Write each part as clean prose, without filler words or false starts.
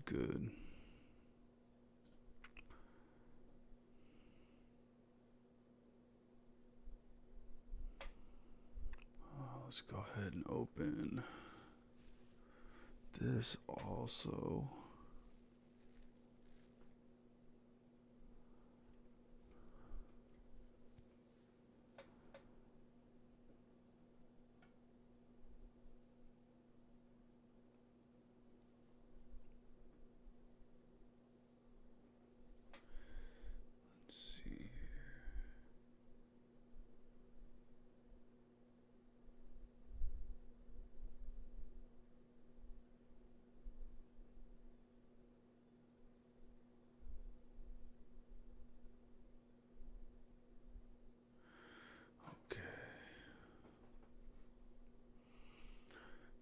Good. Let's go ahead and open this also.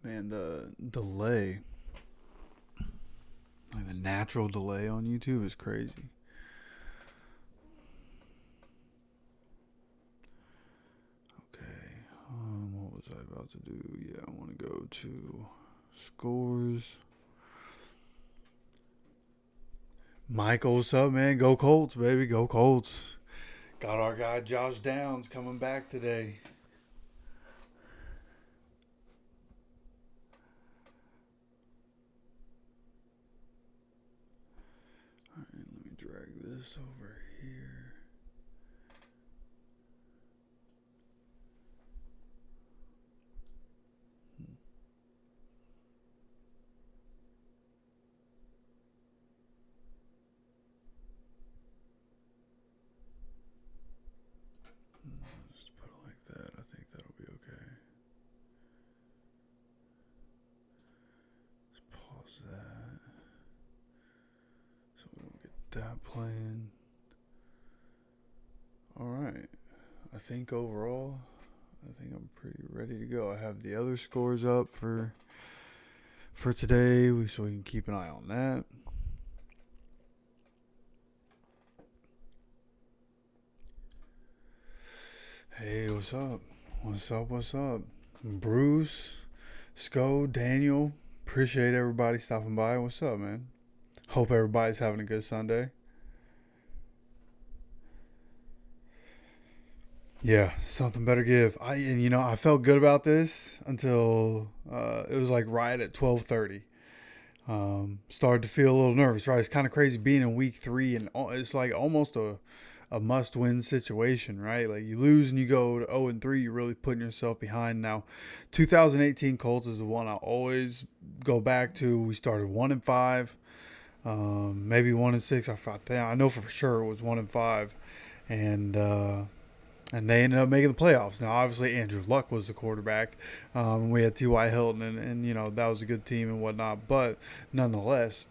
Man, the delay, like the natural delay on YouTube is crazy. Okay, what was I about to do? Yeah, I want to go to scores. Michael, what's up, man? Go Colts, baby. Go Colts. Got our guy Josh Downs coming back today. All right, let me drag this over here. Just put it like that. I think that'll be okay. Let's pause that so we don't get that playing. All right. I think overall, I'm pretty ready to go. I have the other scores up for today, so we can keep an eye on that. Hey, what's up? What's up? Bruce, Sco, Daniel, appreciate everybody stopping by. What's up, man? Hope everybody's having a good Sunday. Yeah, something better give. I felt good about this until it was like right at 12:30. Started to feel a little nervous. Right, it's kind of crazy being in week 3, and it's like almost a must-win situation, right? Like you lose and you go to 0-3, you're really putting yourself behind. Now, 2018 Colts is the one I always go back to. We started 1-5, maybe 1-6. I know for sure it was 1-5, and they ended up making the playoffs. Now, obviously, Andrew Luck was the quarterback. We had T.Y. Hilton, and that was a good team and whatnot. But nonetheless,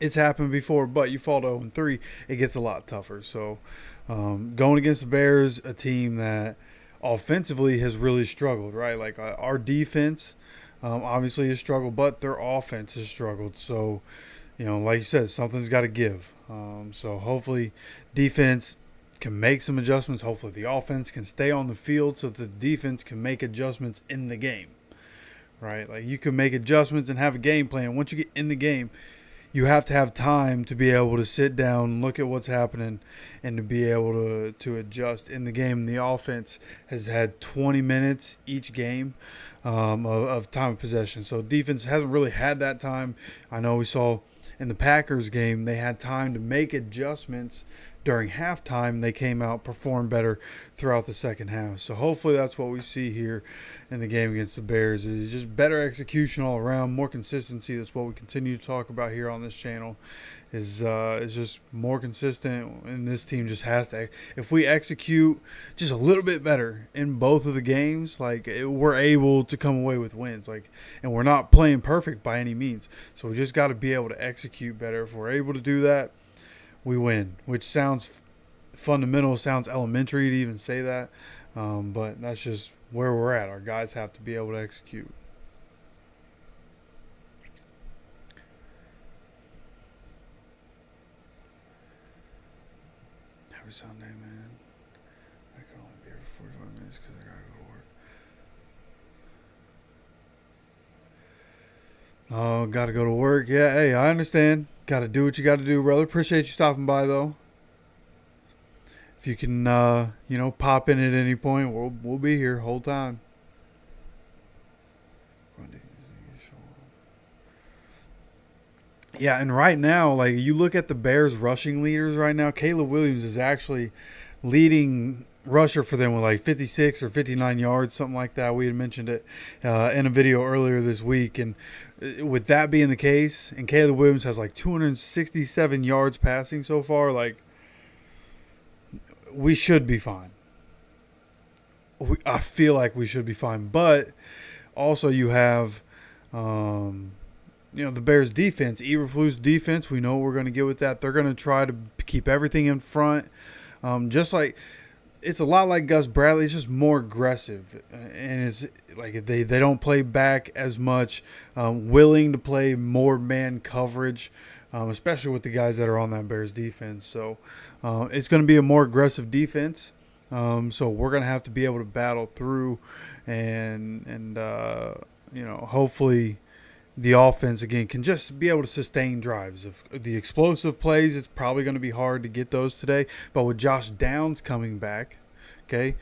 it's happened before. But you fall to 0-3, it gets a lot tougher. So going against the Bears, a team that offensively has really struggled, right? Like our defense obviously has struggled, but their offense has struggled. So, like you said, something's got to give. So hopefully defense can make some adjustments. Hopefully the offense can stay on the field so that the defense can make adjustments in the game, right? Like you can make adjustments and have a game plan. Once you get in the game, you have to have time to be able to sit down, look at what's happening, and to be able to adjust in the game. The offense has had 20 minutes each game of time of possession. So defense hasn't really had that time. I know we saw in the Packers game, they had time to make adjustments during halftime. They came out, performed better throughout the second half. So hopefully that's what we see here in the game against the Bears. Is just better execution all around, more consistency. That's what we continue to talk about here on this channel. Is just more consistent, and this team just has to. If we execute just a little bit better in both of the games, we're able to come away with wins. And we're not playing perfect by any means. So we just got to be able to execute better. If we're able to do that, we win, which sounds fundamental, sounds elementary to even say that, but that's just where we're at. Our guys have to be able to execute. Every Sunday, man. I can only be here for 45 minutes because I gotta go to work. Oh, got to go to work. Yeah, hey, I understand. Got to do what you got to do, brother. Appreciate you stopping by, though. If you can, pop in at any point, we'll be here whole time. Yeah, and right now, like you look at the Bears rushing leaders right now, Caleb Williams is actually leading rusher for them with like 56 or 59 yards, something like that. We had mentioned it in a video earlier this week. And with that being the case, and Caleb Williams has like 267 yards passing so far, like we should be fine. I feel like we should be fine. But also you have the Bears defense, Eberflus defense. We know what we're going to get with that. They're going to try to keep everything in front. Just like it's a lot like Gus Bradley. It's just more aggressive, and it's like they don't play back as much, willing to play more man coverage, especially with the guys that are on that Bears defense. So it's going to be a more aggressive defense. So we're going to have to be able to battle through, and hopefully the offense, again, can just be able to sustain drives. If the explosive plays, it's probably going to be hard to get those today. But with Josh Downs coming back, okay,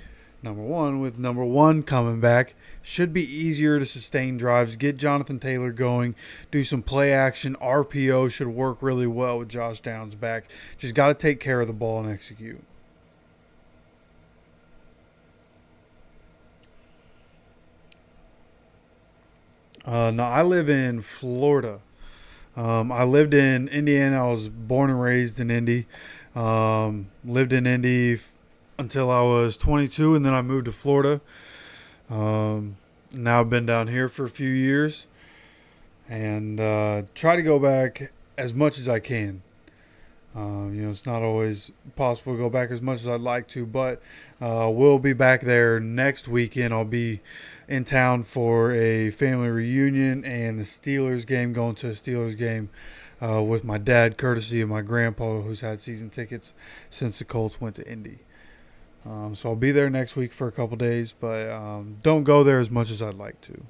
with number one coming back, should be easier to sustain drives, get Jonathan Taylor going, do some play action. RPO should work really well with Josh Downs back. Just got to take care of the ball and execute. No, I live in Florida. I lived in Indiana. I was born and raised in Indy. Lived in Indy until I was 22, and then I moved to Florida. Now I've been down here for a few years, and try to go back as much as I can. It's not always possible to go back as much as I'd like to, but we'll be back there next weekend. I'll be in town for a family reunion and the Steelers game, going to a Steelers game with my dad, courtesy of my grandpa, who's had season tickets since the Colts went to Indy. So I'll be there next week for a couple days, but don't go there as much as I'd like to.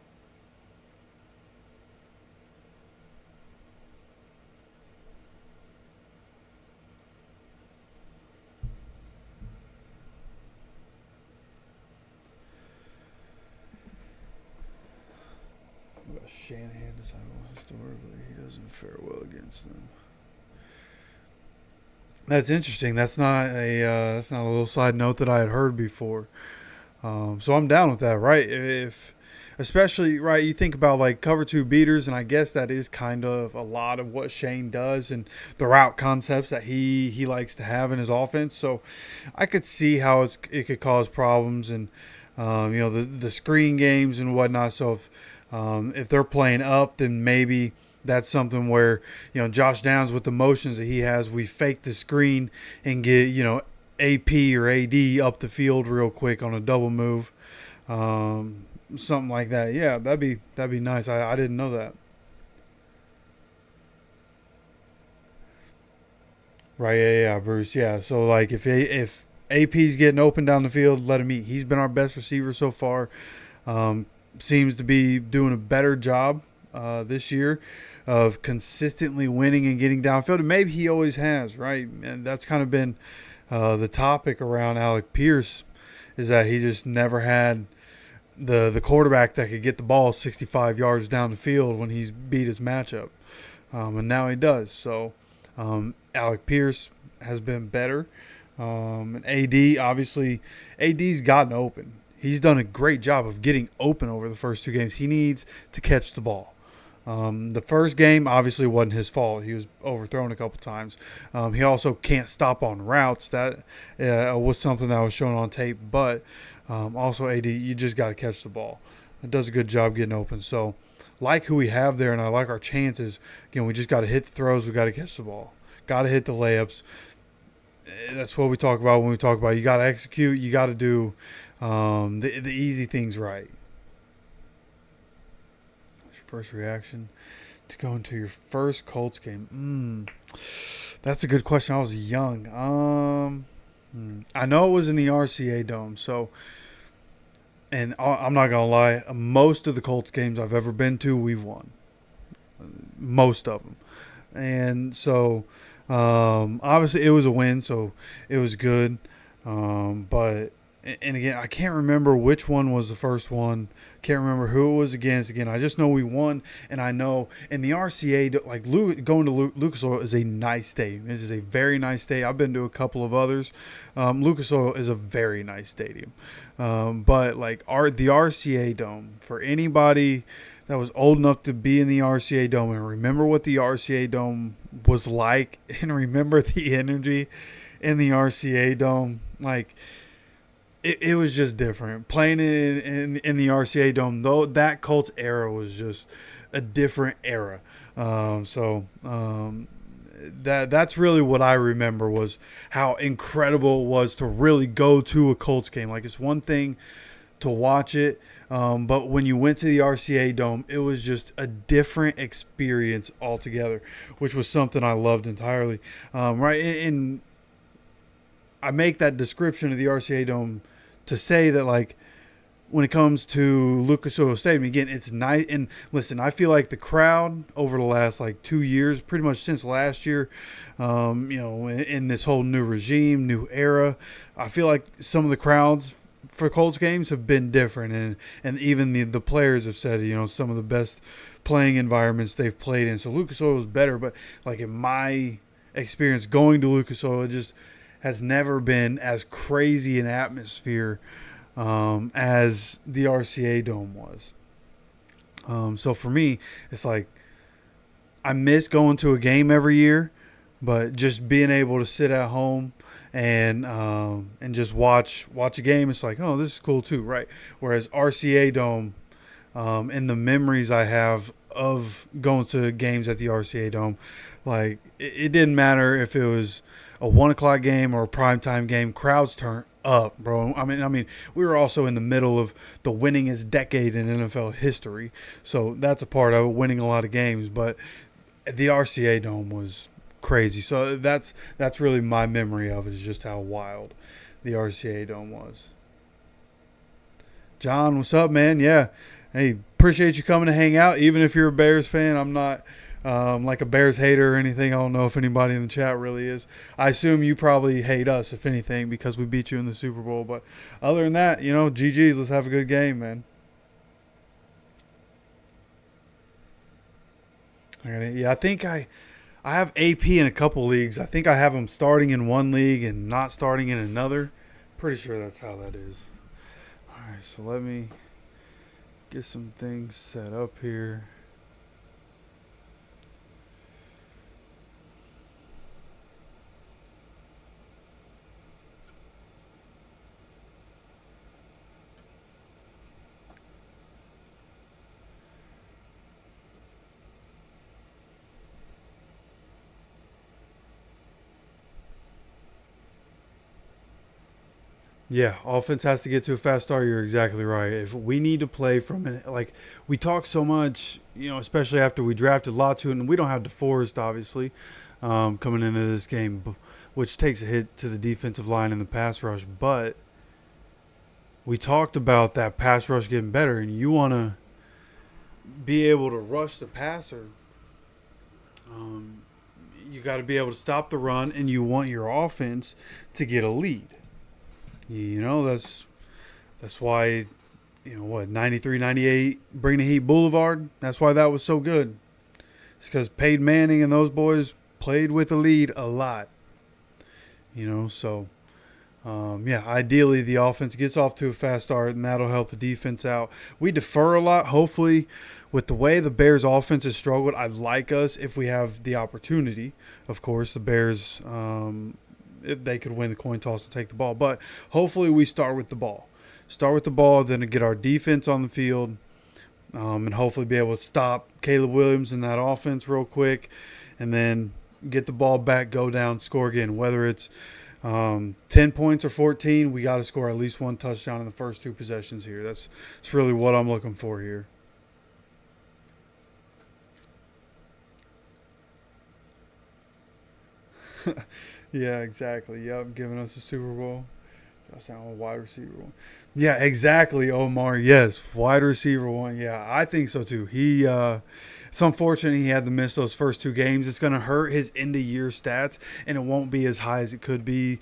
Shanahan decided historically he doesn't fare well against them. That's interesting. That's not a little side note that I had heard before. So I'm down with that, right? If especially right, you think about like cover two beaters, and I guess that is kind of a lot of what Shane does and the route concepts that he likes to have in his offense. So I could see how it could cause problems, and the screen games and whatnot. So if they're playing up, then maybe that's something where, Josh Downs with the motions that he has, we fake the screen and get, AP or AD up the field real quick on a double move. Something like that. Yeah, that'd be nice. I didn't know that. Right, yeah, Bruce. Yeah. So like if AP's getting open down the field, let him eat. He's been our best receiver so far. Seems to be doing a better job this year of consistently winning and getting downfield. And maybe he always has, right? And that's kind of been the topic around Alec Pierce, is that he just never had the quarterback that could get the ball 65 yards down the field when he's beat his matchup. And now he does. So Alec Pierce has been better. And AD, obviously, AD's gotten open. He's done a great job of getting open over the first two games. He needs to catch the ball. The first game obviously wasn't his fault. He was overthrown a couple times. He also can't stop on routes. That was something that was shown on tape. But also, AD, you just got to catch the ball. It does a good job getting open. So, like who we have there, and I like our chances. Again, we just got to hit the throws. We got to catch the ball. Got to hit the layups. That's what we talk about when we talk about you got to execute. You got to do the easy things right. What's your first reaction to going to your first Colts game? That's a good question. I was young. I know it was in the RCA Dome. So, and I'm not gonna lie, most of the Colts games I've ever been to, we've won. most of them. And so obviously it was a win, so it was good. But and again, I can't remember which one was the first one. Can't remember who it was against. Again, I just know we won, and I know in the RCA, like going to Lucas Oil is a nice stadium. It is a very nice stadium. I've been to a couple of others. Lucas Oil is a very nice stadium, but like the RCA Dome, for anybody that was old enough to be in the RCA Dome and remember what the RCA Dome was like, and remember the energy in the RCA Dome, like. It was just different. Playing in the RCA Dome, though, that Colts era was just a different era. That's really what I remember, was how incredible it was to really go to a Colts game. Like, it's one thing to watch it, but when you went to the RCA Dome, it was just a different experience altogether, which was something I loved entirely. Right, and I make that description of the RCA Dome to say that, like, when it comes to Lucas Oil Stadium, again, it's nice. And listen, I feel like the crowd over the last, like, 2 years, pretty much since last year, in this whole new regime, new era, I feel like some of the crowds for Colts games have been different. And even the players have said, some of the best playing environments they've played in. So Lucas Oil is better. But, like, in my experience going to Lucas Oil, it just has never been as crazy an atmosphere as the RCA Dome was. So for me, it's like I miss going to a game every year, but just being able to sit at home and just watch a game, it's like, oh, this is cool too, right? Whereas RCA Dome, and the memories I have of going to games at the RCA Dome, like it didn't matter if it was a 1 o'clock game or a primetime game, crowds turn up, bro. I mean, we were also in the middle of the winningest decade in NFL history, so that's a part of it, winning a lot of games. But the RCA Dome was crazy. So that's really my memory of it, is just how wild the RCA Dome was. John, what's up, man? Yeah, hey, appreciate you coming to hang out. Even if you're a Bears fan, I'm not like a Bears hater or anything. I don't know if anybody in the chat really is. I assume you probably hate us, if anything, because we beat you in the Super Bowl. But other than that, GG's. Let's have a good game, man. Yeah, I think I have AP in a couple leagues. I think I have him starting in one league and not starting in another. Pretty sure that's how that is. All right, so let me get some things set up here. Yeah, offense has to get to a fast start. You're exactly right. If we need to play from it, like we talk so much, especially after we drafted Latu, and we don't have DeForest, obviously, coming into this game, which takes a hit to the defensive line and the pass rush. But we talked about that pass rush getting better, and you want to be able to rush the passer. You got to be able to stop the run, and you want your offense to get a lead. That's why, 93, 98, Bring the Heat Boulevard, that's why that was so good. It's because Peyton Manning and those boys played with the lead a lot. Ideally the offense gets off to a fast start, and that'll help the defense out. We defer a lot. Hopefully, with the way the Bears' offense has struggled, I'd like us, if we have the opportunity, of course, the Bears – if they could win the coin toss and take the ball. But hopefully we start with the ball. Then to get our defense on the field, and hopefully be able to stop Caleb Williams in that offense real quick, and then get the ball back, go down, score again. Whether it's 10 points or 14, we got to score at least one touchdown in the first two possessions here. That's really what I'm looking for here. Yeah, exactly. Yep, giving us a Super Bowl. Josh Allen, wide receiver one. Yeah, exactly, Omar. Yes, wide receiver one. Yeah, I think so too. He, It's unfortunate he had to miss those first 2 games. It's going to hurt his end-of-year stats, and it won't be as high as it could be,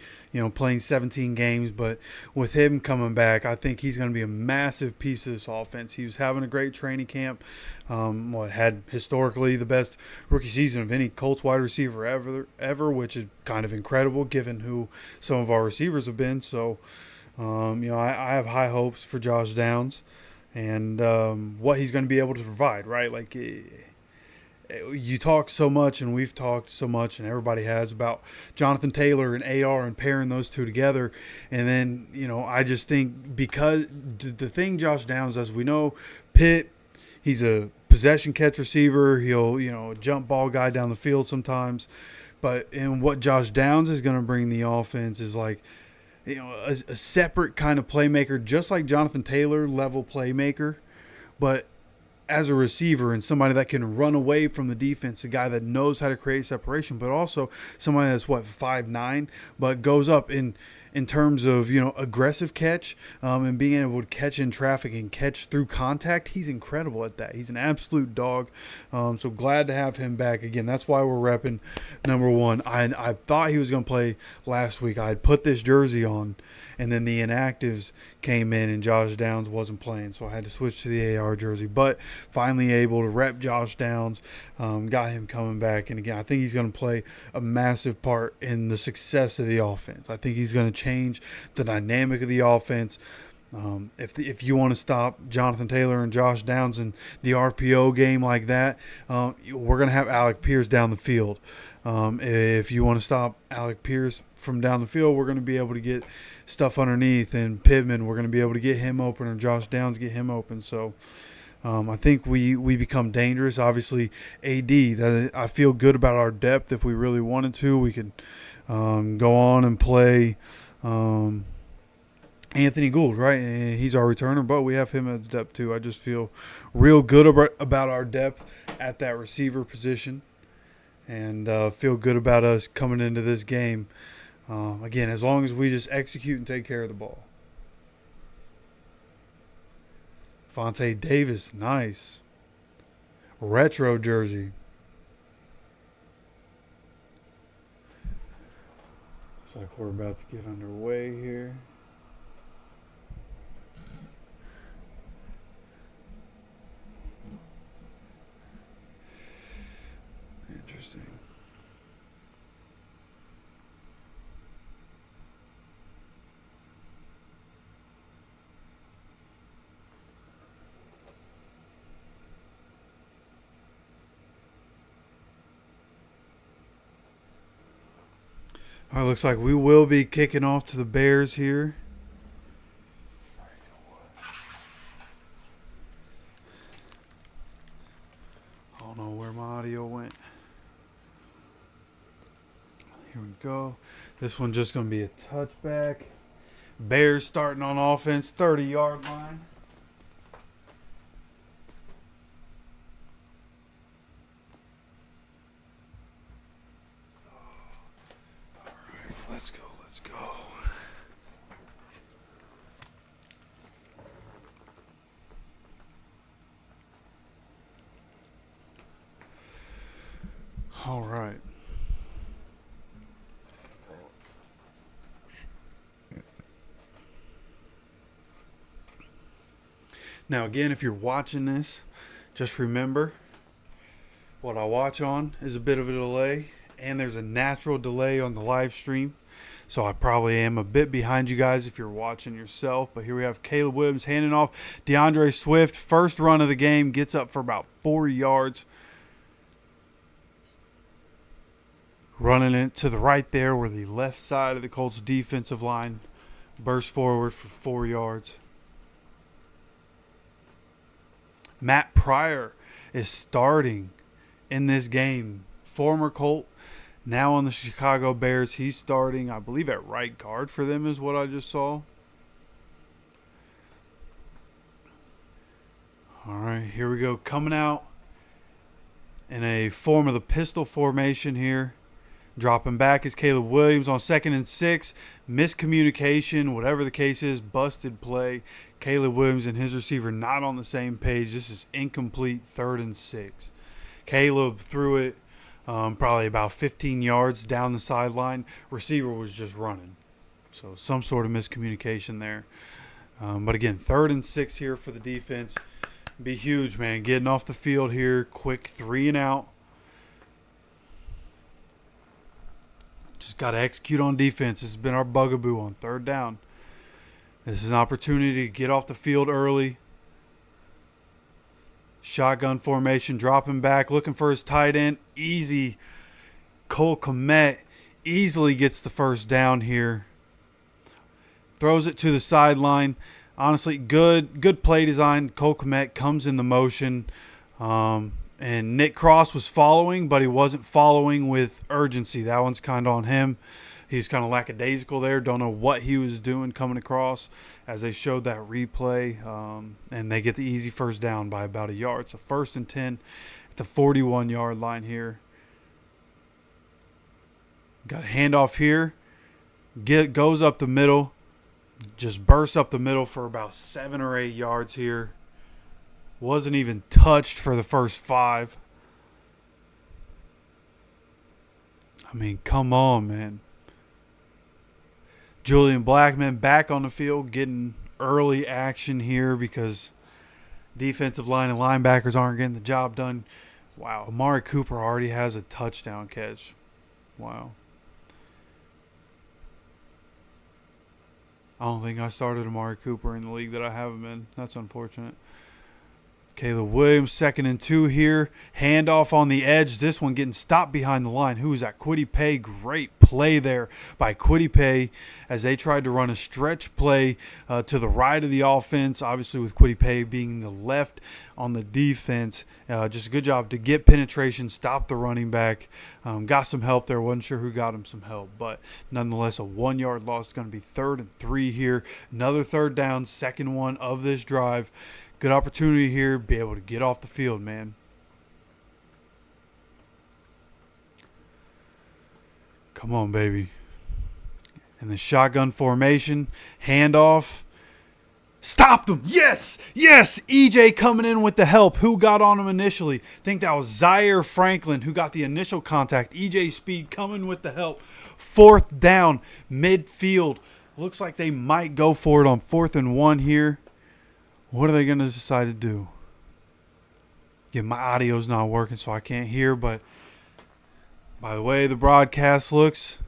playing 17 games. But with him coming back, I think he's going to be a massive piece of this offense. He was having a great training camp. Had historically the best rookie season of any Colts wide receiver ever, which is kind of incredible given who some of our receivers have been. So, I have high hopes for Josh Downs and what he's going to be able to provide, right? Like, you talk so much, and we've talked so much, and everybody has, about Jonathan Taylor and AR and pairing those two together. And then, I just think because the thing Josh Downs does, we know Pitt, he's a possession catch receiver. He'll, jump ball guy down the field sometimes. But and what Josh Downs is going to bring the offense is like, a separate kind of playmaker, just like Jonathan Taylor level playmaker, but as a receiver and somebody that can run away from the defense, a guy that knows how to create separation, but also somebody that's 5'9", but goes up in terms of, aggressive catch and being able to catch in traffic and catch through contact. He's incredible at that. He's an absolute dog. So glad to have him back again. That's why we're repping number 1. I thought he was going to play last week. I had put this jersey on, and then the inactives came in and Josh Downs wasn't playing, so I had to switch to the AR jersey. But finally able to rep Josh Downs, got him coming back. And again, I think he's going to play a massive part in the success of the offense. I think he's going to change the dynamic of the offense. If you want to stop Jonathan Taylor and Josh Downs in the RPO game like that, we're going to have Alec Pierce down the field. If you want to stop Alec Pierce from down the field, we're going to be able to get stuff underneath, and Pittman, we're going to be able to get him open, or Josh Downs get him open. So I think we become dangerous. Obviously, AD, I feel good about our depth. If we really wanted to, we could go on and play Anthony Gould, right? He's our returner, but we have him as depth too. I just feel real good about our depth at that receiver position, and feel good about us coming into this game. Again, as long as we just execute and take care of the ball. Vontae Davis, nice. Retro jersey. Looks like we're about to get underway here. Interesting. All right, looks like we will be kicking off to the Bears here. I don't know where my audio went. Here we go. This one's just going to be a touchback. Bears starting on offense, 30-yard line. Let's go. All right. Now, again, if you're watching this, just remember what I watch on is a bit of a delay, and there's a natural delay on the live stream. So I probably am a bit behind you guys if you're watching yourself. But here we have Caleb Williams handing off DeAndre Swift. First run of the game, gets up for about 4 yards. Running it to the right there where the left side of the Colts defensive line burst forward for 4 yards. Matt Pryor is starting in this game. Former Colt, now on the Chicago Bears. He's starting, I believe, at right guard for them is what I just saw. All right, here we go. Coming out in a form of the pistol formation here. Dropping back is Caleb Williams on 2nd and 6. Miscommunication, whatever the case is, busted play. Caleb Williams and his receiver not on the same page. This is incomplete, 3rd and 6. Caleb threw it probably about 15 yards down the sideline. Receiver was just running. So some sort of miscommunication there. But again, 3rd and 6 here for the defense. Be huge, man. Getting off the field here. Quick 3 and out. Just got to execute on defense. This has been our bugaboo on 3rd down. This is an opportunity to get off the field early. Shotgun formation, dropping back, looking for his tight end. Easy. Cole Kmet easily gets the 1st down here. Throws it to the sideline. Honestly, good play design. Cole Kmet comes in the motion. And Nick Cross was following, but he wasn't following with urgency. That one's kind of on him. He was kind of lackadaisical there. Don't know what he was doing coming across as they showed that replay. And they get the easy 1st down by about a yard. So 1st and 10 at the 41-yard line here. Got a handoff here. Goes up the middle. Just bursts up the middle for about 7 or 8 yards here. Wasn't even touched for the first 5. I mean, come on, man. Julian Blackman back on the field, getting early action here because defensive line and linebackers aren't getting the job done. Wow, Amari Cooper already has a touchdown catch. Wow. I don't think I started Amari Cooper in the league that I have him in. That's unfortunate. Caleb Williams, 2nd and 2 here. Handoff on the edge. This one getting stopped behind the line. Who is that? Kwity Paye. Great play there by Kwity Paye as they tried to run a stretch play to the right of the offense. Obviously with Kwity Paye being the left on the defense. Just a good job to get penetration, stop the running back. Got some help there. Wasn't sure who got him some help. But nonetheless, a 1-yard loss. It's going to be 3rd and 3 here. Another 3rd down, 2nd one of this drive. Good opportunity here, be able to get off the field, man. Come on, baby. And the shotgun formation, handoff. Stopped him. Yes. Yes. EJ coming in with the help. Who got on him initially? I think that was Zaire Franklin who got the initial contact. EJ Speed coming with the help. 4th down, midfield. Looks like they might go for it on 4th and 1 here. What are they going to decide to do? Yeah, my audio's not working, so I can't hear. But by the way the broadcast looks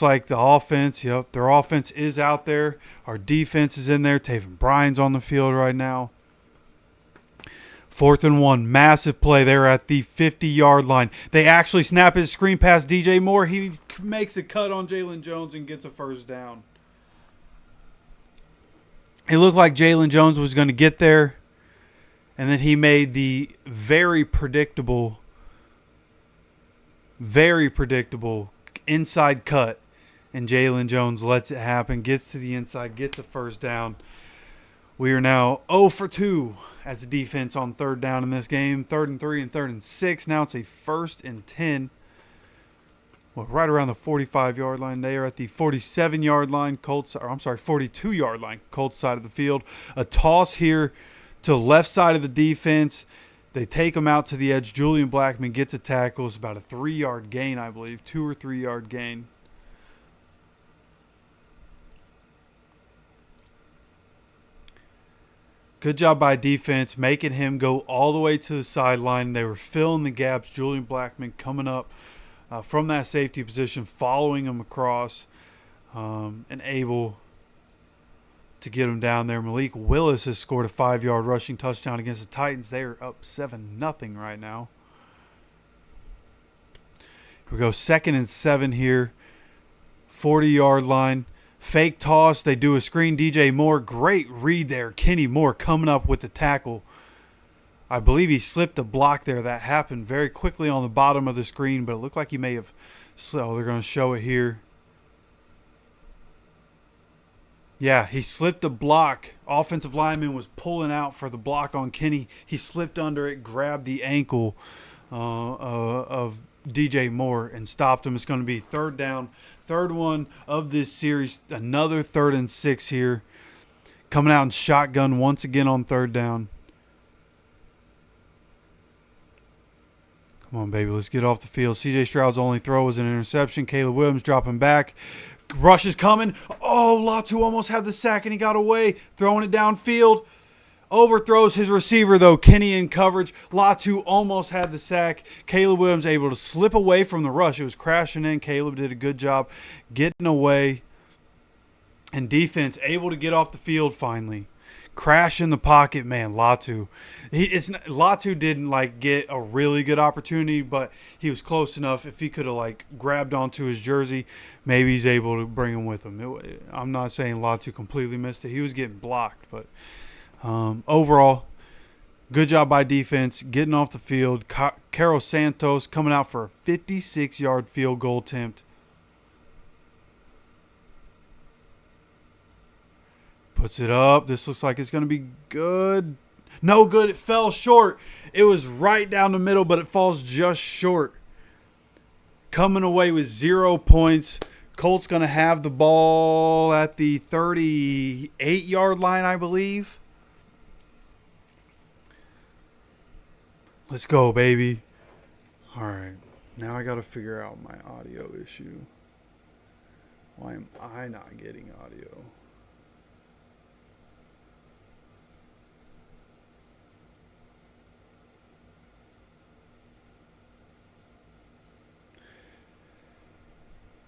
like the offense, yep, their offense is out there. Our defense is in there. Taven Bryan's on the field right now. 4th and 1, massive play there at the 50-yard line. They actually snap his screen past DJ Moore. He makes a cut on Jalen Jones and gets a 1st down. It looked like Jalen Jones was going to get there, and then he made the very predictable inside cut, and Jalen Jones lets it happen, gets to the inside, gets a 1st down. We are now 0 for 2 as a defense on 3rd down in this game. 3rd and 3 and 3rd and 6. Now it's a 1st and 10. Well, right around the 45-yard line. They are at the 47-yard line. 42-yard line. Colts side of the field. A toss here to the left side of the defense. They take him out to the edge. Julian Blackman gets a tackle. It's about a 3-yard gain, I believe. 2 or 3-yard gain. Good job by defense, making him go all the way to the sideline. They were filling the gaps. Julian Blackman coming up from that safety position, following him across, and able to get him down there. Malik Willis has scored a 5-yard rushing touchdown against the Titans. They are up 7-0 right now. Here we go, 2nd and 7 here. 40-yard line. Fake toss. They do a screen. DJ Moore. Great read there. Kenny Moore coming up with the tackle. I believe he slipped a block there. That happened very quickly on the bottom of the screen, but it looked like he may have. So they're going to show it here. Yeah, he slipped a block. Offensive lineman was pulling out for the block on Kenny. He slipped under it, grabbed the ankle of DJ Moore and stopped him. It's going to be 3rd down. 3rd one of this series. Another 3rd and 6 here. Coming out in shotgun once again on 3rd down. Come on, baby. Let's get off the field. C.J. Stroud's only throw was an interception. Caleb Williams dropping back. Rush is coming. Oh, Latu almost had the sack, and he got away. Throwing it downfield. Overthrows his receiver, though. Kenny in coverage. Latu almost had the sack. Caleb Williams able to slip away from the rush. It was crashing in. Caleb did a good job getting away. And defense able to get off the field finally. Crash in the pocket, man. Latu. Latu didn't get a really good opportunity, but he was close enough. If he could have grabbed onto his jersey, maybe he's able to bring him with him. I'm not saying Latu completely missed it. He was getting blocked, but overall, good job by defense getting off the field. Carlos Santos coming out for a 56-yard field goal attempt. Puts it up. This looks like it's going to be good. No good. It fell short. It was right down the middle, but it falls just short. Coming away with 0 points. Colts going to have the ball at the 38-yard line, I believe. Let's go, baby. All right. Now I got to figure out my audio issue. Why am I not getting audio?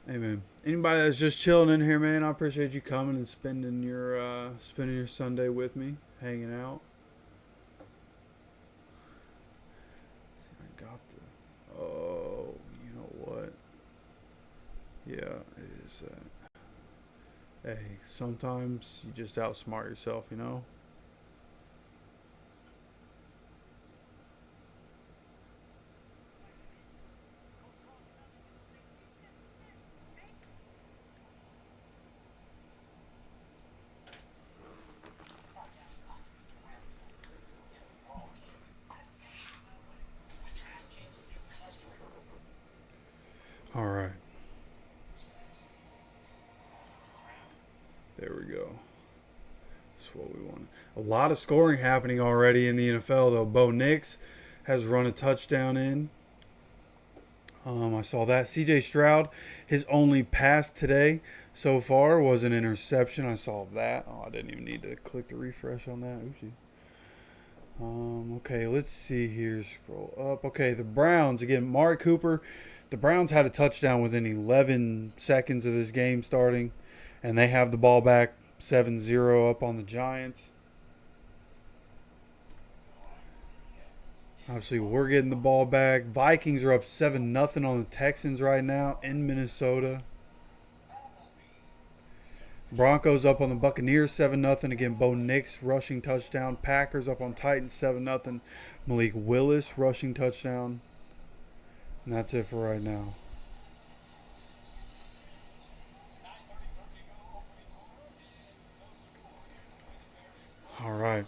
Hey man, anybody that's just chilling in here, man, I appreciate you coming and spending your Sunday with me, hanging out. I got the. Oh, you know what? Yeah, it is that. Hey, sometimes you just outsmart yourself, you know. All right. There we go. That's what we want. A lot of scoring happening already in the NFL, though. Bo Nix has run a touchdown in. I saw that. C.J. Stroud, his only pass today so far was an interception. I saw that. Oh, I didn't even need to click the refresh on that. Oopsie. Okay, let's see here. Scroll up. Okay, the Browns. Again, Mari Cooper. The Browns had a touchdown within 11 seconds of this game starting, and they have the ball back 7-0 up on the Giants. Obviously, we're getting the ball back. Vikings are up 7-0 on the Texans right now in Minnesota. Broncos up on the Buccaneers 7-0. Again, Bo Nix rushing touchdown. Packers up on Titans 7-0. Malik Willis rushing touchdown. And that's it for right now. All right.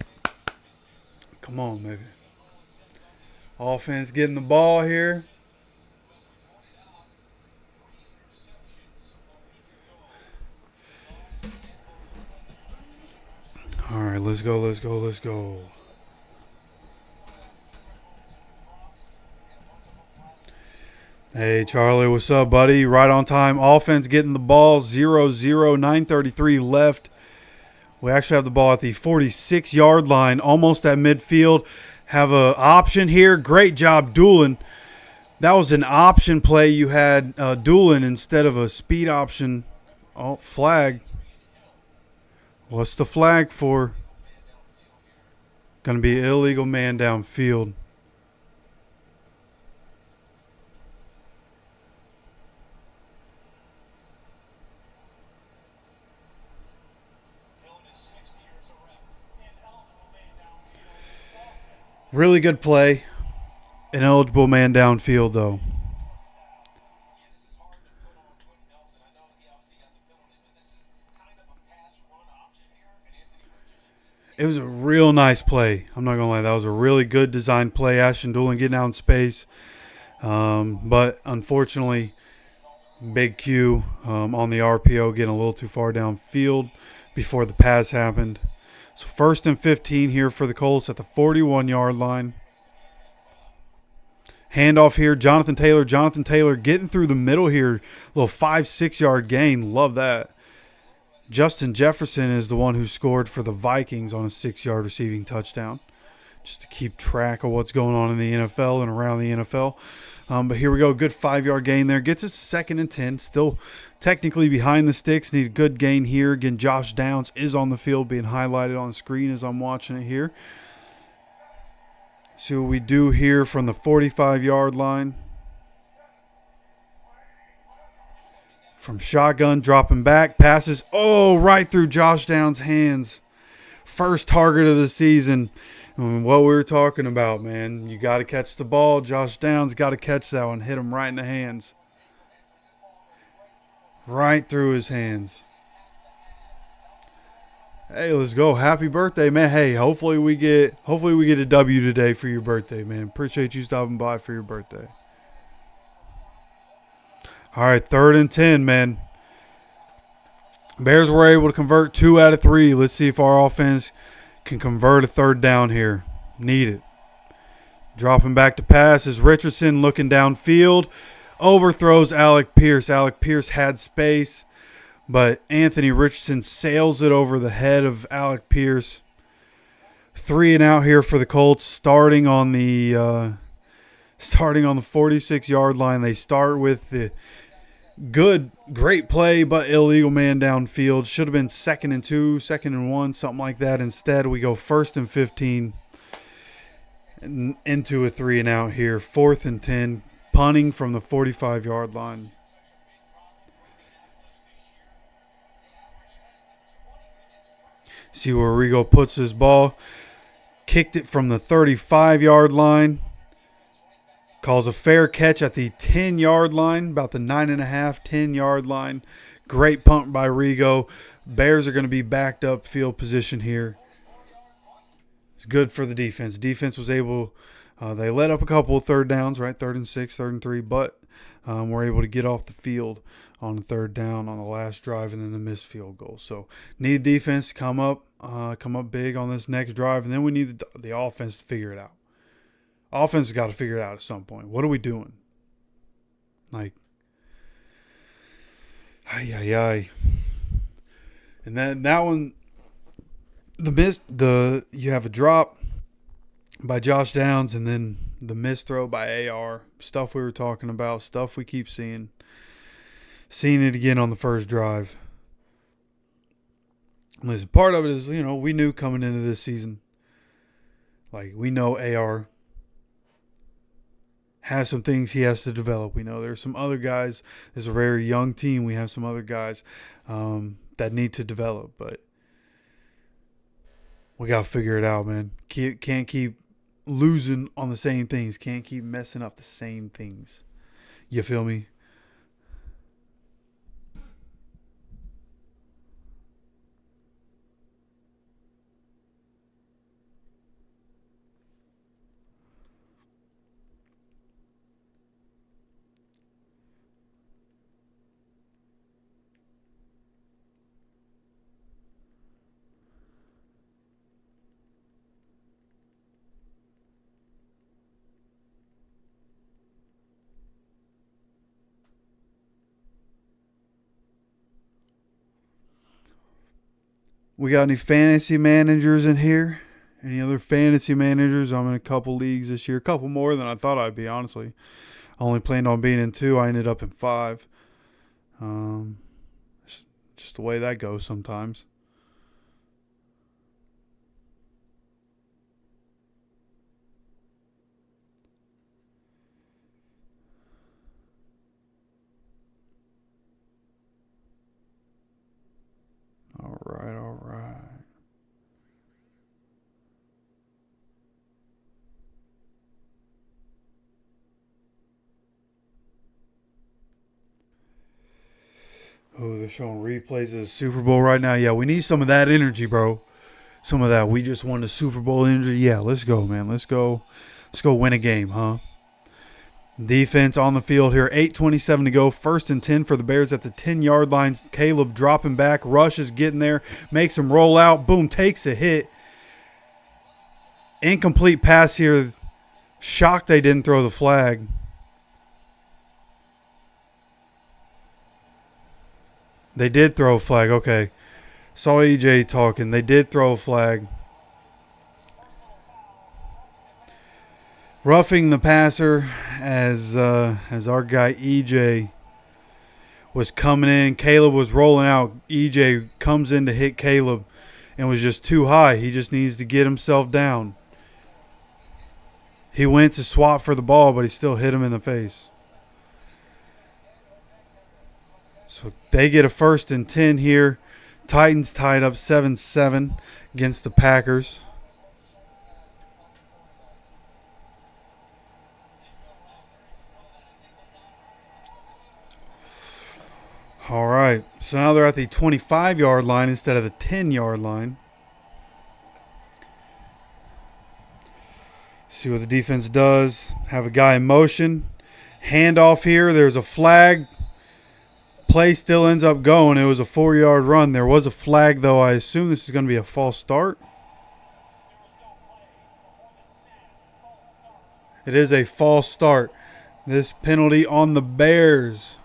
Come on, baby. Offense getting the ball here. All right, let's go, let's go, let's go. Hey, Charlie, what's up, buddy? Right on time. Offense getting the ball, 0-0, 9:33 left. We actually have the ball at the 46-yard line, almost at midfield. Have an option here. Great job, dueling. That was an option play. You had dueling instead of a speed option. Oh, flag. What's the flag for? Going to be illegal man downfield. Really good play. An eligible man downfield, though. It was a real nice play. I'm not going to lie. That was a really good design play. Ashton Doolin getting out in space. But unfortunately, Big Q on the RPO getting a little too far downfield before the pass happened. So 1st and 15 here for the Colts at the 41-yard line. Handoff here, Jonathan Taylor. Jonathan Taylor getting through the middle here. Little 5-6 yard gain. Love that. Justin Jefferson is the one who scored for the Vikings on a 6-yard receiving touchdown. Just to keep track of what's going on in the NFL and around the NFL. But here we go. Good 5-yard gain there. Gets us 2nd and 10. Still technically behind the sticks. Need a good gain here. Again, Josh Downs is on the field being highlighted on the screen as I'm watching it here. See what we do here from the 45-yard line. From shotgun, dropping back, passes. Oh, right through Josh Downs' hands. First target of the season. What we were talking about, man. You got to catch the ball. Josh Downs got to catch that one. Hit him right in the hands. Right through his hands. Hey, let's go. Happy birthday, man. Hey, hopefully we get a W today for your birthday, man. Appreciate you stopping by for your birthday. All right, 3rd and 10, man. Bears were able to convert 2 out of 3. Let's see if our offense can convert a 3rd down here. Need it. Dropping back to pass is Richardson looking downfield. Overthrows Alec Pierce. Alec Pierce had space, but Anthony Richardson sails it over the head of Alec Pierce. 3 and out here for the Colts, starting on the 46-yard line. They start with the great play, but illegal man downfield. Should have been 2nd and 2, 2nd and 1, something like that. Instead, we go 1st and 15 and into a 3 and out here. 4th and 10, punting from the 45-yard line. See where Rigo puts his ball. Kicked it from the 35-yard line. Calls a fair catch at the 10-yard line, about the 9.5, 10-yard line. Great punt by Rigo. Bears are going to be backed up field position here. It's good for the defense. Defense was able, they let up a couple of 3rd downs, right? 3rd and 6, 3rd and 3, but were able to get off the field on the 3rd down on the last drive and then the missed field goal. So need defense to come up big on this next drive, and then we need the offense to figure it out. Offense has got to figure it out at some point. What are we doing? Like, ay. And then that one, you have a drop by Josh Downs, and then the missed throw by AR. Stuff we were talking about, stuff we keep seeing. Seeing it again on the first drive. Listen, part of it is, we knew coming into this season, like, we know AR has some things he has to develop. We know there's some other guys. It's a very young team. We have some other guys that need to develop, but we got to figure it out, man. Can't keep losing on the same things. Can't keep messing up the same things. You feel me? We got any fantasy managers in here? Any other fantasy managers? I'm in a couple leagues this year. A couple more than I thought I'd be, honestly. I only planned on being in 2. I ended up in 5. Just the way that goes sometimes. All right. Oh, they're showing replays of the Super Bowl right now. Yeah, we need some of that energy, bro. Some of that. We just won the Super Bowl energy. Yeah, let's go, man. Let's go win a game, huh? Defense on the field here. 8:27 to go. 1st and 10 for the Bears at the 10-yard line. Caleb dropping back. Rush is getting there. Makes him roll out. Boom. Takes a hit. Incomplete pass here. Shocked they didn't throw the flag. They did throw a flag. Okay. Saw EJ talking. They did throw a flag. Roughing the passer as our guy EJ was coming in. Caleb was rolling out. EJ comes in to hit Caleb and was just too high. He just needs to get himself down. He went to swat for the ball, but he still hit him in the face. So they get a 1st and 10 here. Titans tied up 7-7 against the Packers. All right, so now they're at the 25-yard line instead of the 10-yard line. See what the defense does. Have a guy in motion. Handoff here. There's a flag. Play still ends up going. It was a 4-yard run. There was a flag, though. I assume this is going to be a false start. It is a false start. This penalty on the Bears.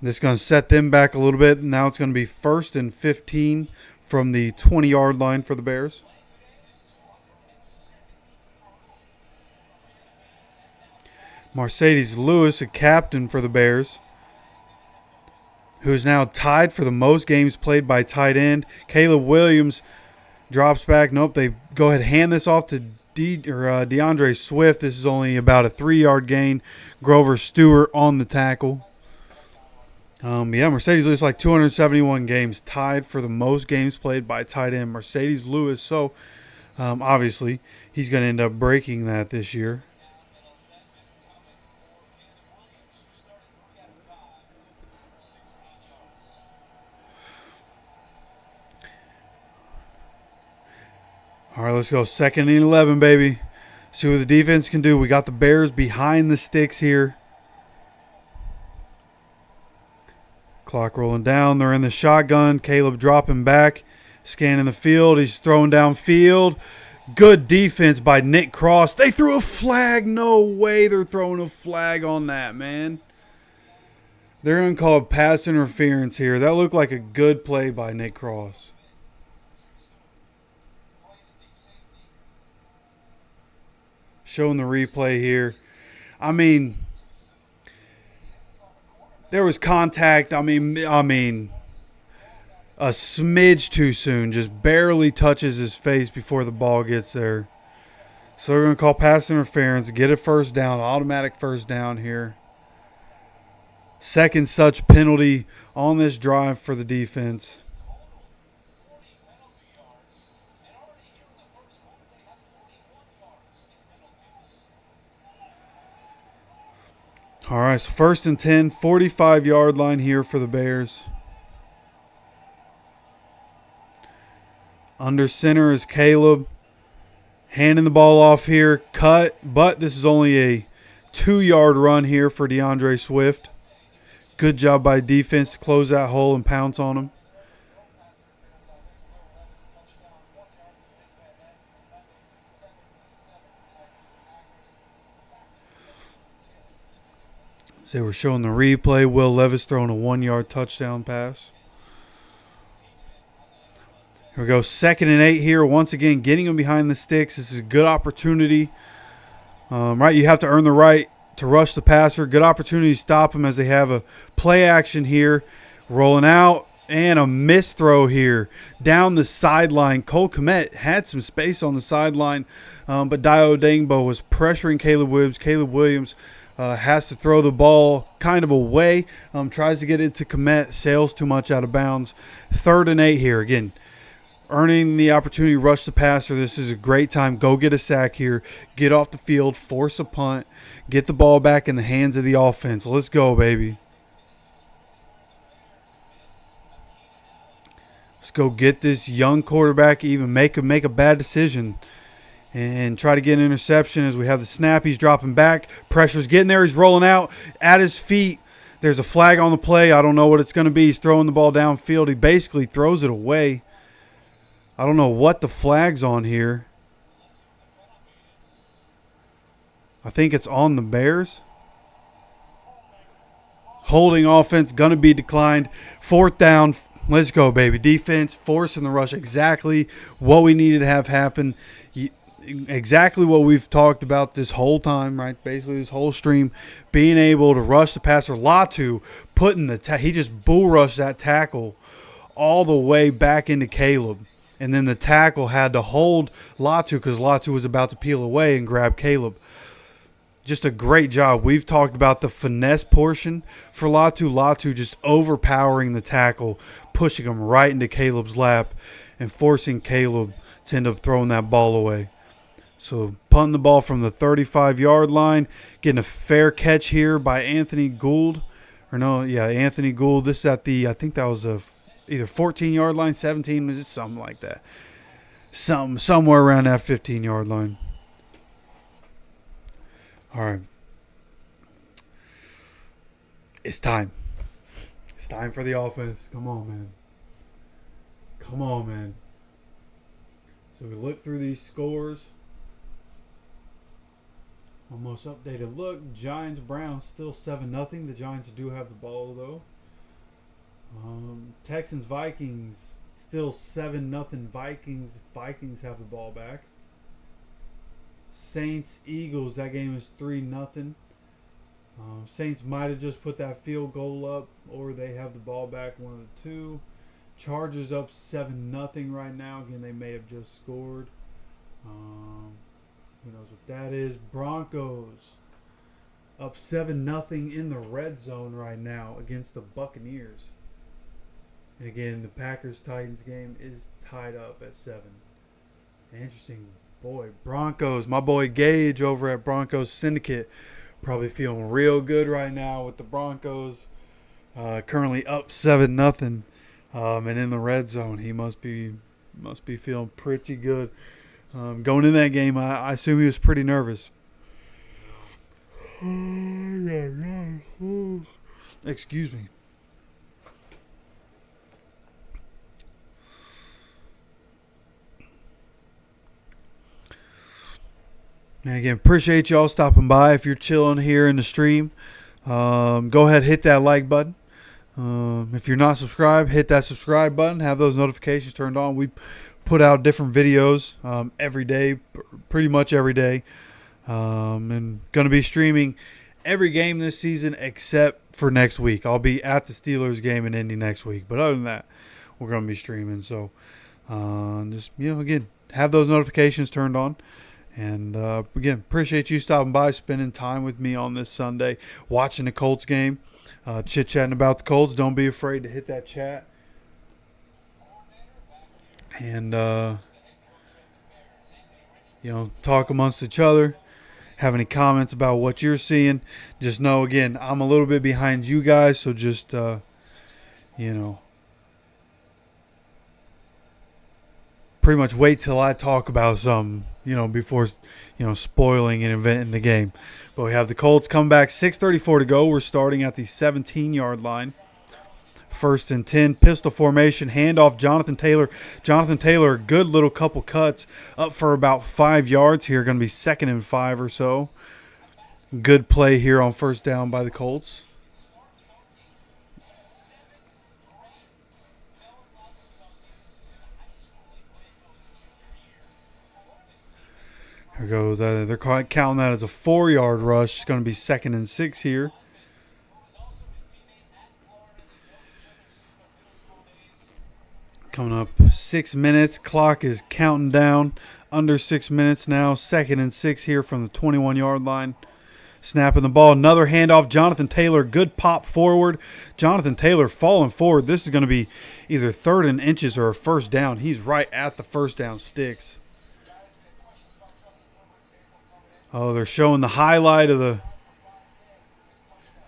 This is going to set them back a little bit. Now it's going to be 1st and 15 from the 20-yard line for the Bears. Mercedes Lewis, a captain for the Bears, who's now tied for the most games played by tight end. Caleb Williams drops back. Nope, they go ahead and hand this off to DeAndre Swift. This is only about a 3-yard gain. Grover Stewart on the tackle. Mercedes Lewis, like 271 games, tied for the most games played by tight end. Mercedes Lewis, so obviously he's going to end up breaking that this year. All right, let's go 2nd and 11, baby. See what the defense can do. We got the Bears behind the sticks here. Clock rolling down. They're in the shotgun. Caleb dropping back, scanning the field. He's throwing downfield. Good defense by Nick Cross. They threw a flag. No way they're throwing a flag on that, man. They're going to call it pass interference here. That looked like a good play by Nick Cross. Showing the replay here. I mean, there was contact. I mean, a smidge too soon. Just barely touches his face before the ball gets there. So we're going to call pass interference. Get a 1st down. Automatic 1st down here. 2nd such penalty on this drive for the defense. All right, so 1st and 10, 45-yard line here for the Bears. Under center is Caleb. Handing the ball off here. Cut, but this is only a 2-yard run here for DeAndre Swift. Good job by defense to close that hole and pounce on him. So we're showing the replay. Will Levis throwing a 1-yard touchdown pass. Here we go. 2nd and 8 here. Once again, getting them behind the sticks. This is a good opportunity. Right, you have to earn the right to rush the passer. Good opportunity to stop him as they have a play action here. Rolling out and a missed throw here down the sideline. Cole Kmet had some space on the sideline, but Dio Dangbo was pressuring Caleb Williams. Caleb Williams has to throw the ball kind of away. Tries to get it to Kmet. Sails too much out of bounds. 3rd and 8 here. Again, earning the opportunity to rush the passer. This is a great time. Go get a sack here. Get off the field. Force a punt. Get the ball back in the hands of the offense. Let's go, baby. Let's go get this young quarterback, even make a bad decision and try to get an interception as we have the snap. He's dropping back. Pressure's getting there. He's rolling out at his feet. There's a flag on the play. I don't know what it's going to be. He's throwing the ball downfield. He basically throws it away. I don't know what the flag's on here. I think it's on the Bears. Holding offense, going to be declined. 4th down. Let's go, baby. Defense, forcing the rush. Exactly what we needed to have happen. Exactly what we've talked about this whole time, right? Basically, this whole stream. Being able to rush the passer. Latu putting he just bull rushed that tackle all the way back into Caleb. And then the tackle had to hold Latu because Latu was about to peel away and grab Caleb. Just a great job. We've talked about the finesse portion for Latu. Latu just overpowering the tackle, pushing him right into Caleb's lap and forcing Caleb to end up throwing that ball away. So punting the ball from the 35-yard line, getting a fair catch here by Anthony Gould. Anthony Gould. This is at I think that was either 14-yard line, 17, was it something like that. Somewhere around that 15-yard line. All right. It's time. It's time for the offense. Come on, man. Come on, man. So we look through these scores. Almost updated look. Giants, Browns still 7-0. The Giants do have the ball, though. Texans, Vikings still 7-0. Vikings have the ball back. Saints, Eagles, that game is 3-0. Saints might have just put that field goal up, or they have the ball back, one of the two. Chargers up 7-0 right now. Again, they may have just scored. Who knows what that is? Broncos up 7-0 in the red zone right now against the Buccaneers. And again, the Packers-Titans game is tied up at 7. Interesting. Boy, Broncos. My boy Gage over at Broncos Syndicate probably feeling real good right now with the Broncos. Currently up 7-0. And in the red zone, he must be feeling pretty good. Going in that game, I assume he was pretty nervous. Excuse me. And again, appreciate y'all stopping by. If you're chilling here in the stream, go ahead, hit that like button. If you're not subscribed, hit that subscribe button. Have those notifications turned on. We put out different videos every day, pretty much every day. And going to be streaming every game this season except for next week. I'll be at the Steelers game in Indy next week. But other than that, we're going to be streaming. So again, have those notifications turned on. And again, appreciate you stopping by, spending time with me on this Sunday, watching the Colts game, chit-chatting about the Colts. Don't be afraid to hit that chat. And, talk amongst each other. Have any comments about what you're seeing. Just know, again, I'm a little bit behind you guys, so just, pretty much wait till I talk about something, before, spoiling an event in the game. But we have the Colts come back, 6:34 to go. We're starting at the 17-yard line. 1st and 10, pistol formation, handoff, Jonathan Taylor. Jonathan Taylor, good little couple cuts, up for about 5 yards here. Going to be 2nd and 5 or so. Good play here on 1st down by the Colts. Here we go. They're counting that as a 4-yard rush. It's going to be 2nd and 6 here. Coming up 6 minutes. Clock is counting down. Under 6 minutes now. 2nd and 6 here from the 21-yard line. Snapping the ball. Another handoff. Jonathan Taylor. Good pop forward. Jonathan Taylor falling forward. This is going to be either 3rd and inches or a 1st down. He's right at the 1st down sticks. Oh, they're showing the highlight of the...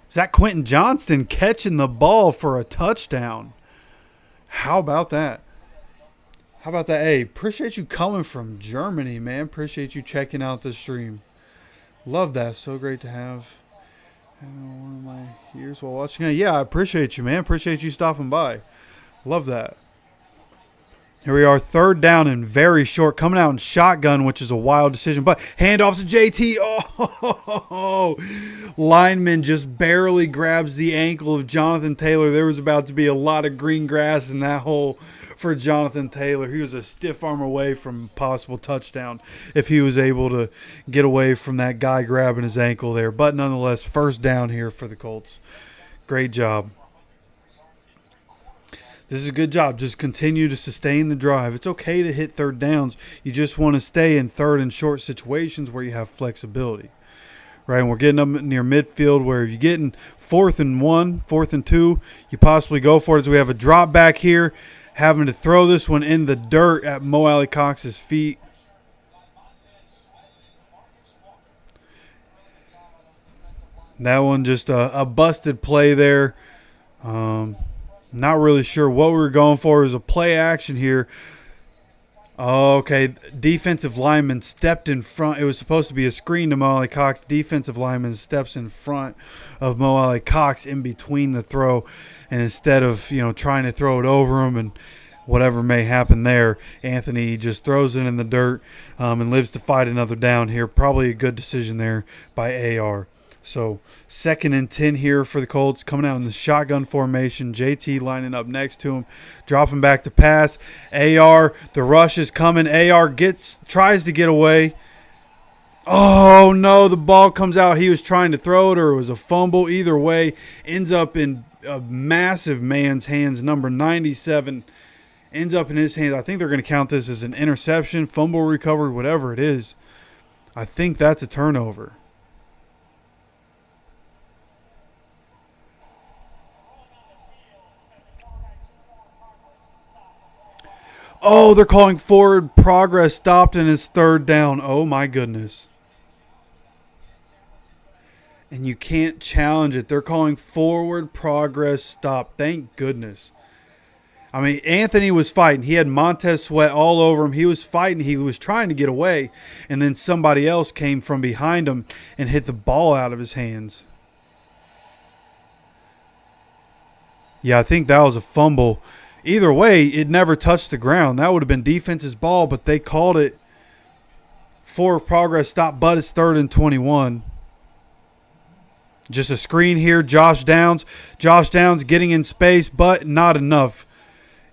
Is that Quentin Johnston catching the ball for a touchdown? How about that? How about that? Hey, appreciate you coming from Germany, man. Appreciate you checking out the stream. Love that. So great to have one of my ears while watching. Yeah, I appreciate you, man. Appreciate you stopping by. Love that. Here we are, third down and very short, coming out in shotgun, which is a wild decision. But handoff to JT. Oh, lineman just barely grabs the ankle of Jonathan Taylor. There was about to be a lot of green grass in that hole for Jonathan Taylor. He was a stiff arm away from possible touchdown if he was able to get away from that guy grabbing his ankle there. But nonetheless, first down here for the Colts. Great job. This is a good job. Just continue to sustain the drive. It's okay to hit third downs. You just want to stay in third and short situations where you have flexibility. Right, and we're getting up near midfield where if you're getting 4th and 1, 4th and 2, you possibly go for it. So we have a drop back here, having to throw this one in the dirt at Mo Alley Cox's feet. That one just a busted play there. Not really sure what we were going for. It was a play action here. Okay, defensive lineman stepped in front. It was supposed to be a screen to Mo Alley Cox. Defensive lineman steps in front of Mo Alley Cox in between the throw. And instead of, trying to throw it over him and whatever may happen there, Anthony just throws it in the dirt and lives to fight another down here. Probably a good decision there by AR. So 2nd and 10 here for the Colts, coming out in the shotgun formation. JT lining up next to him, dropping back to pass. AR, the rush is coming. AR tries to get away. Oh, no, the ball comes out. He was trying to throw it or it was a fumble. Either way, ends up in a massive man's hands. Number 97 ends up in his hands. I think they're going to count this as an interception, fumble recovery, whatever it is. I think that's a turnover. Oh, they're calling forward progress stopped in his third down. Oh, my goodness. And you can't challenge it. They're calling forward progress stopped. Thank goodness. I mean, Anthony was fighting. He had Montez Sweat all over him. He was fighting. He was trying to get away. And then somebody else came from behind him and hit the ball out of his hands. Yeah, I think that was a fumble. Either way, it never touched the ground. That would have been defense's ball, but they called it for progress stop, but it's 3rd and 21. Just a screen here. Josh Downs. Josh Downs getting in space, but not enough.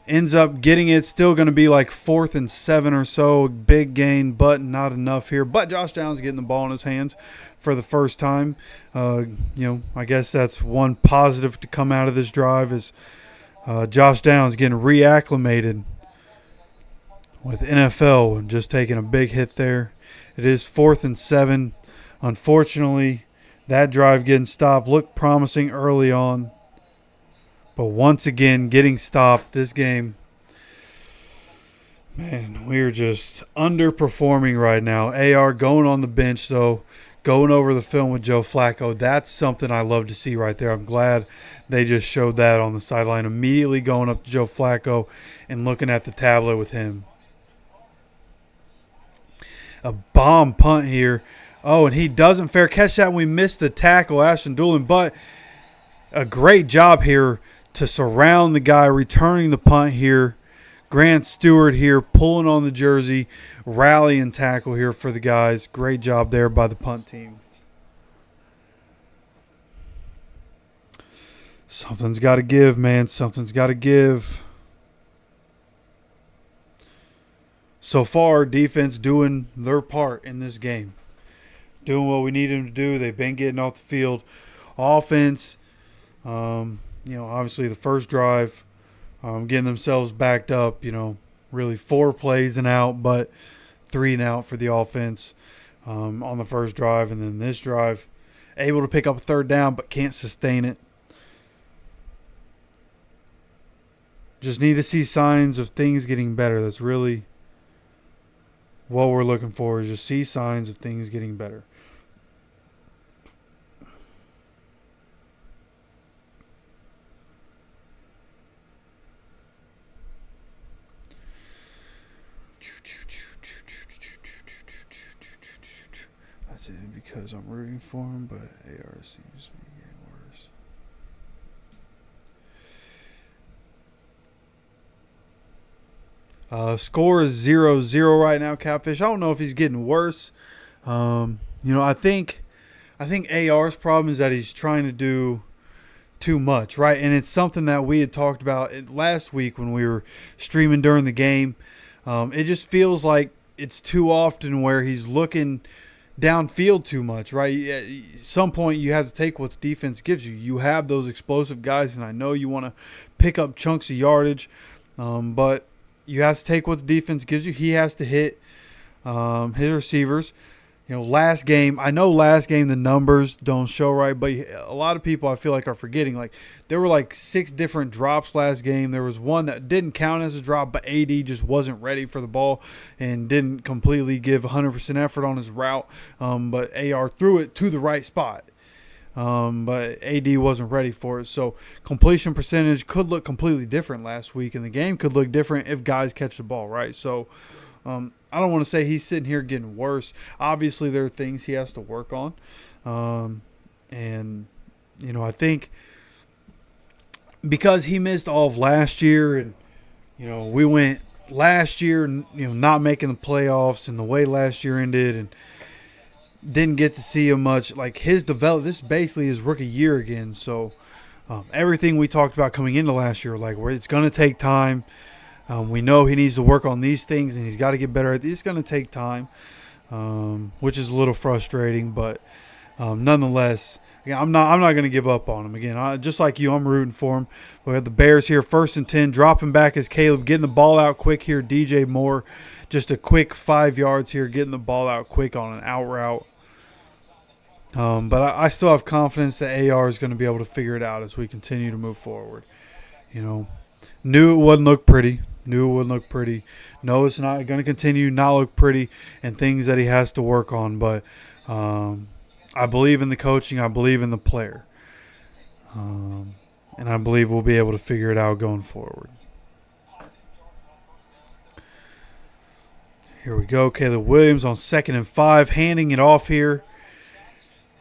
Ends up getting it. Still going to be like 4th and 7 or so. Big gain, but not enough here. But Josh Downs getting the ball in his hands for the first time. I guess that's one positive to come out of this drive is Josh Downs getting reacclimated with NFL and just taking a big hit there. It is 4th and 7. Unfortunately, that drive getting stopped looked promising early on. But once again, getting stopped this game. Man, we're just underperforming right now. AR going on the bench, though, going over the film with Joe Flacco. That's something I love to see right there. I'm glad they just showed that on the sideline. Immediately going up to Joe Flacco and looking at the tablet with him. A bomb punt here. Oh, and he doesn't fair catch that. We missed the tackle, Ashton Doolin. But a great job here to surround the guy, returning the punt here. Grant Stewart here pulling on the jersey, rallying tackle here for the guys. Great job there by the punt team. Something's got to give, man. Something's got to give. So far, defense doing their part in this game. Doing what we need them to do. They've been getting off the field. Offense, obviously the first drive, getting themselves backed up, really 4 plays and out, but 3 and out for the offense on the first drive. And then this drive, able to pick up a third down, but can't sustain it. Just need to see signs of things getting better. That's really what we're looking for, is just see signs of things getting better. That's it because I'm rooting for him, but AR seems to be getting worse. Score is 0-0 right now, Catfish. I don't know if he's getting worse. I think AR's problem is that he's trying to do too much, right? And it's something that we had talked about last week when we were streaming during the game. It just feels like it's too often where he's looking downfield too much, right? At some point, you have to take what the defense gives you. You have those explosive guys, and I know you want to pick up chunks of yardage, but you have to take what the defense gives you. He has to hit his receivers. Last game the numbers don't show right, but a lot of people I feel like are forgetting. Like there were like 6 different drops last game. There was one that didn't count as a drop, but AD just wasn't ready for the ball and didn't completely give 100% effort on his route. But AR threw it to the right spot. But AD wasn't ready for it. So completion percentage could look completely different last week, and the game could look different if guys catch the ball, right? So I don't want to say he's sitting here getting worse. Obviously, there are things he has to work on. I think because he missed all of last year and, we went last year, not making the playoffs and the way last year ended and didn't get to see him much. Like his development, this basically is rookie year again. So everything we talked about coming into last year, like where it's going to take time. We know he needs to work on these things, and he's got to get better at these. It's going to take time, which is a little frustrating. But nonetheless, again, I'm not going to give up on him. Again, just like you, I'm rooting for him. We have the Bears here, 1st and 10, dropping back as Caleb, getting the ball out quick here. DJ Moore, just a quick 5 yards here, getting the ball out quick on an out route. But I still have confidence that AR is going to be able to figure it out as we continue to move forward. Knew it wouldn't look pretty. No, it's not going to continue to not look pretty and things that he has to work on. But I believe in the coaching. I believe in the player. And I believe we'll be able to figure it out going forward. Here we go. Caleb Williams on 2nd and 5, handing it off here.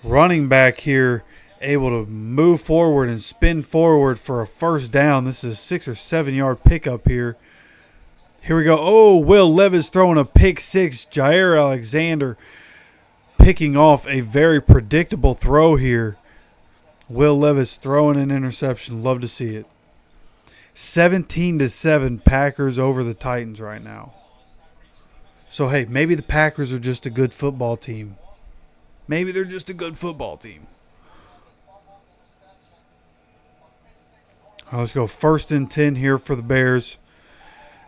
Running back here, able to move forward and spin forward for a 1st down. This is a 6 or 7 yard pickup here. Here we go. Oh, Will Levis throwing a pick 6. Jair Alexander picking off a very predictable throw here. Will Levis throwing an interception. Love to see it. 17-7 Packers over the Titans right now. So, hey, maybe the Packers are just a good football team. Maybe they're just a good football team. All right, let's go 1st and 10 here for the Bears.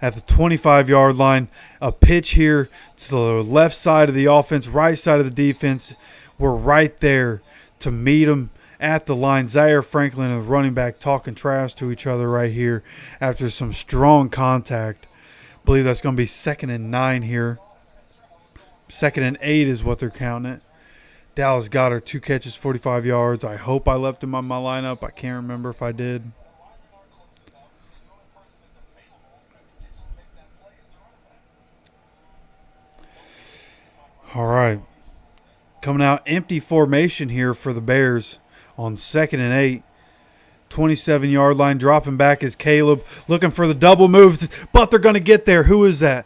At the 25-yard line, a pitch here to the left side of the offense, right side of the defense. We're right there to meet them at the line. Zaire Franklin and the running back talking trash to each other right here after some strong contact. I believe that's going to be 2nd and 9 here. 2nd and 8 is what they're counting it. Dallas Goedert, 2 catches, 45 yards. I hope I left him on my lineup. I can't remember if I did. All right. Coming out empty formation here for the Bears on 2nd and 8. 27-yard line, dropping back is Caleb. Looking for the double moves, but they're going to get there. Who is that?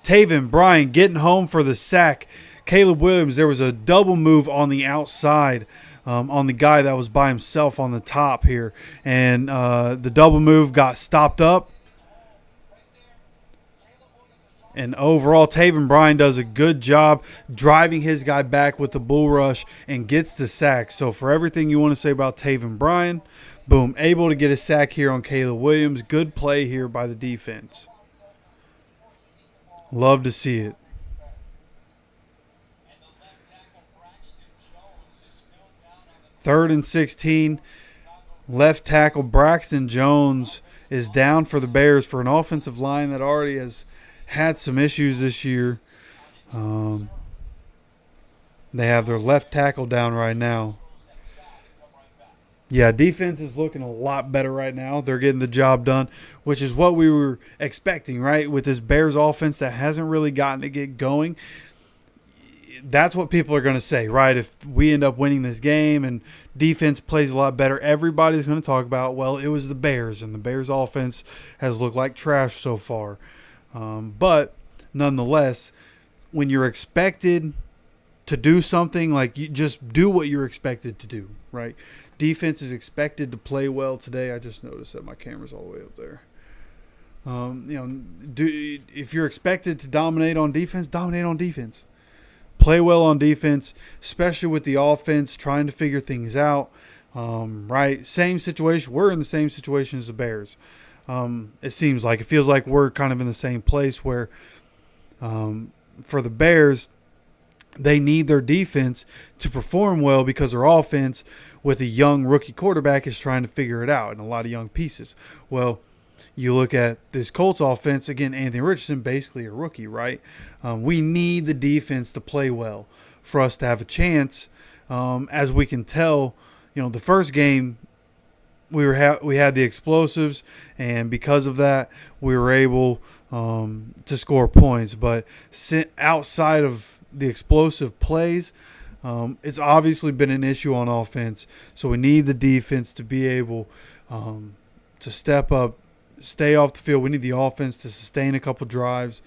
Taven Bryan getting home for the sack. Caleb Williams, there was a double move on the outside on the guy that was by himself on the top here. And the double move got stopped up. And overall, Taven Bryan does a good job driving his guy back with the bull rush and gets the sack. So for everything you want to say about Taven Bryan, boom, able to get a sack here on Caleb Williams. Good play here by the defense. Love to see it. Third and 16. Left tackle Braxton Jones is down for the Bears for an offensive line that already has had some issues this year. They have their left tackle down right now. Yeah, defense is looking a lot better right now. They're getting the job done, which is what we were expecting, right? With this Bears offense that hasn't really gotten to get going. That's what people are going to say, right? If we end up winning this game and defense plays a lot better, everybody's going to talk about, well, it was the Bears, and the Bears offense has looked like trash so far. But nonetheless, when you're expected to do something, like, you just do what you're expected to do, right? Defense is expected to play well today. I just noticed that my camera's all the way up there. If you're expected to dominate on defense, dominate on defense. Play well on defense, especially with the offense trying to figure things out. Right? Same situation. We're in the same situation as the Bears. It feels like we're kind of in the same place where, for the Bears, they need their defense to perform well because their offense, with a young rookie quarterback, is trying to figure it out and a lot of young pieces. Well, you look at this Colts offense, again, Anthony Richardson, basically a rookie, right? We need the defense to play well for us to have a chance. As we can tell, the first game, we had the explosives, and because of that, we were able to score points. But outside of the explosive plays, it's obviously been an issue on offense. So we need the defense to be able to step up, stay off the field. We need the offense to sustain a couple drives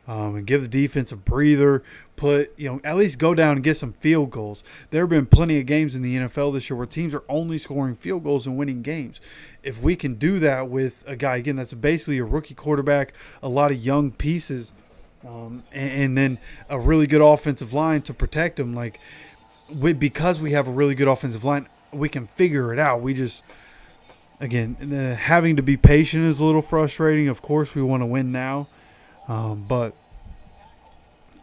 and give the defense a breather. At least go down and get some field goals. There have been plenty of games in the NFL this year where teams are only scoring field goals and winning games. If we can do that with a guy, again, that's basically a rookie quarterback, a lot of young pieces, and then a really good offensive line to protect them, because we have a really good offensive line, we can figure it out. We just, again, having to be patient is a little frustrating. Of course, we want to win now, but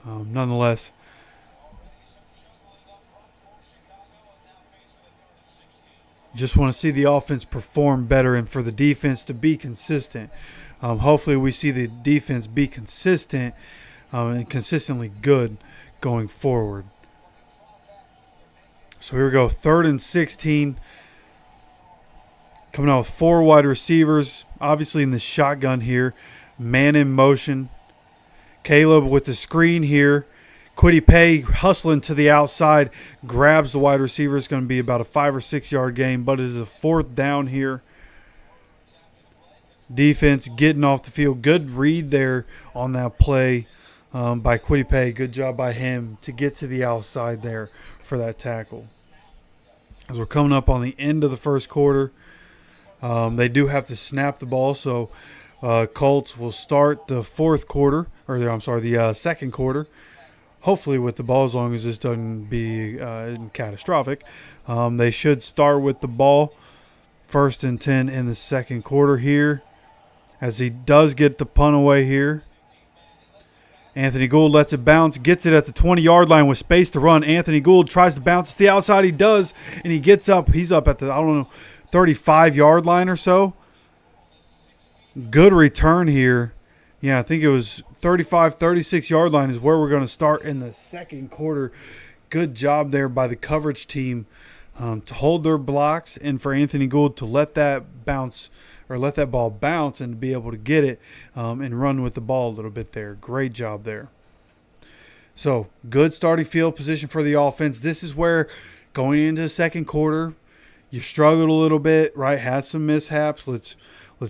nonetheless, just want to see the offense perform better and for the defense to be consistent. Hopefully we see the defense be consistent and consistently good going forward. So here we go, 3rd and 16. Coming out with 4 wide receivers, obviously in the shotgun here. Man in motion. Caleb with the screen here. Kwity Paye hustling to the outside, grabs the wide receiver. It's going to be about a 5 or 6 yard gain, but it is a 4th down here. Defense getting off the field. Good read there on that play by Kwity Paye. Good job by him to get to the outside there for that tackle. As we're coming up on the end of the first quarter, they do have to snap the ball, so Colts will start the the second quarter, hopefully with the ball, as long as this doesn't be catastrophic. They should start with the ball, 1st and 10 in the second quarter here, as he does get the punt away here. Anthony Gould lets it bounce, gets it at the 20-yard line with space to run. Anthony Gould tries to bounce to the outside. He does, and he gets up. He's up at the, 35-yard line or so. Good return here. Yeah, I think it was 35, 36-yard line is where we're going to start in the second quarter. Good job there by the coverage team to hold their blocks and for Anthony Gould to let that ball bounce and to be able to get it and run with the ball a little bit there. Great job there. So, good starting field position for the offense. This is where, going into the second quarter, you struggled a little bit, right? Had some mishaps. Let's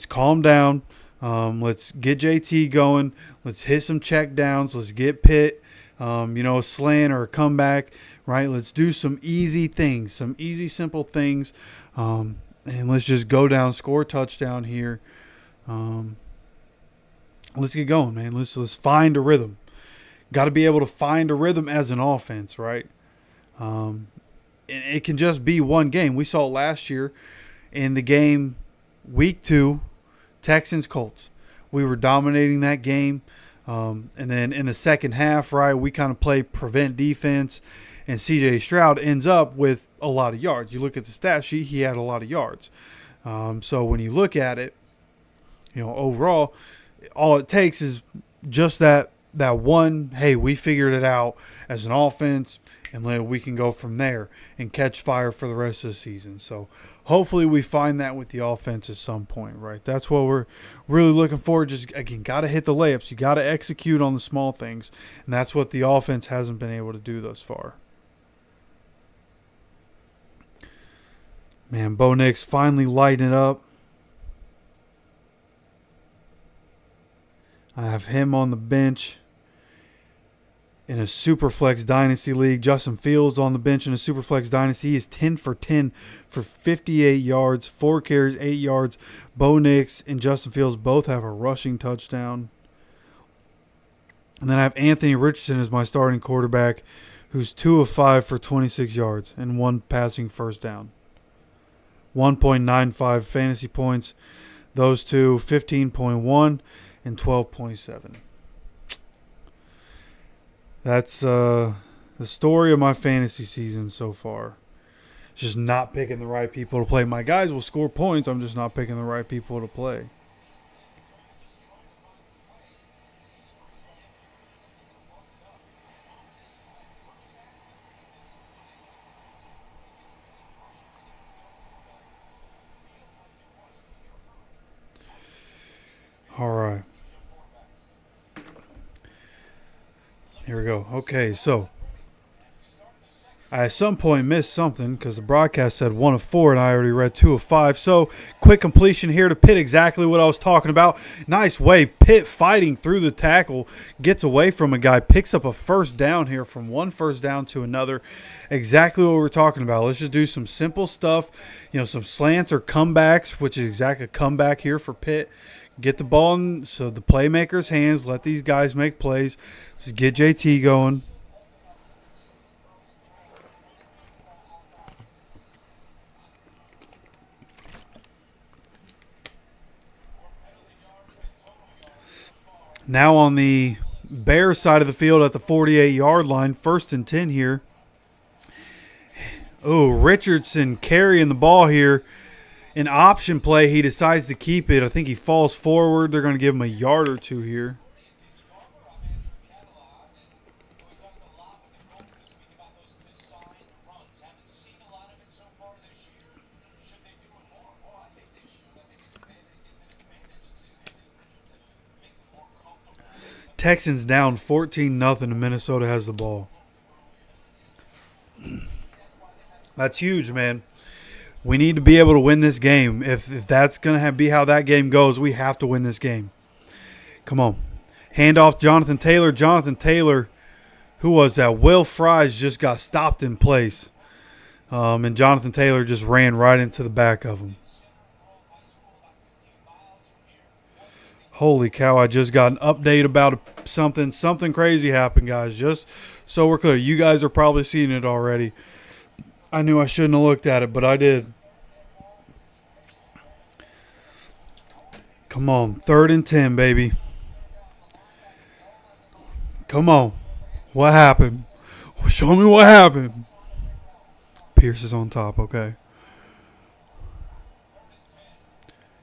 calm down. Let's get JT going. Let's hit some check downs. Let's get Pitt, a slant or a comeback, right? Let's do some easy things, some easy, simple things. And let's just go down, score a touchdown here. Let's get going, man. Let's find a rhythm. Got to be able to find a rhythm as an offense, right? It can just be one game. We saw it last year in the game, week 2, Texans Colts. We were dominating that game. And then in the second half, right, we kind of play prevent defense. And C.J. Stroud ends up with a lot of yards. You look at the stat sheet, he had a lot of yards. So when you look at it, overall, all it takes is just that one, hey, we figured it out as an offense, and then we can go from there and catch fire for the rest of the season. So hopefully we find that with the offense at some point, right? That's what we're really looking for. Just, again, got to hit the layups. You got to execute on the small things, and that's what the offense hasn't been able to do thus far. Man, Bo Nix finally lighting it up. I have him on the bench in a Superflex Dynasty League. Justin Fields on the bench in a Superflex Dynasty. He is 10 for 10 for 58 yards, 4 carries, 8 yards. Bo Nix and Justin Fields both have a rushing touchdown. And then I have Anthony Richardson as my starting quarterback, who's 2 of 5 for 26 yards and 1 passing first down. 1.95 fantasy points. Those two, 15.1 and 12.7. That's the story of my fantasy season so far. Just not picking the right people to play. My guys will score points. I'm just not picking the right people to play. All right. Here we go. Okay, so I at some point missed something because the broadcast said 1 of 4 and I already read 2 of 5. So quick completion here to Pitt, exactly what I was talking about. Nice way. Pitt fighting through the tackle, gets away from a guy, picks up a first down here from one first down to another. Exactly what we're talking about. Let's just do some simple stuff, some slants or comebacks, which is exactly a comeback here for Pitt. Get the ball in so the playmaker's hands. Let these guys make plays. Just get JT going. Now on the Bears side of the field at the 48-yard line, 1st and 10 here. Oh, Richardson carrying the ball here. An option play, he decides to keep it. I think he falls forward. They're going to give him a yard or two here. Texans down 14-0 and Minnesota has the ball. That's huge, man. We need to be able to win this game. If that's going to be how that game goes, we have to win this game. Come on. Hand off Jonathan Taylor. Jonathan Taylor, who was that? Will Fries just got stopped in place. And Jonathan Taylor just ran right into the back of him. Holy cow, I just got an update about something. Something crazy happened, guys. Just so we're clear. You guys are probably seeing it already. I knew I shouldn't have looked at it, but I did. Come on. 3rd and 10, baby. Come on. What happened? Show me what happened. Pierce is on top, okay.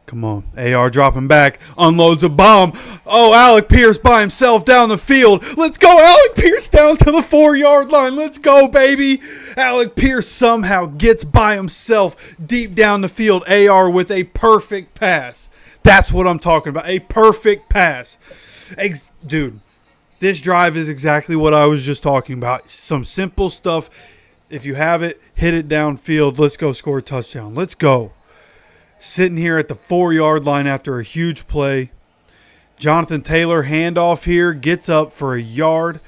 Come on. AR dropping back. Unloads a bomb. Oh, Alec Pierce by himself down the field. Let's go. Alec Pierce down to the 4-yard line. Let's go, baby. Alec Pierce somehow gets by himself deep down the field. AR with a perfect pass. That's what I'm talking about. A perfect pass. Dude, this drive is exactly what I was just talking about. Some simple stuff. If you have it, hit it downfield. Let's go score a touchdown. Let's go. Sitting here at the 4-yard line after a huge play. Jonathan Taylor, handoff here, gets up for a yard.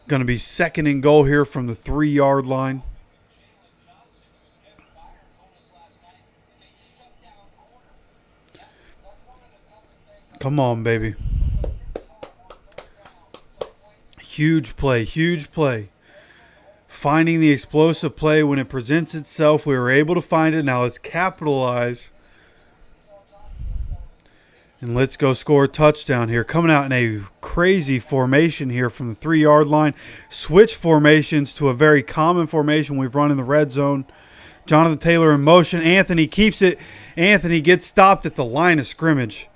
Going to be 2nd and goal here from the 3-yard line. Come on, baby. Huge play, huge play. Finding the explosive play when it presents itself. We were able to find it. Now let's capitalize. And let's go score a touchdown here. Coming out in a crazy formation here from the 3-yard line. Switch formations to a very common formation we've run in the red zone. Jonathan Taylor in motion. Anthony keeps it. Anthony gets stopped at the line of scrimmage.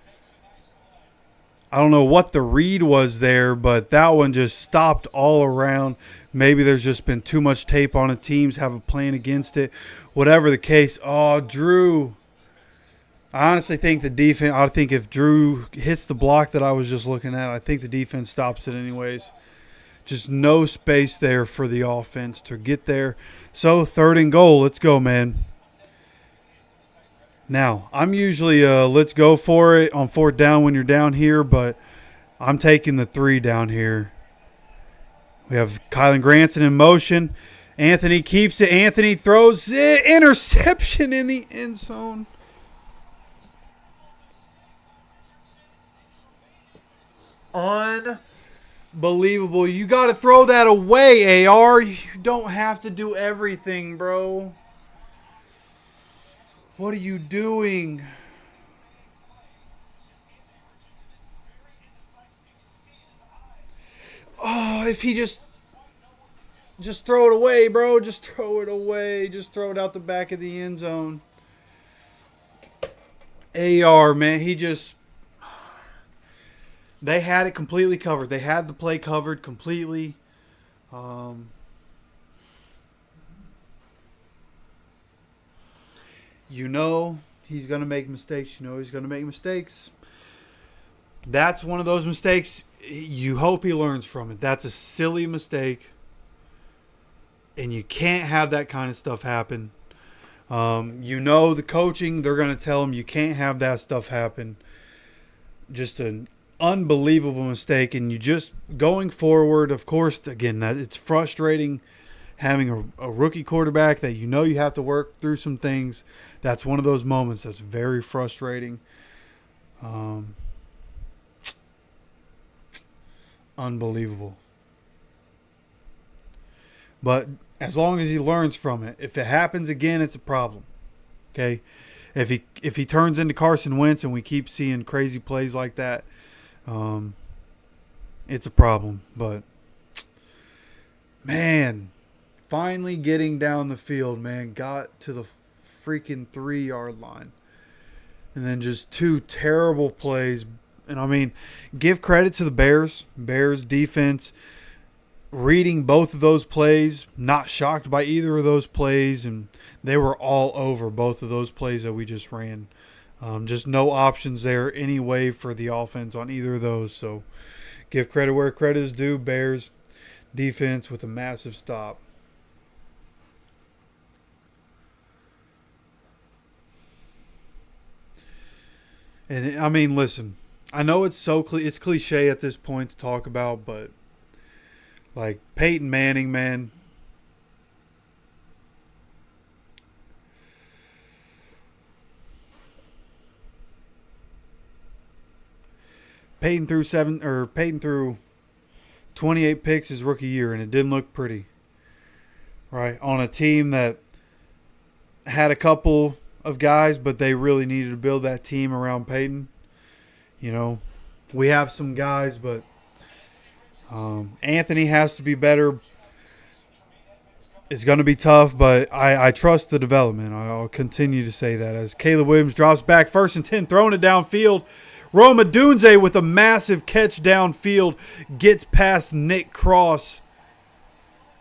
I don't know what the read was there, but that one just stopped all around. Maybe there's just been too much tape on it. Teams have a plan against it. Whatever the case. Oh, Drew. I honestly think the defense, I think if Drew hits the block that I was just looking at, I think the defense stops it anyways. Just no space there for the offense to get there. So 3rd and goal. Let's go, man. Now, I'm usually let's go for it on 4th down when you're down here, but I'm taking the 3 down here. We have Kylan Granson in motion. Anthony keeps it. Anthony throws it. Interception in the end zone. Unbelievable. You got to throw that away, AR. You don't have to do everything, bro. What are you doing? Oh, if he just throw it away, bro. Just throw it away. Just throw it out the back of the end zone. AR, man, they had it completely covered. They had the play covered completely. You know he's going to make mistakes. You know he's going to make mistakes. That's one of those mistakes. You hope he learns from it. That's a silly mistake. And you can't have that kind of stuff happen. You know the coaching, they're going to tell him you can't have that stuff happen. Just an unbelievable mistake. And you just, going forward, of course, again, it's frustrating having a rookie quarterback that you know you have to work through some things. That's one of those moments that's very frustrating. Unbelievable. But as long as he learns from it, if it happens again, it's a problem. Okay, if he turns into Carson Wentz and we keep seeing crazy plays like that, it's a problem. But man, finally getting down the field, man, got to the freaking 3-yard line, and then just 2 terrible plays. And I mean, give credit to the Bears defense. Reading both of those plays, not shocked by either of those plays, and they were all over both of those plays that we just ran. Just no options there anyway for the offense on either of those. So give credit where credit is due. Bears defense with a massive stop. And I mean, listen, I know it's it's cliche at this point to talk about, but like Peyton Manning, man. Peyton threw 28 picks his rookie year, and it didn't look pretty. Right? On a team that had a couple of guys, but they really needed to build that team around Peyton. You know, we have some guys, but Anthony has to be better. It's going to be tough, but I trust the development. I'll continue to say that as Caleb Williams drops back, 1st and 10, throwing it downfield. Rome Odunze with a massive catch downfield, gets past Nick Cross.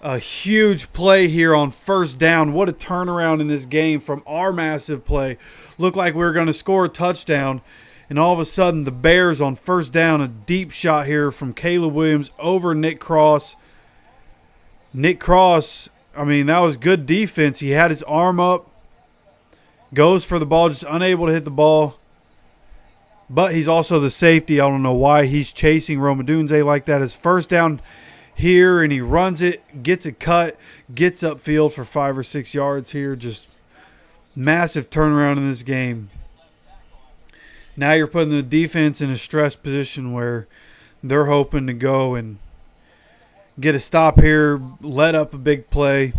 A huge play here on 1st down. What a turnaround in this game from our massive play. Looked like we were going to score a touchdown. And all of a sudden, the Bears on 1st down, a deep shot here from Caleb Williams over Nick Cross. Nick Cross, I mean, that was good defense. He had his arm up, goes for the ball, just unable to hit the ball. But he's also the safety. I don't know why he's chasing Rome Odunze like that. His 1st down here, and he runs it, gets a cut, gets upfield for 5 or 6 yards here. Just massive turnaround in this game. Now you're putting the defense in a stress position where they're hoping to go and get a stop here, let up a big play.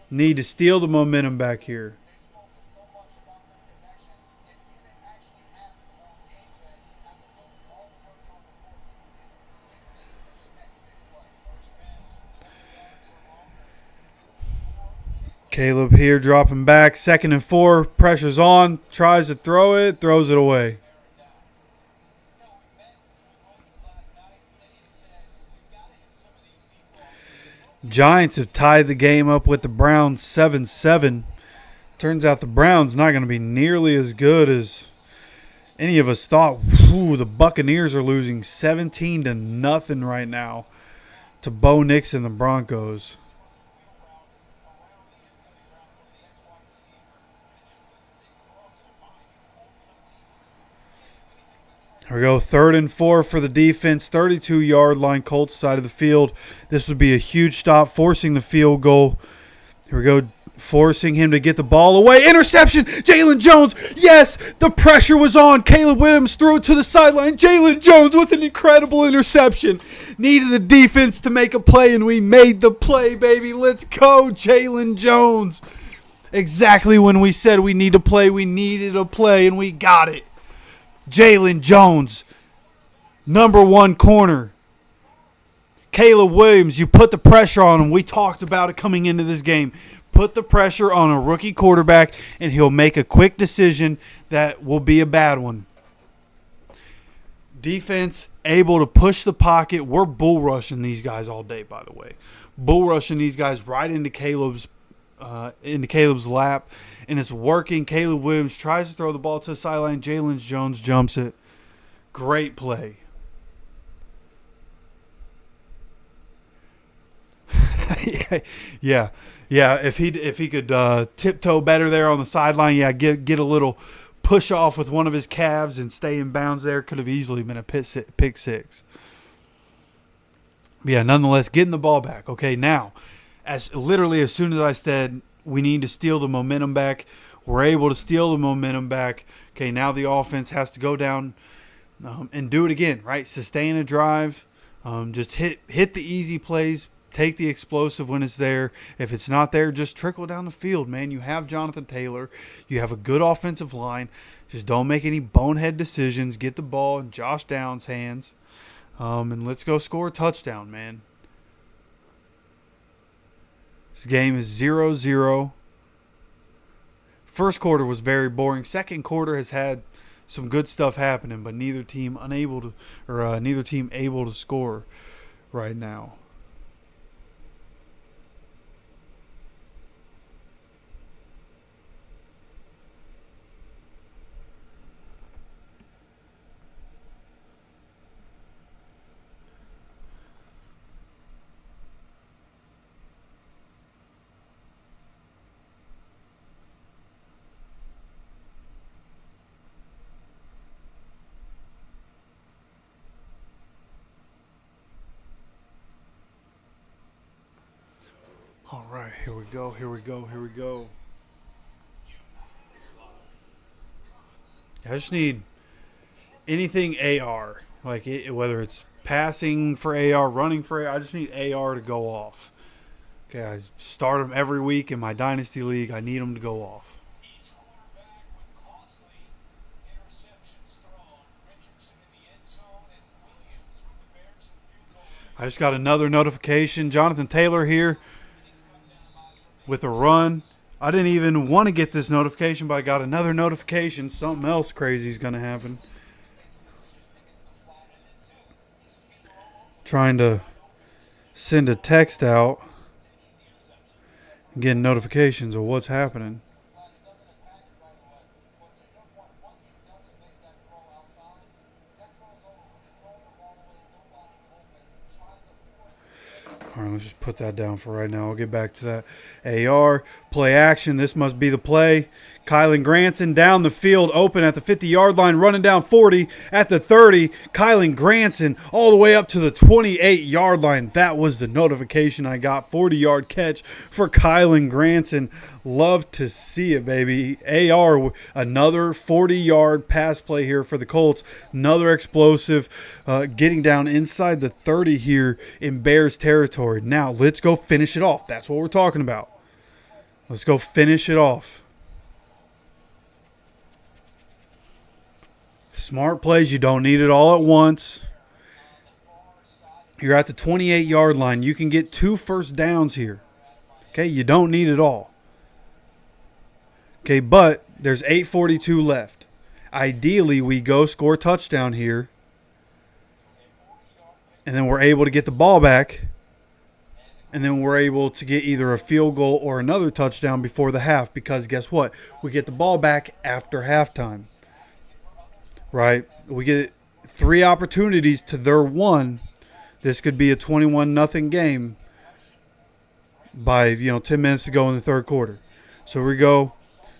Need to steal the momentum back here. Caleb here dropping back. 2nd and 4. Pressure's on. Tries to throw it. Throws it away. Giants have tied the game up with the Browns 7-7. Turns out the Browns not going to be nearly as good as any of us thought. Ooh, the Buccaneers are losing 17-0 right now to Bo Nix and the Broncos. Here we go. 3rd and 4 for the defense. 32-yard line, Colts side of the field. This would be a huge stop, forcing the field goal. Here we go. Forcing him to get the ball away. Interception. Jalen Jones. Yes, the pressure was on. Caleb Williams threw it to the sideline. Jalen Jones with an incredible interception. Needed the defense to make a play, and we made the play, baby. Let's go, Jalen Jones. Exactly when we said we need to play, we needed a play, and we got it. Jalen Jones, number 1 corner. Caleb Williams, you put the pressure on him. We talked about it coming into this game. Put the pressure on a rookie quarterback, and he'll make a quick decision that will be a bad one. Defense able to push the pocket. We're bull rushing these guys all day, by the way. Bull rushing these guys right into Caleb's lap, and it's working. Caleb Williams tries to throw the ball to the sideline. Jalen Jones jumps it. Great play. Yeah. If he could tiptoe better there on the sideline, get a little push off with one of his calves and stay in bounds there, could have easily been a pick six. But yeah, nonetheless, getting the ball back. Okay, now, as soon as I said we need to steal the momentum back, we're able to steal the momentum back. Okay, now the offense has to go down and do it again, right? Sustain a drive, just hit the easy plays. Take the explosive when it's there. If it's not there, just trickle down the field, man. You have Jonathan Taylor. You have a good offensive line. Just don't make any bonehead decisions. Get the ball in Josh Downs' hands. And let's go score a touchdown, man. This game is 0-0. First quarter was very boring. Second quarter has had some good stuff happening, but neither team able to score right now. All right, here we go. I just need anything AR, whether it's passing for AR, running for AR. I just need AR to go off. Okay, I start them every week in my Dynasty League. I need them to go off. Each quarterback with costly interceptions thrown. Richardson in the end zone and Williams with the Bears in field goal. I just got another notification. Jonathan Taylor here with a run. I didn't even want to get this notification, but I got another notification. Something else crazy is going to happen. Trying to send a text out and getting notifications of what's happening. All right, let's just put that down for right now. I'll get back to that. AR, play action. This must be the play. Kylan Granson down the field, open at the 50-yard line, running down 40 at the 30. Kylan Granson all the way up to the 28-yard line. That was the notification I got. 40-yard catch for Kylan Granson. Love to see it, baby. AR, another 40-yard pass play here for the Colts. Another explosive, getting down inside the 30 here in Bears territory. Now, let's go finish it off. That's what we're talking about. Let's go finish it off. Smart plays. You don't need it all at once. You're at the 28-yard line. You can get 2 first downs here. Okay, you don't need it all. Okay, but there's 8:42 left. Ideally, we go score a touchdown here. And then we're able to get the ball back. And then we're able to get either a field goal or another touchdown before the half. Because guess what? We get the ball back after halftime. Right? We get 3 opportunities to their 1. This could be a 21-0 game by 10 minutes to go in the third quarter. So we go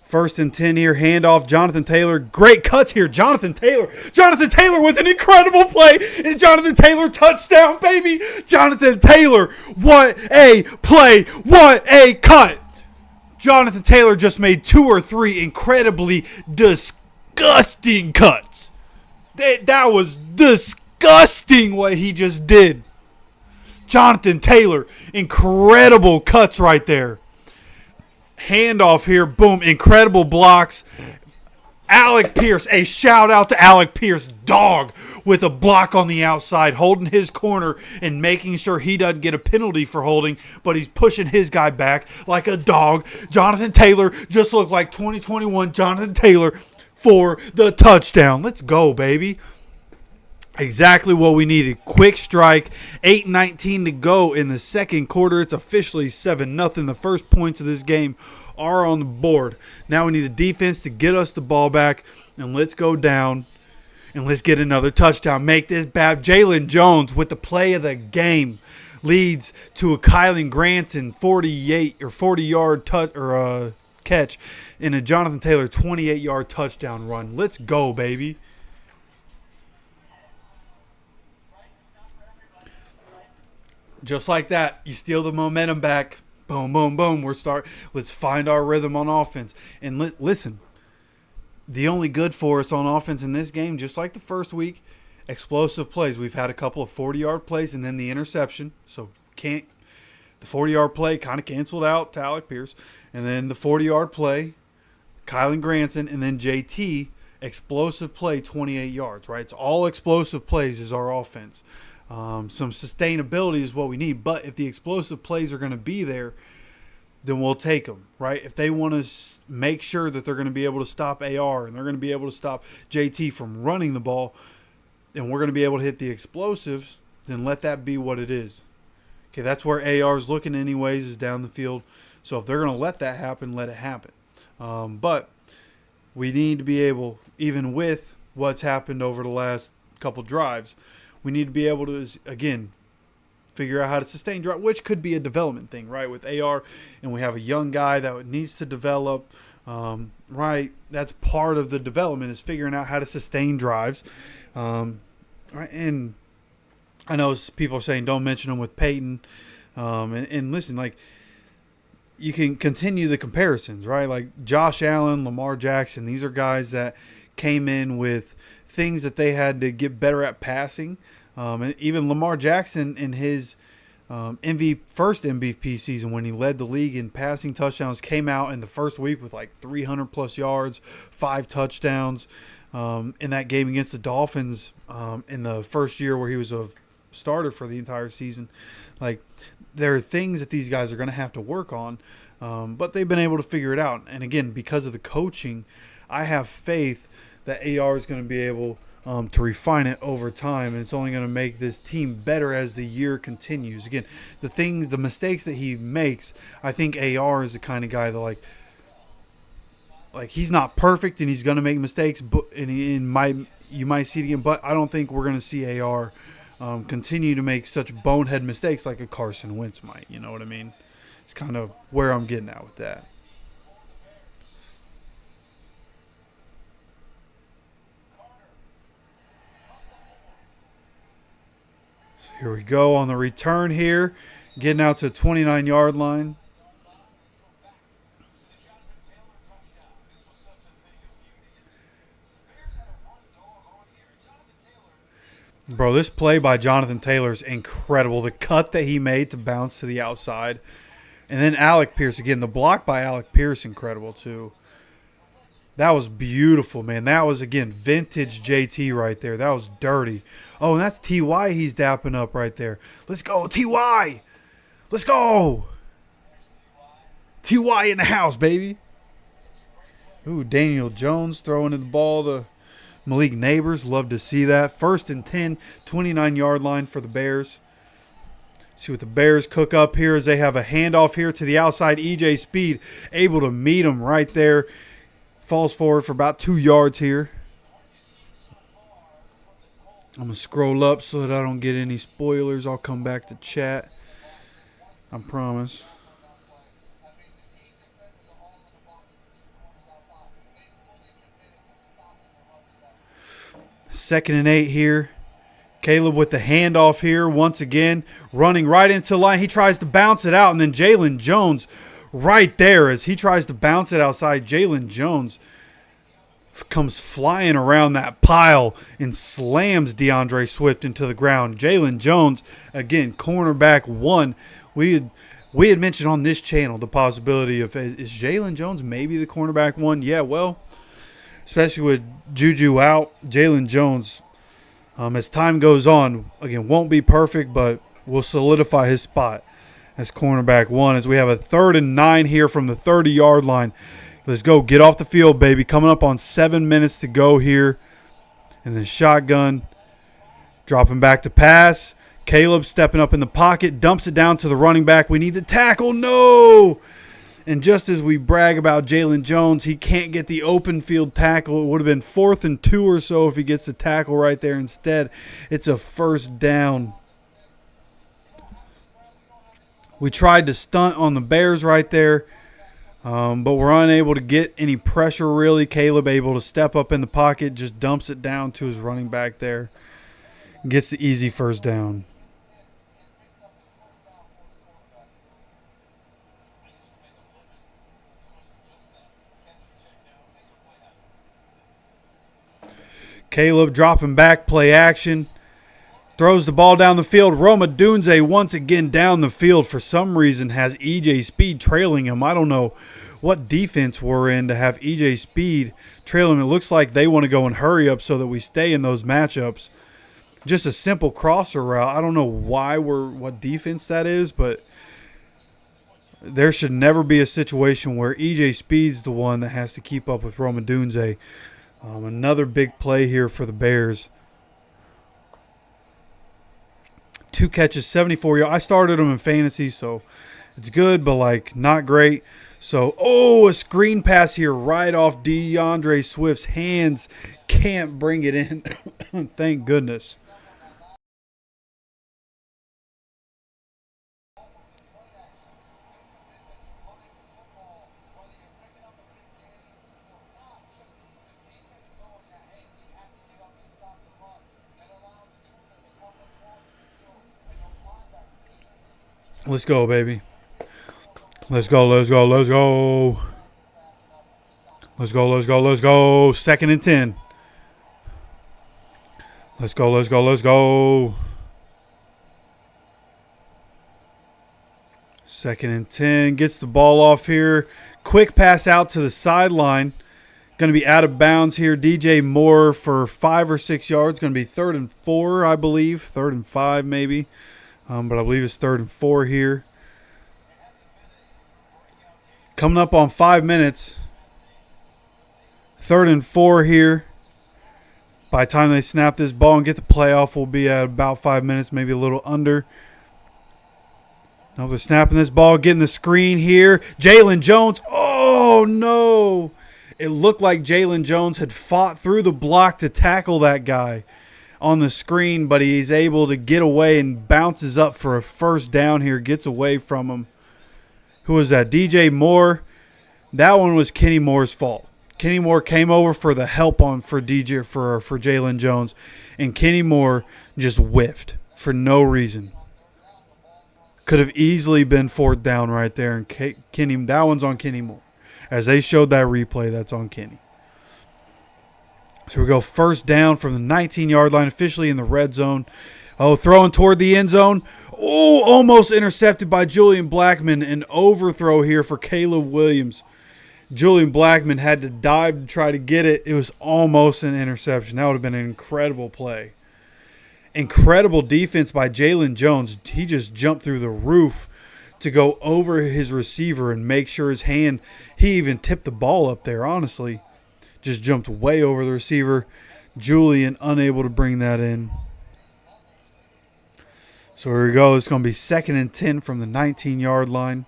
First and 10 here. Handoff. Jonathan Taylor. Great cuts here. Jonathan Taylor. Jonathan Taylor with an incredible play. And Jonathan Taylor touchdown, baby. Jonathan Taylor. What a play. What a cut. Jonathan Taylor just made 2 or 3 incredibly disgusting cuts. That was disgusting what he just did. Jonathan Taylor. Incredible cuts right there. Handoff here, boom, incredible blocks. Alec Pierce, a shout out to Alec Pierce, dog, with a block on the outside, holding his corner and making sure he doesn't get a penalty for holding, but he's pushing his guy back like a dog. Jonathan Taylor just looked like 2021 Jonathan Taylor for the touchdown. Let's go, baby. Exactly what we needed. Quick strike. 8:19 to go in the second quarter. It's officially 7-0. The first points of this game are on the board. Now we need the defense to get us the ball back. And let's go down. And let's get another touchdown. Make this bad. Jalen Jones with the play of the game leads to a Kylan Granson 40-yard catch and a Jonathan Taylor 28-yard touchdown run. Let's go, baby. Just like that, you steal the momentum back. Boom, boom, boom. Let's find our rhythm on offense. And listen, the only good for us on offense in this game, just like the first week, explosive plays. We've had a couple of 40-yard plays and then the interception. So the 40-yard play kind of canceled out to Alec Pierce. And then the 40-yard play, Kylan Granson, and then JT, explosive play, 28 yards, right? It's all explosive plays is our offense. Some sustainability is what we need. But if the explosive plays are going to be there, then we'll take them, right? If they want to make sure that they're going to be able to stop AR and they're going to be able to stop JT from running the ball, and we're going to be able to hit the explosives, then let that be what it is. Okay, that's where AR is looking anyways, is down the field. So if they're going to let that happen, let it happen. But we need to be able, even with what's happened over the last couple drives, we need to be able to, again, figure out how to sustain drive, which could be a development thing, right? With AR, and we have a young guy that needs to develop, right? That's part of the development is figuring out how to sustain drives, right? And I know people are saying don't mention them with Peyton, and listen, like you can continue the comparisons, right? Like Josh Allen, Lamar Jackson, these are guys that came in with things that they had to get better at passing. And even Lamar Jackson in his first MVP season when he led the league in passing touchdowns came out in the first week with like 300-plus yards, 5 touchdowns in that game against the Dolphins in the first year where he was a starter for the entire season. Like there are things that these guys are going to have to work on, but they've been able to figure it out. And again, because of the coaching, I have faith that AR is going to be able to refine it over time, and it's only going to make this team better as the year continues. Again, the mistakes that he makes, I think AR is the kind of guy that like he's not perfect and he's going to make mistakes, but you might see it again. But I don't think we're going to see AR continue to make such bonehead mistakes like a Carson Wentz might. You know what I mean? It's kind of where I'm getting at with that. Here we go on the return here. Getting out to the 29-yard line. Bro, this play by Jonathan Taylor is incredible. The cut that he made to bounce to the outside. And then Alec Pierce. Again, the block by Alec Pierce, incredible too. That was beautiful, man. That was, again, vintage JT right there. That was dirty. Oh, and that's T.Y. he's dapping up right there. Let's go, T.Y. Let's go. T.Y. in the house, baby. Ooh, Daniel Jones throwing the ball to Malik Neighbors. Love to see that. First and 10, 29-yard line for the Bears. See what the Bears cook up here as they have a handoff here to the outside. E.J. Speed able to meet him right there. Falls forward for about 2 yards here. I'm going to scroll up so that I don't get any spoilers. I'll come back to chat. I promise. 2nd and 8 here. Caleb with the handoff here once again, running right into the line. He tries to bounce it out, and then Jalen Jones right there as he tries to bounce it outside. Jalen Jones comes flying around that pile and slams DeAndre Swift into the ground. Jalen Jones, again, cornerback 1. We had mentioned on this channel the possibility of, is Jalen Jones maybe the cornerback 1? Yeah, well, especially with Juju out, Jalen Jones, as time goes on, again, won't be perfect, but will solidify his spot as cornerback 1 as we have a 3rd and 9 here from the 30-yard line. Let's go. Get off the field, baby. Coming up on 7 minutes to go here. And then shotgun. Dropping back to pass. Caleb stepping up in the pocket. Dumps it down to the running back. We need the tackle. No! And just as we brag about Jalen Jones, he can't get the open field tackle. It would have been 4th and 2 or so if he gets the tackle right there. Instead, it's a 1st down. We tried to stunt on the Bears right there. But we're unable to get any pressure, really. Caleb able to step up in the pocket, just dumps it down to his running back there. Gets the easy 1st down. Caleb dropping back, play action. Throws the ball down the field. Roma Dunze once again down the field. For some reason has EJ Speed trailing him. I don't know what defense we're in to have EJ Speed trail him. It looks like they want to go and hurry up so that we stay in those matchups. Just a simple crosser route. I don't know what defense that is, but there should never be a situation where EJ Speed's the one that has to keep up with Roma Dunze. Another big play here for the Bears. 2 catches, 74 yards. I started him in fantasy, so it's good, but like not great. So, a screen pass here right off DeAndre Swift's hands. Can't bring it in. Thank goodness. Let's go, baby. Let's go, let's go, let's go. Let's go, let's go, let's go. 2nd and 10. Let's go, let's go, let's go. 2nd and 10. Gets the ball off here. Quick pass out to the sideline. Going to be out of bounds here. DJ Moore for 5 or 6 yards. Going to be 3rd and 4, I believe. 3rd and 5 maybe. But I believe it's 3rd and 4 here. Coming up on 5 minutes. 3rd and 4 here. By the time they snap this ball and get the playoff, we'll be at about 5 minutes, maybe a little under. Now they're snapping this ball, getting the screen here. Jalen Jones. Oh, no. It looked like Jalen Jones had fought through the block to tackle that guy on the screen, but he's able to get away and bounces up for a 1st down here, gets away from him. Who was that? DJ Moore. That one was Kenny Moore's fault. Kenny Moore came over for the help for Jalen Jones, and Kenny Moore just whiffed for no reason. Could have easily been 4th down right there, and Kenny, that one's on Kenny Moore. As they showed that replay, that's on Kenny. So we go 1st down from the 19-yard line, officially in the red zone. Throwing toward the end zone. Almost intercepted by Julian Blackman. An overthrow here for Caleb Williams. Julian Blackman had to dive to try to get it. It was almost an interception. That would have been an incredible play. Incredible defense by Jalen Jones. He just jumped through the roof to go over his receiver and make sure his hand, he even tipped the ball up there, honestly. Just jumped way over the receiver. Julian unable to bring that in. So here we go. It's going to be 2nd and 10 from the 19-yard line.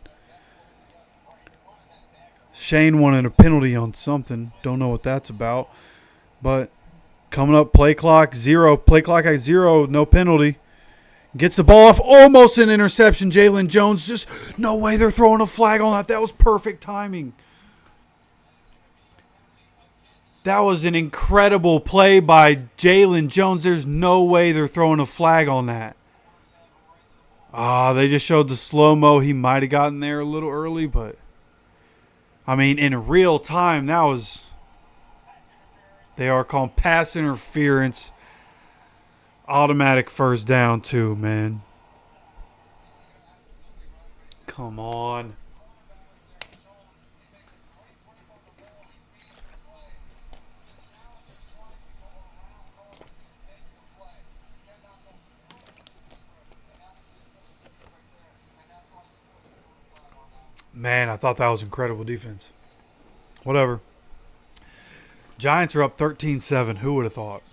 Shane wanted a penalty on something. Don't know what that's about. But coming up, play clock 0. Play clock at 0. No penalty. Gets the ball off. Almost an interception. Jalen Jones just, no way they're throwing a flag on that. That was perfect timing. That was an incredible play by Jalen Jones. There's no way they're throwing a flag on that. They just showed the slow-mo. He might have gotten there a little early, but I mean, in real time, that was... They are calling pass interference. Automatic first down, too, man. Come on. Man, I thought that was incredible defense. Whatever. Giants are up 13-7. Who would have thought?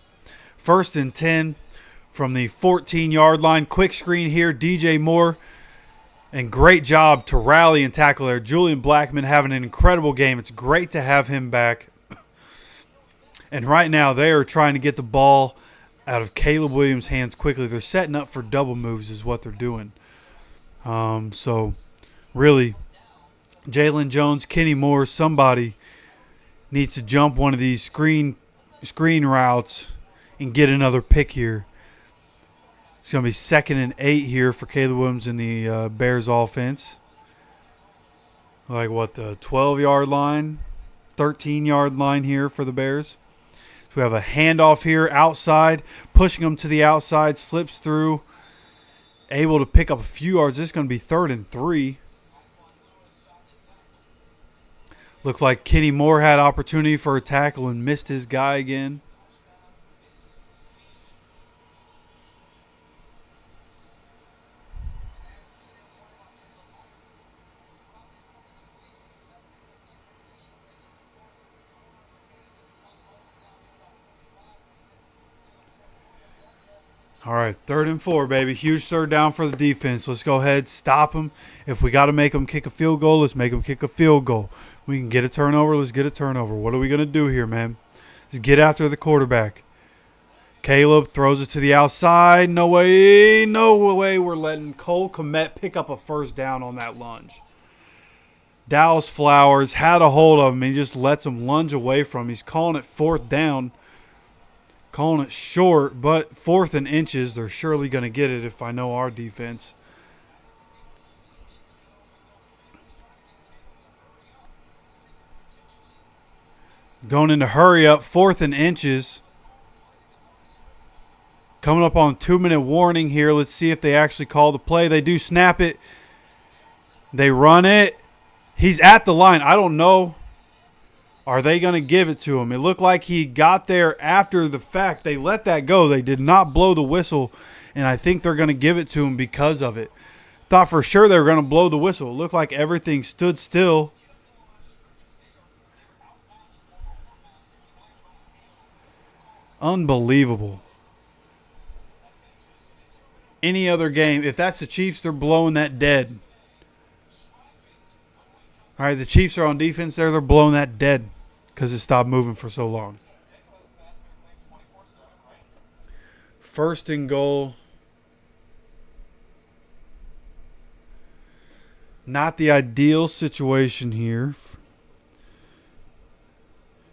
1st and 10 from the 14-yard line. Quick screen here. DJ Moore. And great job to rally and tackle there. Julian Blackmon having an incredible game. It's great to have him back. And right now they are trying to get the ball out of Caleb Williams' hands quickly. They're setting up for double moves is what they're doing. So really, Jalen Jones, Kenny Moore, somebody needs to jump one of these screen routes and get another pick here. It's going to be 2nd and 8 here for Caleb Williams in the Bears offense. Like what, the 12-yard line, 13-yard line here for the Bears. So we have a handoff here outside, pushing him to the outside, slips through, able to pick up a few yards. This is going to be 3rd and 3. Looks like Kenny Moore had opportunity for a tackle and missed his guy again. All right, 3rd and 4, baby. Huge 3rd down for the defense. Let's go ahead, stop them. If we got to make them kick a field goal, let's make them kick a field goal. We can get a turnover, let's get a turnover. What are we going to do here, man? Let's get after the quarterback. Caleb throws it to the outside. No way we're letting Cole Kmet pick up a 1st down on that lunge. Dallas Flowers had a hold of him. He just lets him lunge away from him. He's calling it 4th down. Calling it short, but 4th and inches. They're surely going to get it if I know our defense. Going into hurry up, 4th and inches. Coming up on a 2-minute warning here. Let's see if they actually call the play. They do snap it. They run it. He's at the line. I don't know. Are they going to give it to him? It looked like he got there after the fact. They let that go. They did not blow the whistle, and I think they're going to give it to him because of it. Thought for sure they were going to blow the whistle. It looked like everything stood still. Unbelievable. Any other game, if that's the Chiefs, they're blowing that dead. All right, the Chiefs are on defense there. They're blowing that dead because it stopped moving for so long. 1st and goal. Not the ideal situation here.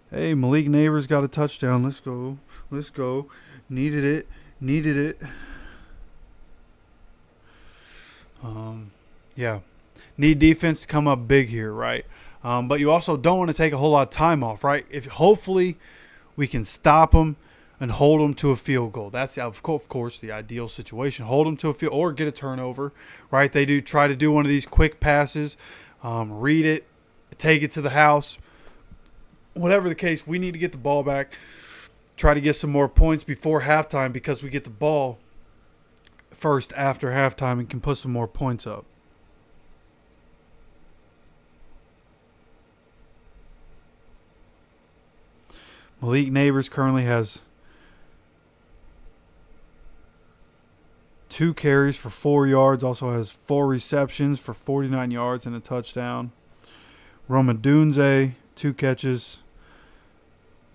Hey, Malik Neighbors got a touchdown. Let's go. Let's go. Needed it. Needed it. Yeah. Need defense to come up big here, right? But you also don't want to take a whole lot of time off, right? Hopefully we can stop them and hold them to a field goal. That's, of course, the ideal situation. Hold them to a field or get a turnover, right? They do try to do one of these quick passes, read it, take it to the house. Whatever the case, we need to get the ball back, try to get some more points before halftime because we get the ball first after halftime and can put some more points up. Malik Neighbors currently has 2 carries for 4 yards, also has 4 receptions for 49 yards and a touchdown. Roma Dunze, 2 catches,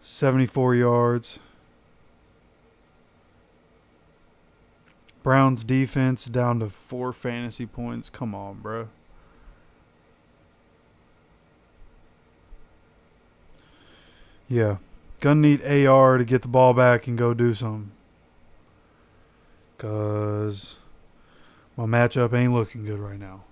74 yards. Browns defense down to 4 fantasy points. Come on, bro. Yeah. Gonna need AR to get the ball back and go do something. Because my matchup ain't looking good right now.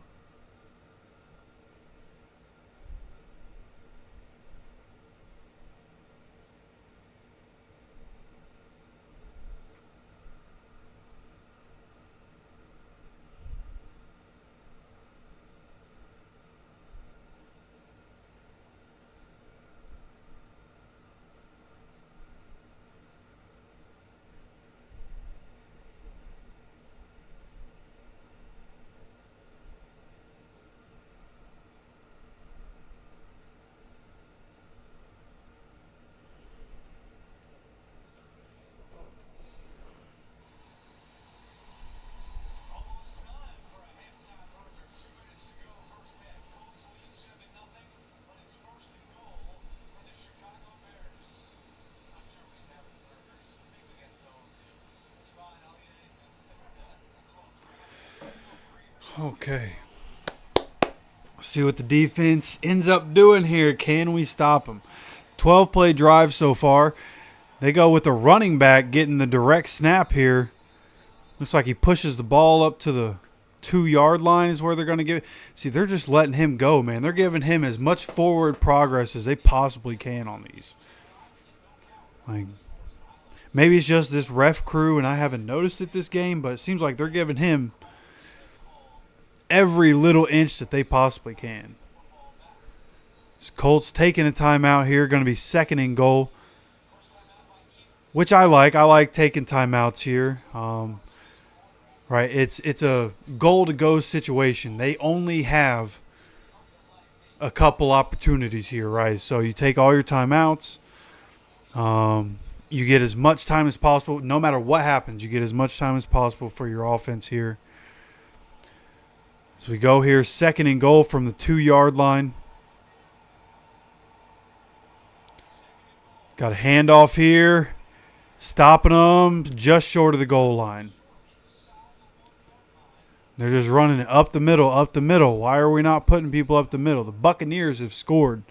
Almost time for a halftime marker. 2 minutes to go, first half. Colts lead 7-0, but it's first and goal for the Chicago Bears. I'm sure we have burgers. Maybe we got those too. It's fine. I'll eat anything. Okay. See what the defense ends up doing here. Can we stop them? 12-play drive so far. They go with the running back getting the direct snap here. Looks like he pushes the ball up to the 2-yard line is where they're going to give it. See, they're just letting him go, man. They're giving him as much forward progress as they possibly can on these. Like, maybe it's just this ref crew and I haven't noticed it this game, but it seems like they're giving him every little inch that they possibly can. This Colts taking a timeout here. Going to be second and goal, which I like. I like taking timeouts here. Right, it's a goal-to-go situation. They only have a couple opportunities here, right? So you take all your timeouts. You get as much time as possible. No matter what happens, you get as much time as possible for your offense here. So we go here, second and goal from the 2-yard line. Got a handoff here. Stopping them just short of the goal line. They're just running it up the middle, up the middle. Why are we not putting people up the middle? The Buccaneers have scored.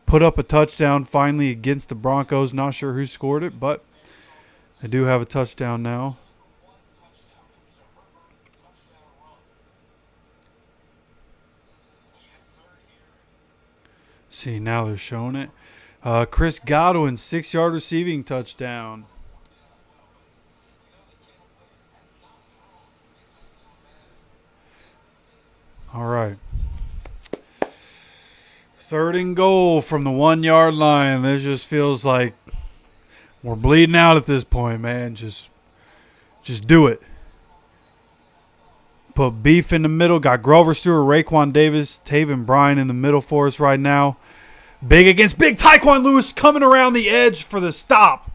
Put up a touchdown finally against the Broncos. Not sure who scored it, but they do have a touchdown now. See, now they're showing it. Chris Godwin, 6-yard receiving touchdown. All right. Third and goal from the 1-yard line. This just feels like we're bleeding out at this point, man. Just do it. Put Beef in the middle. Got Grover Stewart, Raekwon Davis, Taven Bryan in the middle for us right now. Big against big. Tyquan Lewis coming around the edge for the stop.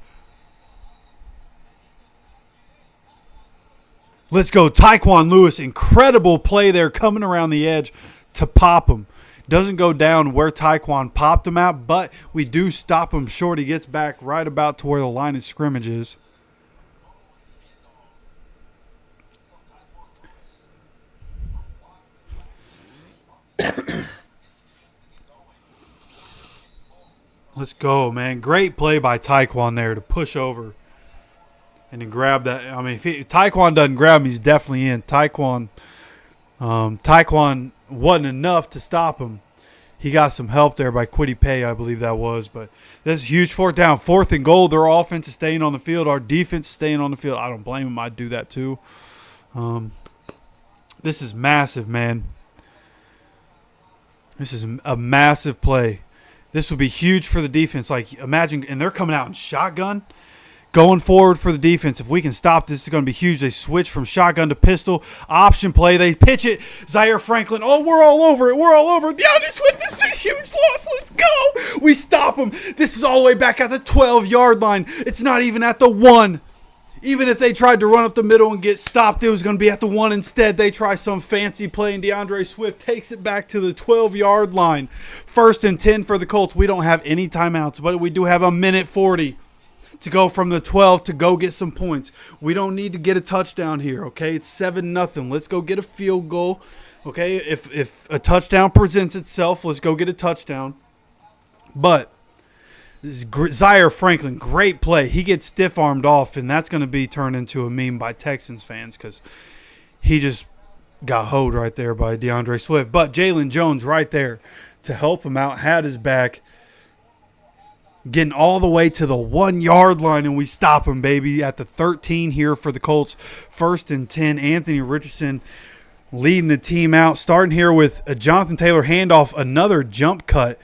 Let's go. Tyquan Lewis, incredible play there coming around the edge to pop him. Doesn't go down where Tyquan popped him at, but we do stop him short. He gets back right about to where the line of scrimmage is. Let's go, man. Great play by Tyquan there to push over and to grab that. I mean, if Tyquan doesn't grab him, he's definitely in. Tyquan wasn't enough to stop him. He got some help there by Kwity Paye, I believe that was. But this is a huge fourth down. Fourth and goal. Their offense is staying on the field. Our defense is staying on the field. I don't blame them. I'd do that too. This is massive, man. This is a massive play. This would be huge for the defense. Like, imagine, and they're coming out in shotgun. Going forward for the defense. If we can stop this, it's going to be huge. They switch from shotgun to pistol. Option play. They pitch it. Zaire Franklin. Oh, we're all over it. We're all over it. DeAndre Swift, this is a huge loss. Let's go. We stop them. This is all the way back at the 12-yard line. It's not even at the 1. Even if they tried to run up the middle and get stopped, it was going to be at the 1 instead. They try some fancy play, and DeAndre Swift takes it back to the 12-yard line. 1st and 10 for the Colts. We don't have any timeouts, but we do have a minute 40 to go from the 12 to go get some points. We don't need to get a touchdown here, okay? It's 7-0. Let's go get a field goal, okay? If a touchdown presents itself, let's go get a touchdown. But Zaire Franklin, great play. He gets stiff-armed off, and that's going to be turned into a meme by Texans fans because he just got hoed right there by DeAndre Swift. But Jalen Jones right there to help him out, had his back, getting all the way to the 1 yard line, and we stop him, baby, at the 13 here for the Colts. 1st and 10. Anthony Richardson leading the team out. Starting here with a Jonathan Taylor handoff, another jump cut.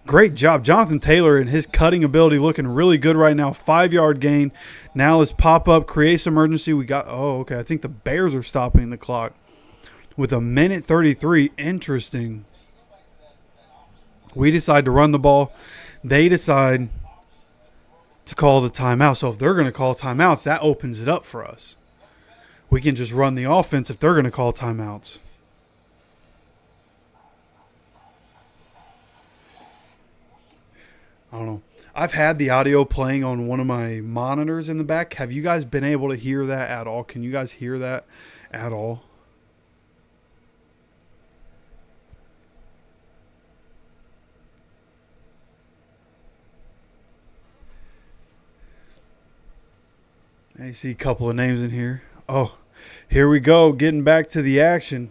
Great job. Jonathan Taylor and his cutting ability looking really good right now. 5-yard gain. Now let's pop up, create some emergency. We got, okay. I think the Bears are stopping the clock with a minute 33. Interesting. We decide to run the ball. They decide to call the timeout. So if they're going to call timeouts, that opens it up for us. We can just run the offense if they're going to call timeouts. I don't know. I've had the audio playing on one of my monitors in the back. Have you guys been able to hear that at all? Can you guys hear that at all? I see a couple of names in here. Oh, here we go. Getting back to the action.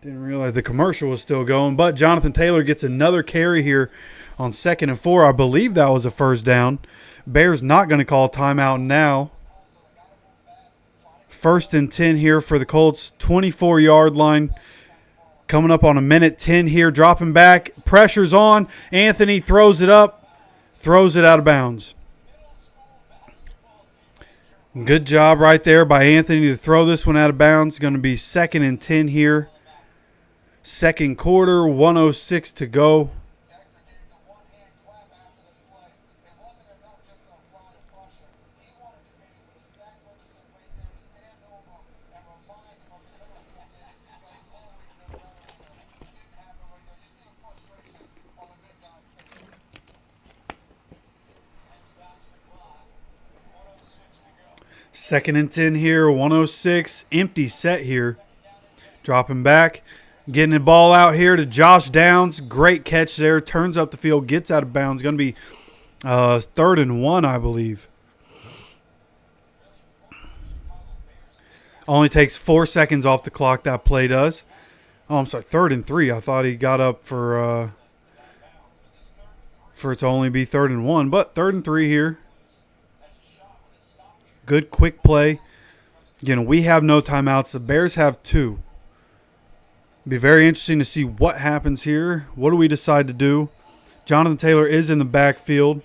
Didn't realize the commercial was still going. But Jonathan Taylor gets another carry here on 2nd and 4. I believe that was a first down. Bears not going to call timeout now. 1st and 10 here for the Colts. 24-yard line. Coming up on a minute 10 here. Dropping back. Pressure's on. Anthony throws it up. Throws it out of bounds. Good job right there by Anthony to throw this one out of bounds. Going to be 2nd and 10 here. 2nd quarter, 1:06 to go. Second and 10 here, 1:06. Empty set here. Dropping back. Getting the ball out here to Josh Downs. Great catch there. Turns up the field. Gets out of bounds. Going to be 3rd and 1, I believe. Only takes 4 seconds off the clock, that play does. Oh, I'm sorry. 3rd and 3. I thought he got up for it to only be 3rd and 1. But 3rd and 3 here. Good quick play. Again, we have no timeouts. The Bears have 2. Be very interesting to see what happens here. What do we decide to do? Jonathan Taylor is in the backfield.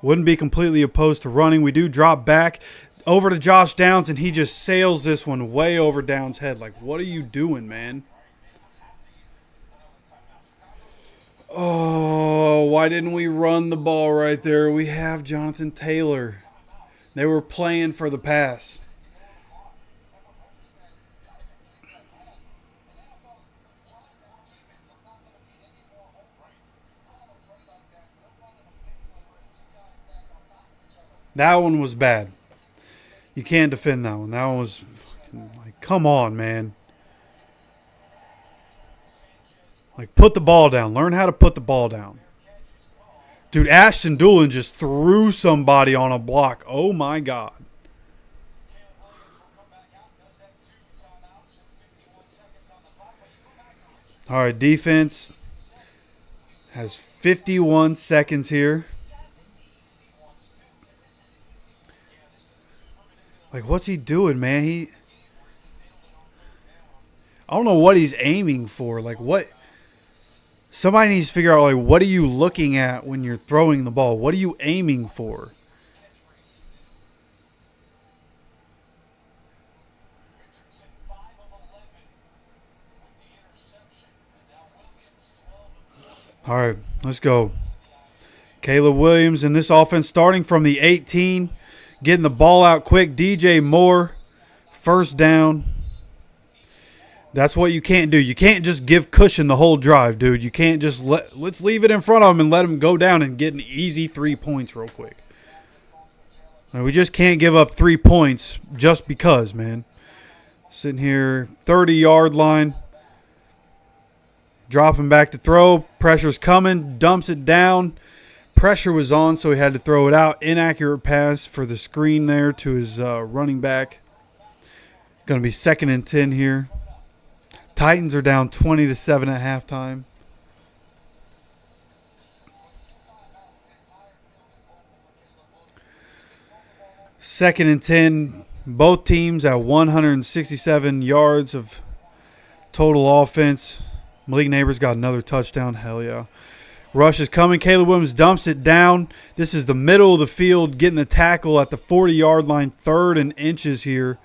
Wouldn't be completely opposed to running. We do drop back over to Josh Downs, and he just sails this one way over Downs' head. Like, what are you doing, man? Oh, why didn't we run the ball right there? We have Jonathan Taylor. They were playing for the pass. That one was bad. You can't defend that one. That one was like, come on, man. Like, put the ball down. Learn how to put the ball down. Dude, Ashton Doolin just threw somebody on a block. Oh, my God. All right, defense has 51 seconds here. Like, what's he doing, man? I don't know what he's aiming for. Like, what? Somebody needs to figure out, like, what are you looking at when you're throwing the ball? What are you aiming for? Richardson 5 of 11 with the interception, and now Williams 12 of 12. All right, let's go. Caleb Williams in this offense starting from the 18, getting the ball out quick. DJ Moore, first down. That's what you can't do. You can't just give cushion the whole drive, dude. You can't just let's leave it in front of them and let them go down and get an easy 3 points real quick. And we just can't give up 3 points just because, man. Sitting here, 30-yard line. Dropping back to throw. Pressure's coming. Dumps it down. Pressure was on, so he had to throw it out. Inaccurate pass for the screen there to his running back. Going to be 2nd and 10 here. Titans are down 20-7 at halftime. Second and 10. Both teams at 167 yards of total offense. Malik Neighbors got another touchdown. Hell yeah. Rush is coming. Caleb Williams dumps it down. This is the middle of the field, getting the tackle at the 40-yard line, 3rd and inches here.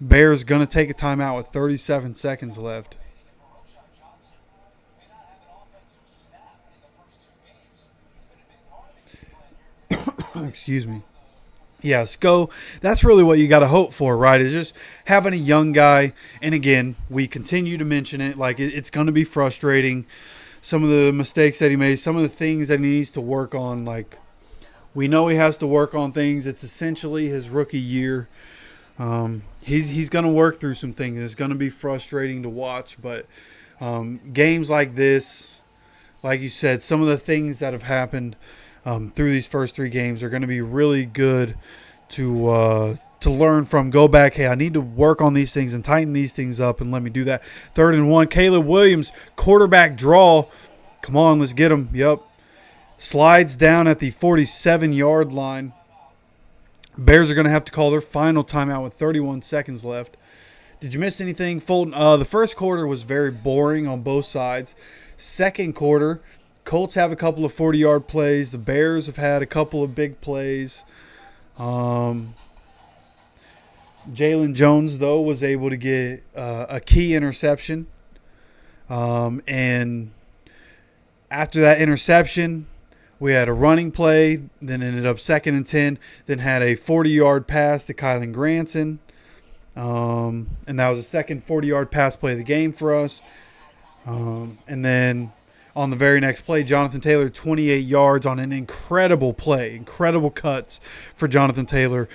Bears going to take a timeout with 37 seconds left. Excuse me. Yeah, Sco, that's really what you got to hope for, right? Is just having a young guy. And again, we continue to mention it. Like, it's going to be frustrating. Some of the mistakes that he made, some of the things that he needs to work on. Like, we know he has to work on things. It's essentially his rookie year. He's going to work through some things. It's going to be frustrating to watch. But games like this, like you said, some of the things that have happened through these first 3 games are going to be really good to learn from. Go back, hey, I need to work on these things and tighten these things up, and let me do that. 3rd and 1, Caleb Williams, quarterback draw. Come on, let's get him. Yep. Slides down at the 47-yard line. Bears are going to have to call their final timeout with 31 seconds left. Did you miss anything, Fulton? The first quarter was very boring on both sides. Second quarter, Colts have a couple of 40-yard plays. The Bears have had a couple of big plays. Jalen Jones, though, was able to get a key interception. And after that interception, we had a running play, then ended up 2nd and 10, then had a 40-yard pass to Kylan Granson. And that was the second 40-yard pass play of the game for us. And then on the very next play, Jonathan Taylor, 28 yards on an incredible play. Incredible cuts for Jonathan Taylor.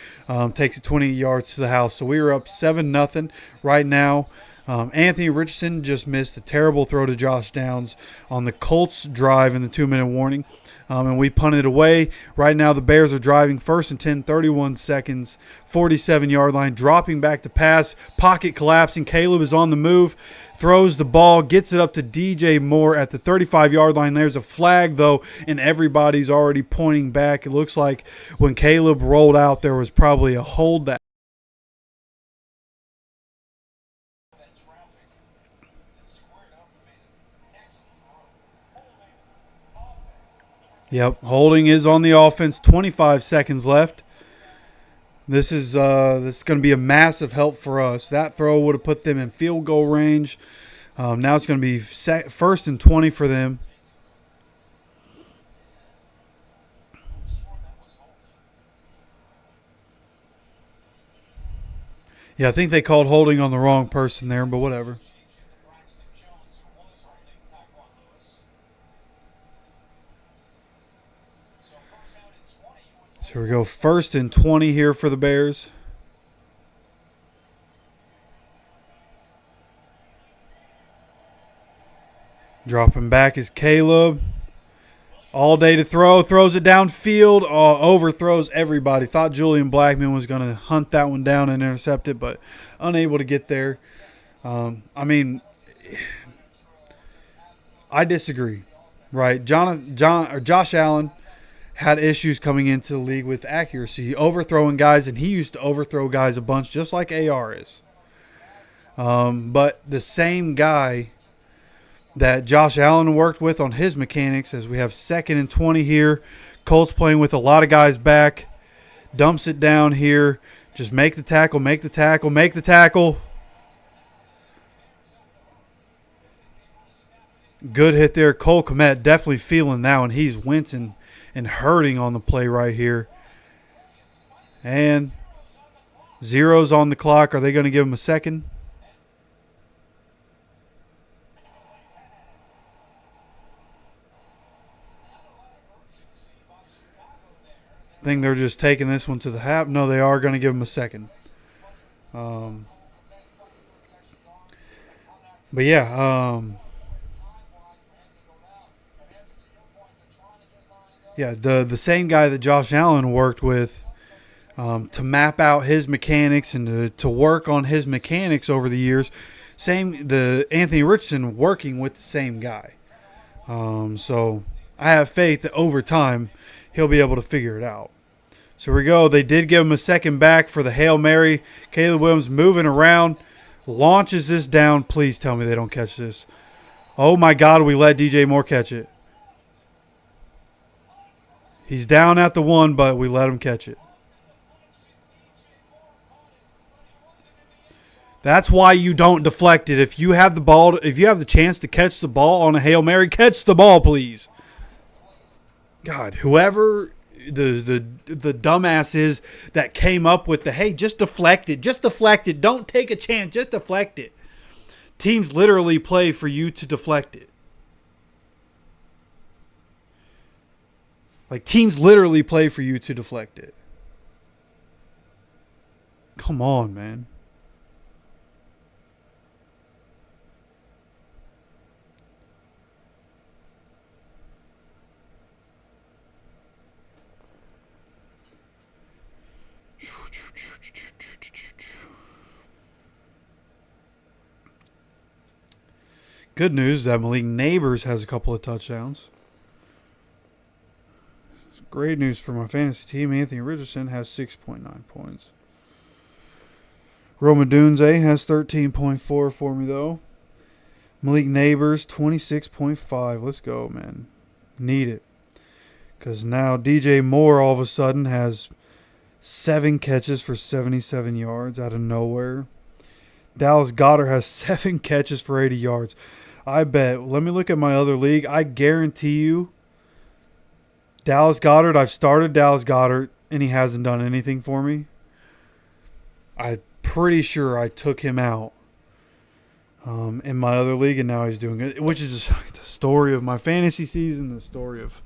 Takes it 20 yards to the house. So we were up 7-0 right now. Anthony Richardson just missed a terrible throw to Josh Downs on the Colts drive in the 2-minute warning. And we punted it away. Right now the Bears are driving 1st and 10, 31 seconds, 47-yard line, dropping back to pass, pocket collapsing. Caleb is on the move, throws the ball, gets it up to DJ Moore at the 35-yard line. There's a flag, though, and everybody's already pointing back. It looks like when Caleb rolled out, there was probably a hold that. Yep, holding is on the offense. 25 seconds left. This is going to be a massive help for us. That throw would have put them in field goal range. Now it's going to be 1st and 20 for them. Yeah, I think they called holding on the wrong person there, but whatever. So we go 1st and 20 here for the Bears. Dropping back is Caleb. All day to throw. Throws it downfield. Overthrows everybody. Thought Julian Blackman was going to hunt that one down and intercept it, but unable to get there. I mean, I disagree. Right? Josh Allen had issues coming into the league with accuracy, overthrowing guys, and he used to overthrow guys a bunch, just like AR is. But the same guy that Josh Allen worked with on his mechanics, as we have 2nd and 20 here, Colts playing with a lot of guys back, dumps it down here, just make the tackle, make the tackle, make the tackle. Good hit there. Cole Kmet definitely feeling that one. He's wincing and hurting on the play right here. And 0's on the clock. Are they going to give him a second? I think they're just taking this one to the half. No, they are going to give him a second. But yeah, Yeah, the same guy that Josh Allen worked with to map out his mechanics and to work on his mechanics over the years. The Anthony Richardson working with the same guy. So I have faith that over time he'll be able to figure it out. So here we go. They did give him a second back for the Hail Mary. Caleb Williams moving around, launches this down. Please tell me they don't catch this. Oh my God, we let DJ Moore catch it. He's down at the 1, but we let him catch it. That's why you don't deflect it. If you have the ball, if you have the chance to catch the ball on a Hail Mary, catch the ball, please. God, whoever the dumbass is that came up with hey, just deflect it. Don't take a chance, just deflect it. Teams literally play for you to deflect it. Like, teams literally play for you to deflect it. Come on, man. Good news that Malik Neighbors has a couple of touchdowns. Great news for my fantasy team. Anthony Richardson has 6.9 points. Roma Dunze has 13.4 for me, though. Malik Neighbors, 26.5. Let's go, man. Need it. Because now DJ Moore all of a sudden has 7 catches for 77 yards out of nowhere. Dallas Goedert has 7 catches for 80 yards. I bet. Let me look at my other league. I guarantee you, Dallas Goedert, I've started Dallas Goedert, and he hasn't done anything for me. I'm pretty sure I took him out in my other league, and now he's doing it, which is the story of my fantasy season, the story of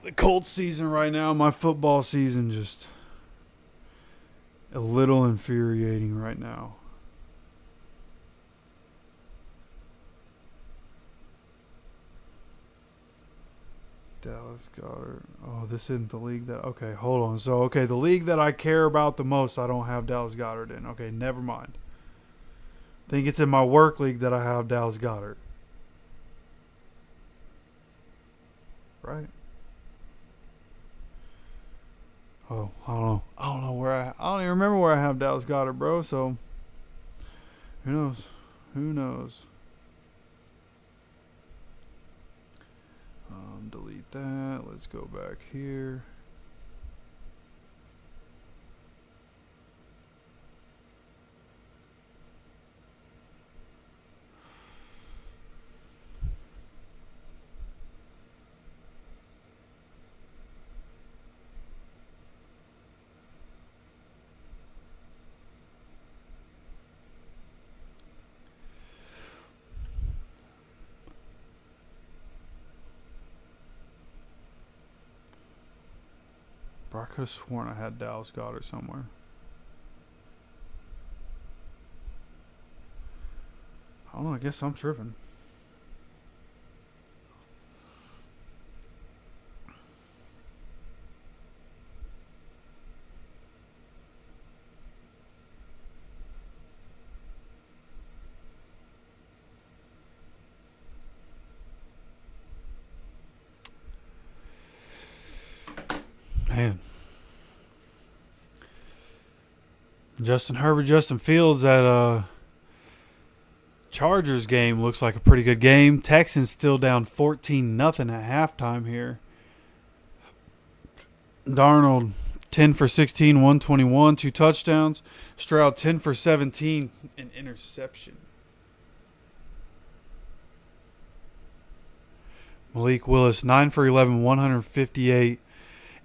the Colts season right now, my football season, just a little infuriating right now. Dallas Goedert. Oh, this isn't the league that... Okay, hold on. So, okay, the league that I care about the most, I don't have Dallas Goedert in. Okay, never mind. I think it's in my work league that I have Dallas Goedert. Right? Oh, I don't know. I don't even remember where I have Dallas Goedert, bro. So, who knows? Who knows? Delete that. Let's go back here. I could have sworn I had Dallas Goedert somewhere. I don't know. I guess I'm tripping. Man. Justin Herbert, Justin Fields at Chargers game looks like a pretty good game. Texans still down 14-0 at halftime here. Darnold 10 for 16, 121, 2 touchdowns. Stroud 10 for 17, an interception. Malik Willis 9 for 11, 158.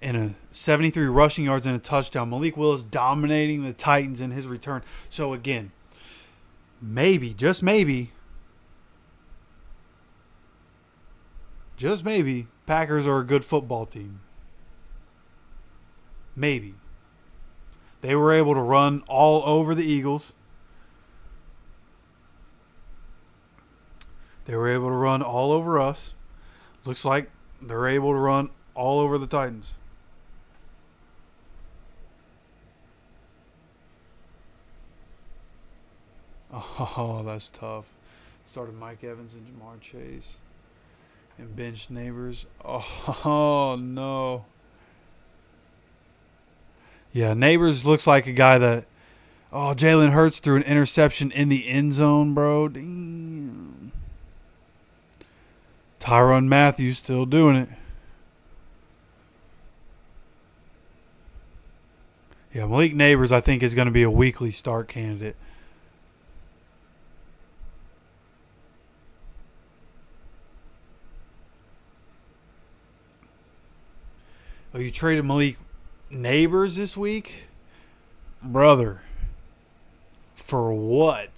And a 73 rushing yards and a touchdown. Malik Willis dominating the Titans in his return. So, again, maybe, just maybe, Packers are a good football team. Maybe. They were able to run all over the Eagles. They were able to run all over us. Looks like they're able to run All over the Titans. Oh, that's tough. Started Mike Evans and Jamar Chase. And benched Neighbors. Oh, no. Yeah, Neighbors looks like a guy that. Oh, Jalen Hurts threw an interception in the end zone, bro. Damn. Tyrann Mathieu still doing it. Yeah, Malik Neighbors, I think, is going to be a weekly start candidate. Oh, you traded Malik Neighbors this week? Brother. For what?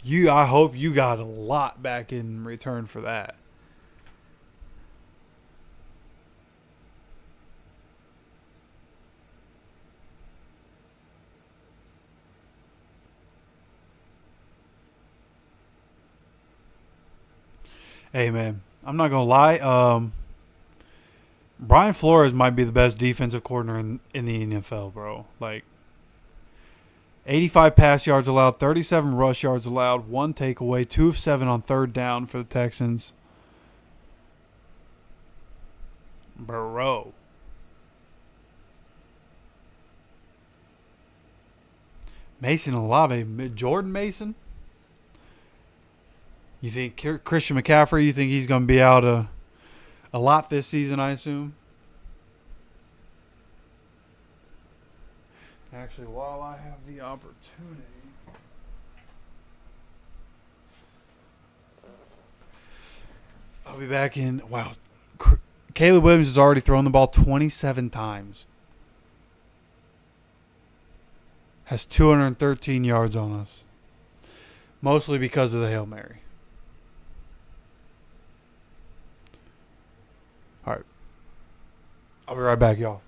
I hope you got a lot back in return for that. Hey man, I'm not gonna lie. Brian Flores might be the best defensive coordinator in the NFL, bro. Like 85 pass yards allowed, 37 rush yards allowed, 1 takeaway, 2 of 7 on third down for the Texans. Bro. Mason Olave, Jordan Mason? You think Christian McCaffrey, you think he's going to be out a lot this season, I assume? Actually, while I have the opportunity, I'll be back in. Wow. Caleb Williams has already thrown the ball 27 times. Has 213 yards on us. Mostly because of the Hail Mary. All right. I'll be right back, y'all.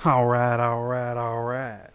All right.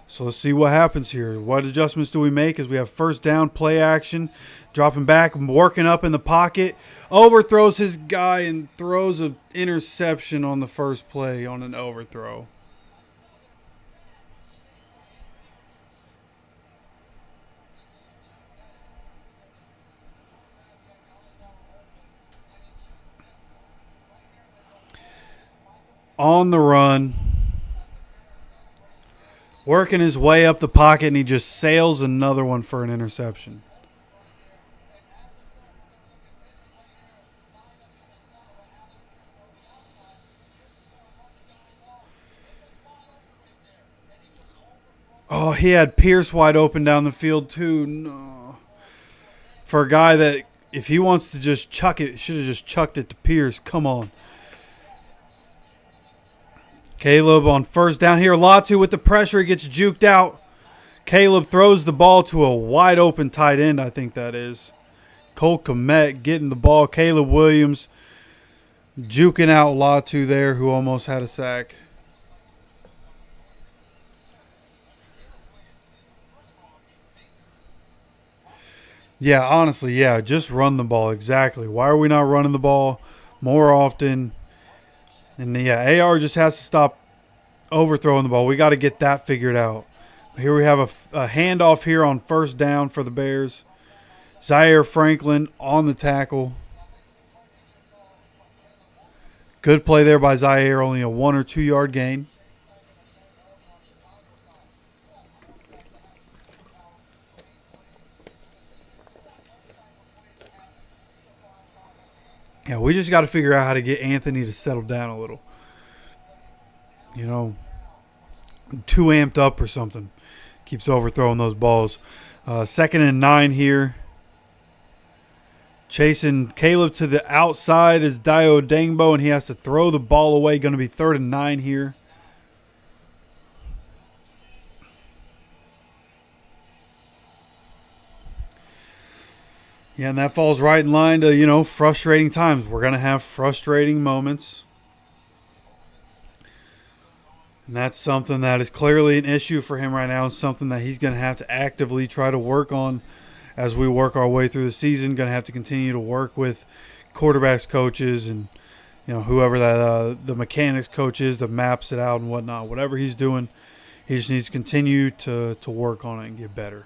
So let's see what happens here. What adjustments do we make as we have first down, play action, dropping back, working up in the pocket, overthrows his guy and throws an interception on the first play on an overthrow. On the run, working his way up the pocket, and he just sails another one for an interception. Oh, he had Pierce wide open down the field too. No. For a guy that, if he wants to just chuck it, should have just chucked it to Pierce. Come on. Caleb on first down here. Latu with the pressure. He gets juked out. Caleb throws the ball to a wide open tight end, I think that is. Cole Kmet getting the ball. Caleb Williams juking out Latu there, who almost had a sack. Yeah, honestly, yeah, just run the ball. Exactly. Why are we not running the ball more often? And yeah, AR just has to stop overthrowing the ball. We got to get that figured out. Here we have a handoff here on first down for the Bears. Zaire Franklin on the tackle. Good play there by Zaire, only a 1 or 2 yard gain. Yeah, we just got to figure out how to get Anthony to settle down a little. You know, too amped up or something. Keeps overthrowing those balls. 2nd and 9 here. Chasing Caleb to the outside is Dio Dangbo, and he has to throw the ball away. Going to be 3rd and 9 here. Yeah, and that falls right in line to, frustrating times. We're going to have frustrating moments. And that's something that is clearly an issue for him right now, and something that he's going to have to actively try to work on as we work our way through the season. Going to have to continue to work with quarterbacks coaches and whoever that the mechanics coach is that maps it out and whatnot. Whatever he's doing, he just needs to continue to work on it and get better.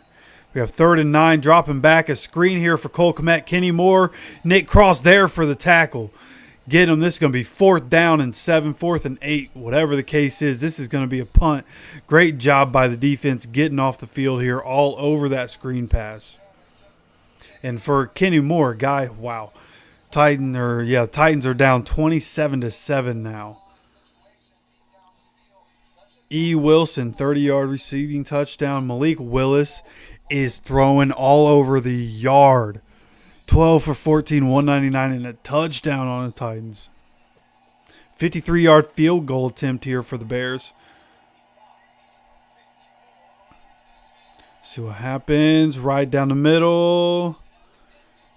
We have 3rd and 9, dropping back a screen here for Cole Kmet. Kenny Moore, Nick Cross there for the tackle. Get him. This is going to be 4th down and 7, 4th and 8, whatever the case is. This is going to be a punt. Great job by the defense getting off the field here all over that screen pass. And for Kenny Moore, guy, wow. Titans are down 27-7 now. E. Wilson, 30-yard receiving touchdown. Malik Willis is throwing all over the yard. 12 for 14, 199, and a touchdown on the Titans. 53-yard field goal attempt here for the Bears. See what happens. Right down the middle.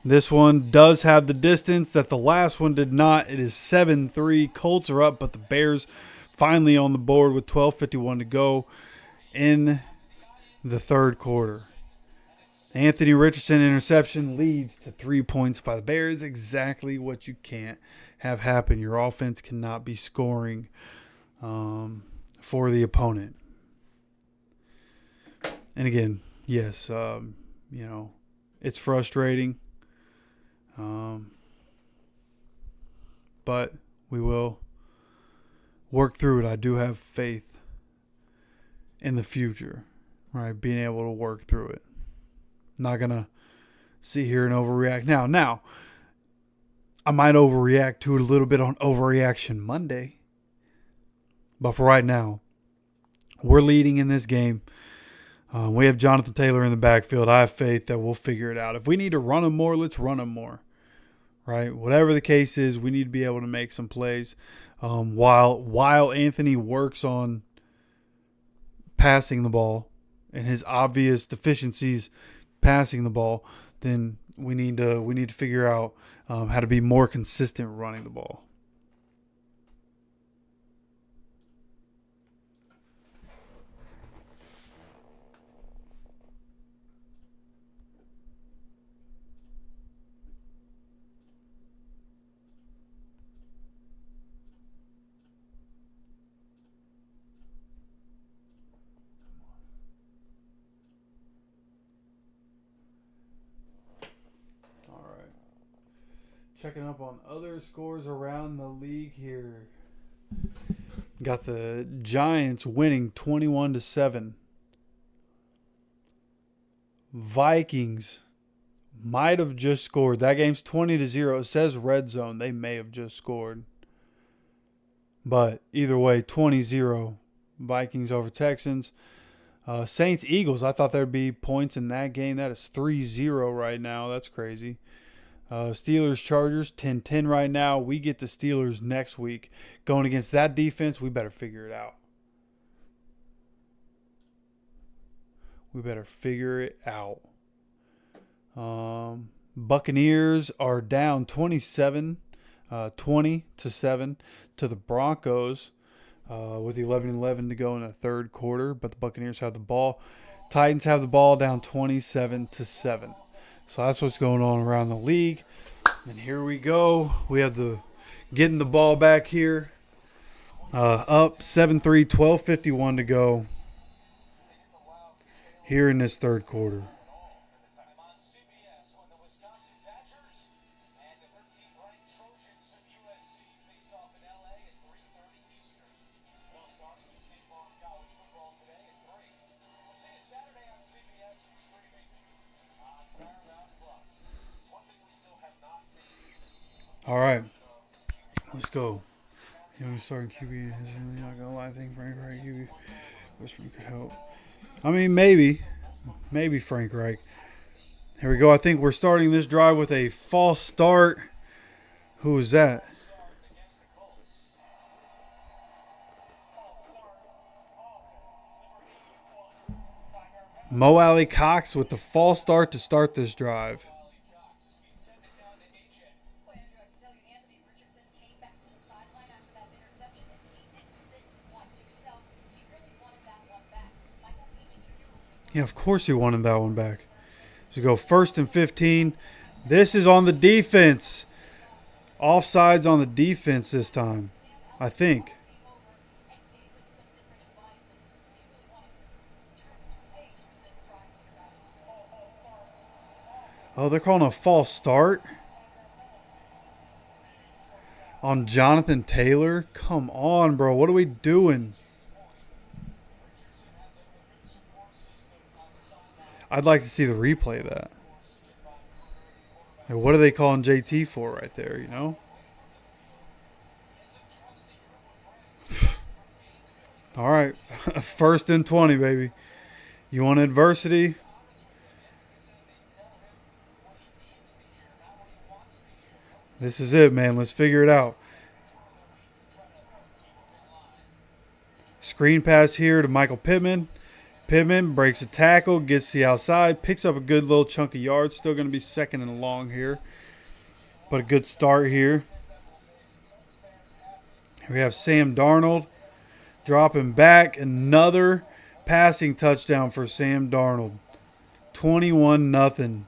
This one does have the distance that the last one did not. It is 7-3. Colts are up, but the Bears finally on the board with 12:51 to go in the 3rd quarter. Anthony Richardson interception leads to 3 points by the Bears. Exactly what you can't have happen. Your offense cannot be scoring for the opponent. And again, yes, it's frustrating. But we will work through it. I do have faith in the future, right? Being able to work through it. Not going to sit here and overreact. Now, I might overreact to it a little bit on Overreaction Monday. But for right now, we're leading in this game. We have Jonathan Taylor in the backfield. I have faith that we'll figure it out. If we need to run him more, let's run him more. Right? Whatever the case is, we need to be able to make some plays. While Anthony works on passing the ball and his obvious deficiencies passing the ball, then we need to figure out how to be more consistent running the ball. checking up on other scores around the league here. Got the Giants winning 21-7. Vikings might have just scored. That game's 20-0. It says red zone. They may have just scored. But either way, 20-0. Vikings over Texans. Saints Eagles. I thought there'd be points in that game. That is 3-0 right now. That's crazy. Steelers Chargers 10-10 right now. We get the Steelers next week. Going against that defense, we better figure it out. We better figure it out. Buccaneers are down 20-7 to the Broncos with 11-11 to go in the third quarter. But the Buccaneers have the ball. Titans have the ball down 27-7. So that's what's going on around the league. And here we go. We have the getting the ball back here. Up 7-3, 12:51 to go here in this third quarter. All right, let's go. Starting QB is really not gonna lie. I think Frank Reich QB Westbrook could help. I mean, maybe Frank Reich. Here we go. I think we're starting this drive with a false start. Who is that? Mo Alley Cox with the false start to start this drive. Yeah, of course he wanted that one back. So go 1st and 15. This is on the defense. Offsides on the defense this time, I think. Oh, they're calling a false start on Jonathan Taylor. Come on, bro. What are we doing? I'd like to see the replay of that. Like, what are they calling JT for right there, you know? All right. 1st and 20, baby. You want adversity? This is it, man. Let's figure it out. Screen pass here to Michael Pittman. Pittman breaks a tackle, gets the outside, picks up a good little chunk of yards. Still going to be 2nd and long here. But a good start here. We have Sam Darnold dropping back. Another passing touchdown for Sam Darnold. 21-0.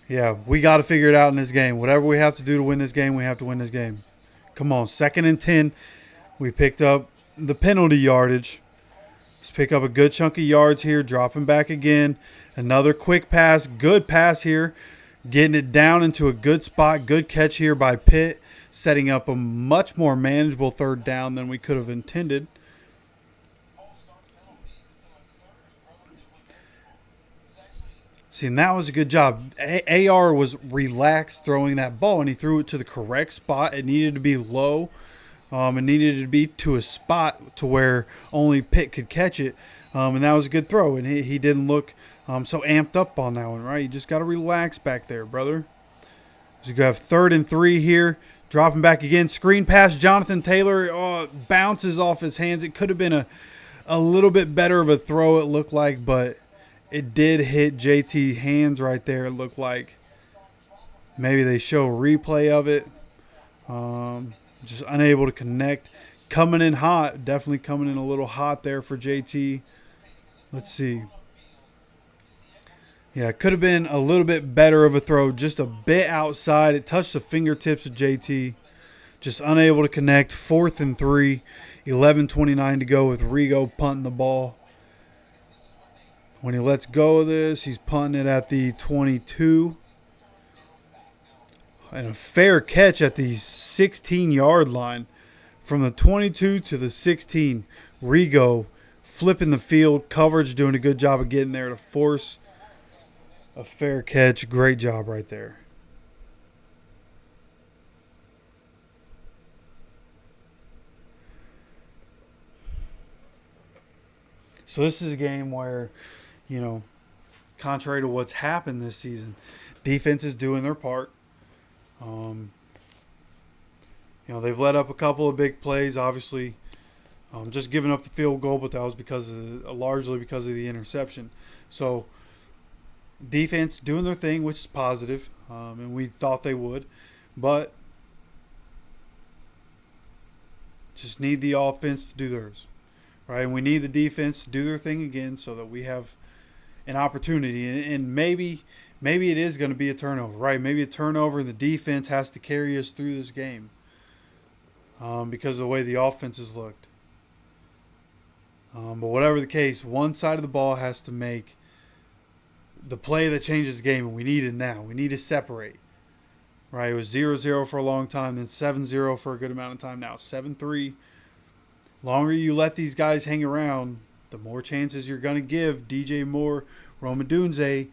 Yeah, we got to figure it out in this game. Whatever we have to do to win this game, we have to win this game. Come on, 2nd and 10. We picked up the penalty yardage. Let's pick up a good chunk of yards here. Dropping back again. Another quick pass. Good pass here. Getting it down into a good spot. Good catch here by Pitt. Setting up a much more manageable 3rd down than we could have intended. See, and that was a good job. AR was relaxed throwing that ball, and he threw it to the correct spot. It needed to be low. It needed to be to a spot to where only Pitt could catch it. And that was a good throw. And he didn't look so amped up on that one, right? You just got to relax back there, brother. So you have 3rd and 3 here. Dropping back again. Screen pass. Jonathan Taylor bounces off his hands. It could have been a little bit better of a throw, it looked like. But it did hit JT hands right there, it looked like. Maybe they show a replay of it. Just unable to connect. Coming in hot. Definitely coming in a little hot there for JT. Let's see. Yeah, it could have been a little bit better of a throw. Just a bit outside. It touched the fingertips of JT. Just unable to connect. 4th and 3. 11:29 to go with Rigo punting the ball. When he lets go of this, he's punting it at the 22. and a fair catch at the 16-yard line. From the 22 to the 16, Rigo flipping the field, coverage doing a good job of getting there to force a fair catch. Great job right there. So this is a game where, contrary to what's happened this season, defense is doing their part. They've let up a couple of big plays, obviously, just giving up the field goal, but that was largely because of the interception. So defense doing their thing, which is positive, and we thought they would, but just need the offense to do theirs, right? And we need the defense to do their thing again so that we have an opportunity. And maybe it is going to be a turnover, right? Maybe a turnover and the defense has to carry us through this game. Because of the way the offense has looked. But whatever the case, one side of the ball has to make the play that changes the game, and we need it now. We need to separate. Right? It was 0-0 for a long time, then 7-0 for a good amount of time now. 7-3. Longer you let these guys hang around, the more chances you're going to give DJ Moore, Rome Odunze,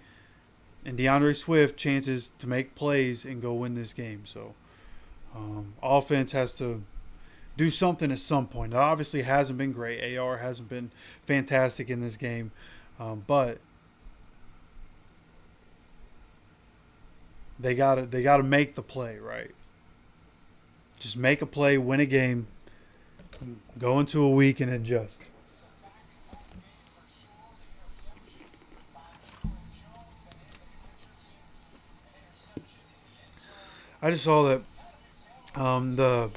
and DeAndre Swift chances to make plays and go win this game. So offense has to do something at some point. It obviously hasn't been great. AR hasn't been fantastic in this game. But they gotta make the play, right? Just make a play, win a game, go into a week and adjust. I just saw that the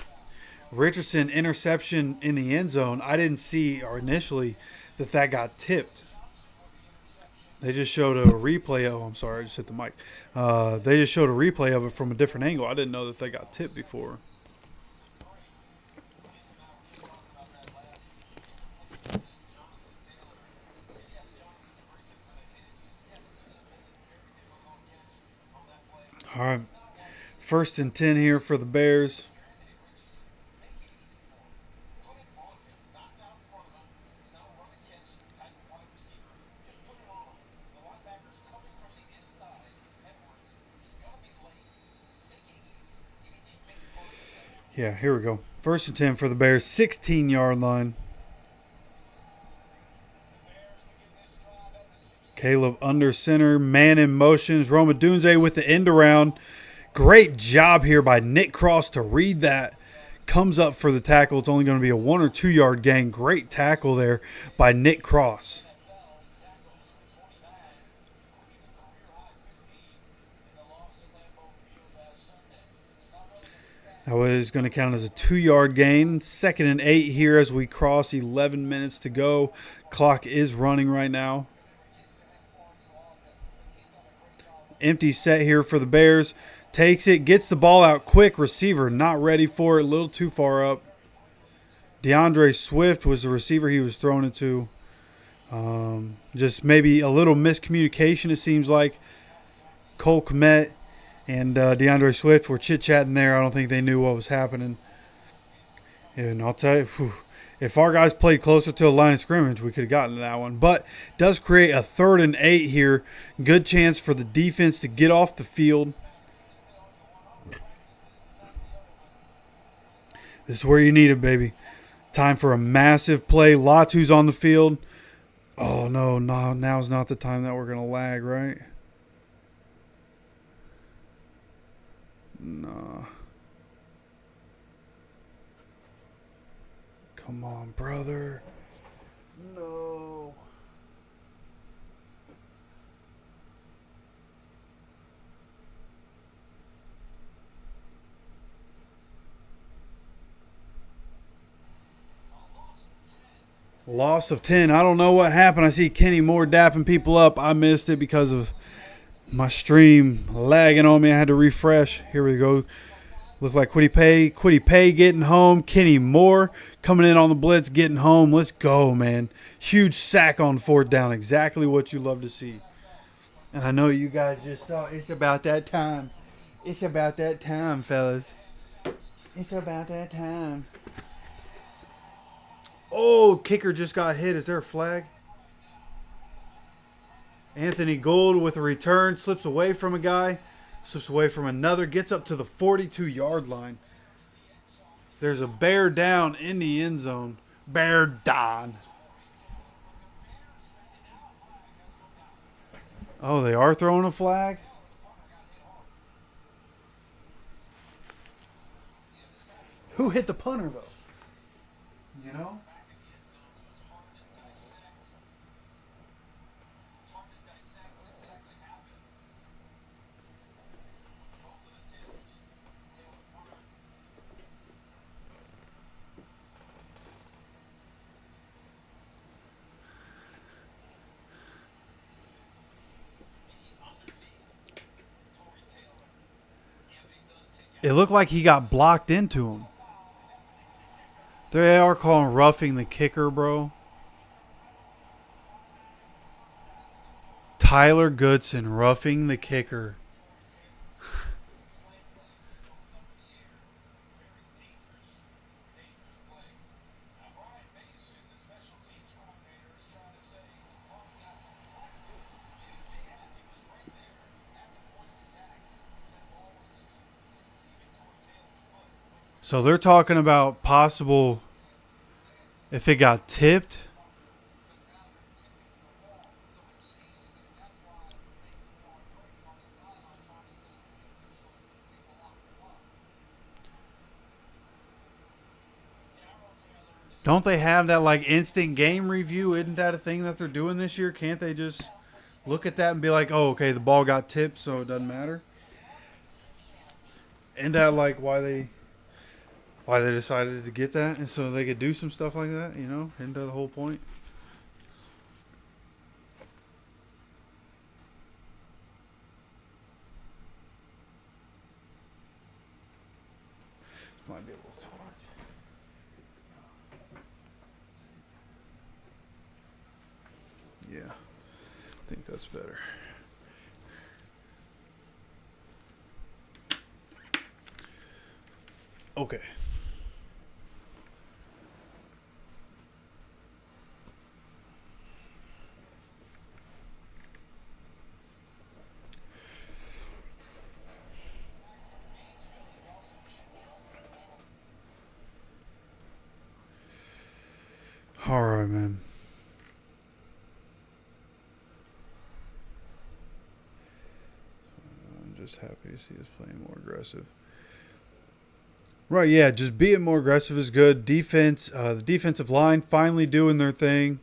Richardson interception in the end zone, I didn't see or initially that got tipped. They just showed a replay of. I'm sorry, I just hit the mic. They just showed a replay of it from a different angle. I didn't know that they got tipped before. All right, 1st and 10 here for the Bears. Yeah, here we go. 1st and 10 for the Bears, 16-yard line. Caleb under center, man in motions. Rome Odunze with the end around. Great job here by Nick Cross to read that. Comes up for the tackle. It's only going to be a 1 or 2 yard gain. Great tackle there by Nick Cross. That was going to count as a 2 yard gain. 2nd and 8 here as we cross 11 minutes to go. Clock is running right now. Empty set here for the Bears. Takes it, gets the ball out quick. Receiver not ready for it, a little too far up. DeAndre Swift was the receiver he was throwing it to. Just maybe a little miscommunication, it seems like. Cole Kmet and DeAndre Swift were chit-chatting there. I don't think they knew what was happening. And I'll tell you, if our guys played closer to the line of scrimmage, we could have gotten to that one. But does create a 3rd and 8 here. Good chance for the defense to get off the field. This is where you need it, baby. Time for a massive play. Latu's on the field. Oh, no, now's not the time that we're going to lag, right? No. Come on, brother. No. Loss of 10. I don't know what happened. I see Kenny Moore dapping people up. I missed it because of my stream lagging on me. I had to refresh. Here we go. Look like Kwity Paye getting home. Kenny Moore coming in on the blitz, getting home. Let's go, man. Huge sack on 4th down. Exactly what you love to see. And I know you guys just saw it's about that time. It's about that time, fellas. It's about that time. Oh, kicker just got hit. Is there a flag? Anthony Gould with a return. Slips away from a guy. Slips away from another. Gets up to the 42-yard line. There's a bear down in the end zone. Bear down. Oh, they are throwing a flag? Who hit the punter, though? You know? It looked like he got blocked into him. They are calling roughing the kicker, bro. Tyler Goodson roughing the kicker. So they're talking about possible if it got tipped. Don't they have that like instant game review? Isn't that a thing that they're doing this year? Can't they just look at that and be like, oh, okay, the ball got tipped, so it doesn't matter? Isn't that like why they decided to get that? And so they could do some stuff like that, you know? Isn't that the whole point? Might be a little too much. Yeah, I think that's better. Okay. All right, man. I'm just happy to see us playing more aggressive. Right, yeah, just being more aggressive is good. Defense, the defensive line finally doing their thing.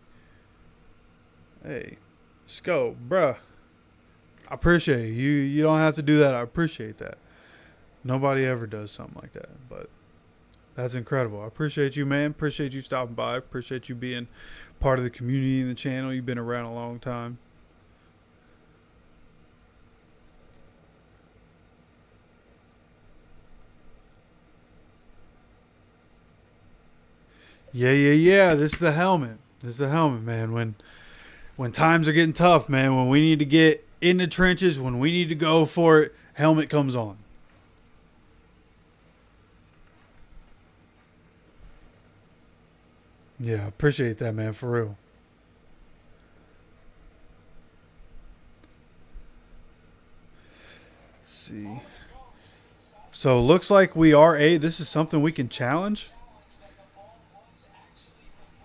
Hey, Sco, bruh. I appreciate you. You don't have to do that. I appreciate that. Nobody ever does something like that, but that's incredible. I appreciate you, man. Appreciate you stopping by. Appreciate you being part of the community and the channel. You've been around a long time. Yeah. This is the helmet. This is the helmet, man. When times are getting tough, man, when we need to get in the trenches, when we need to go for it, helmet comes on. Yeah, appreciate that, man, for real. Let's see. So looks like we are this is something we can challenge.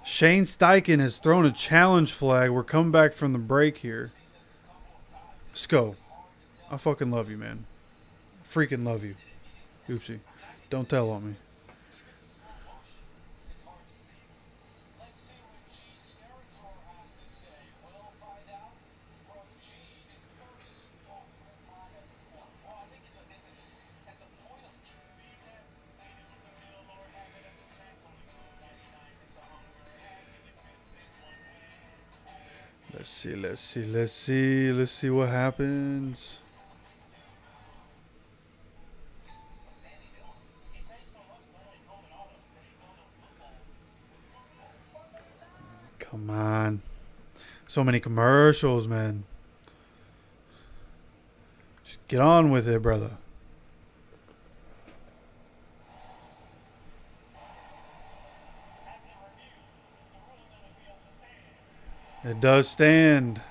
Shane Steichen has thrown a challenge flag. We're coming back from the break here. Sco, I fucking love you, man. Freaking love you. Oopsie. Don't tell on me. Let's see what happens. Come on. So many commercials, man. Just get on with it, brother. It does stand.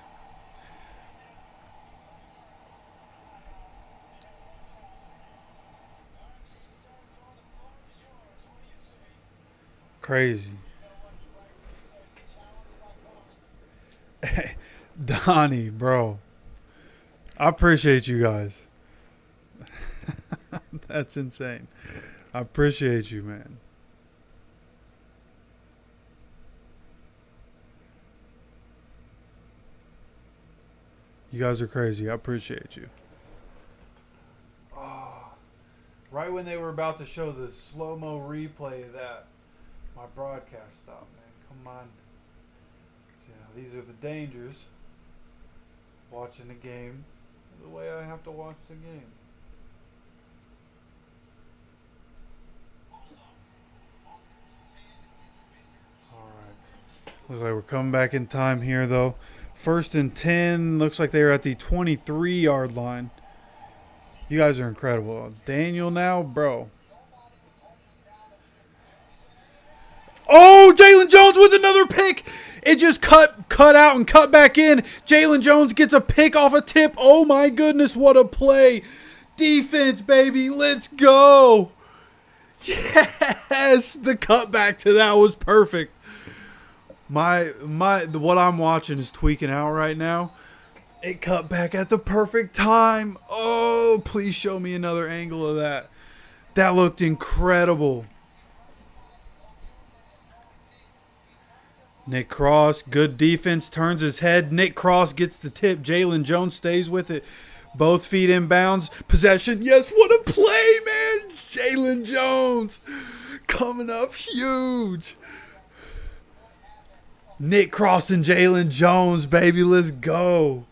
Crazy. Donnie, bro. I appreciate you guys. That's insane. I appreciate you, man. You guys are crazy. I appreciate you. Oh, right when they were about to show the slow-mo replay of that, my broadcast stopped, man. Come on. So, these are the dangers. Watching the game the way I have to watch the game. Alright. Looks like we're coming back in time here, though. 1st and 10. Looks like they were at the 23-yard line. You guys are incredible. Daniel now, bro. Oh, Jalen Jones with another pick. It just cut out and cut back in. Jalen Jones gets a pick off a tip. Oh, my goodness, what a play. Defense, baby. Let's go. Yes, the cutback to that was perfect. What I'm watching is tweaking out right now. It cut back at the perfect time. Oh, please show me another angle of that. That looked incredible. Nick Cross, good defense, turns his head. Nick Cross gets the tip. Jalen Jones stays with it. Both feet inbounds. Possession. Yes, what a play, man. Jalen Jones coming up huge. Nick Cross and Jalen Jones, baby. Let's go.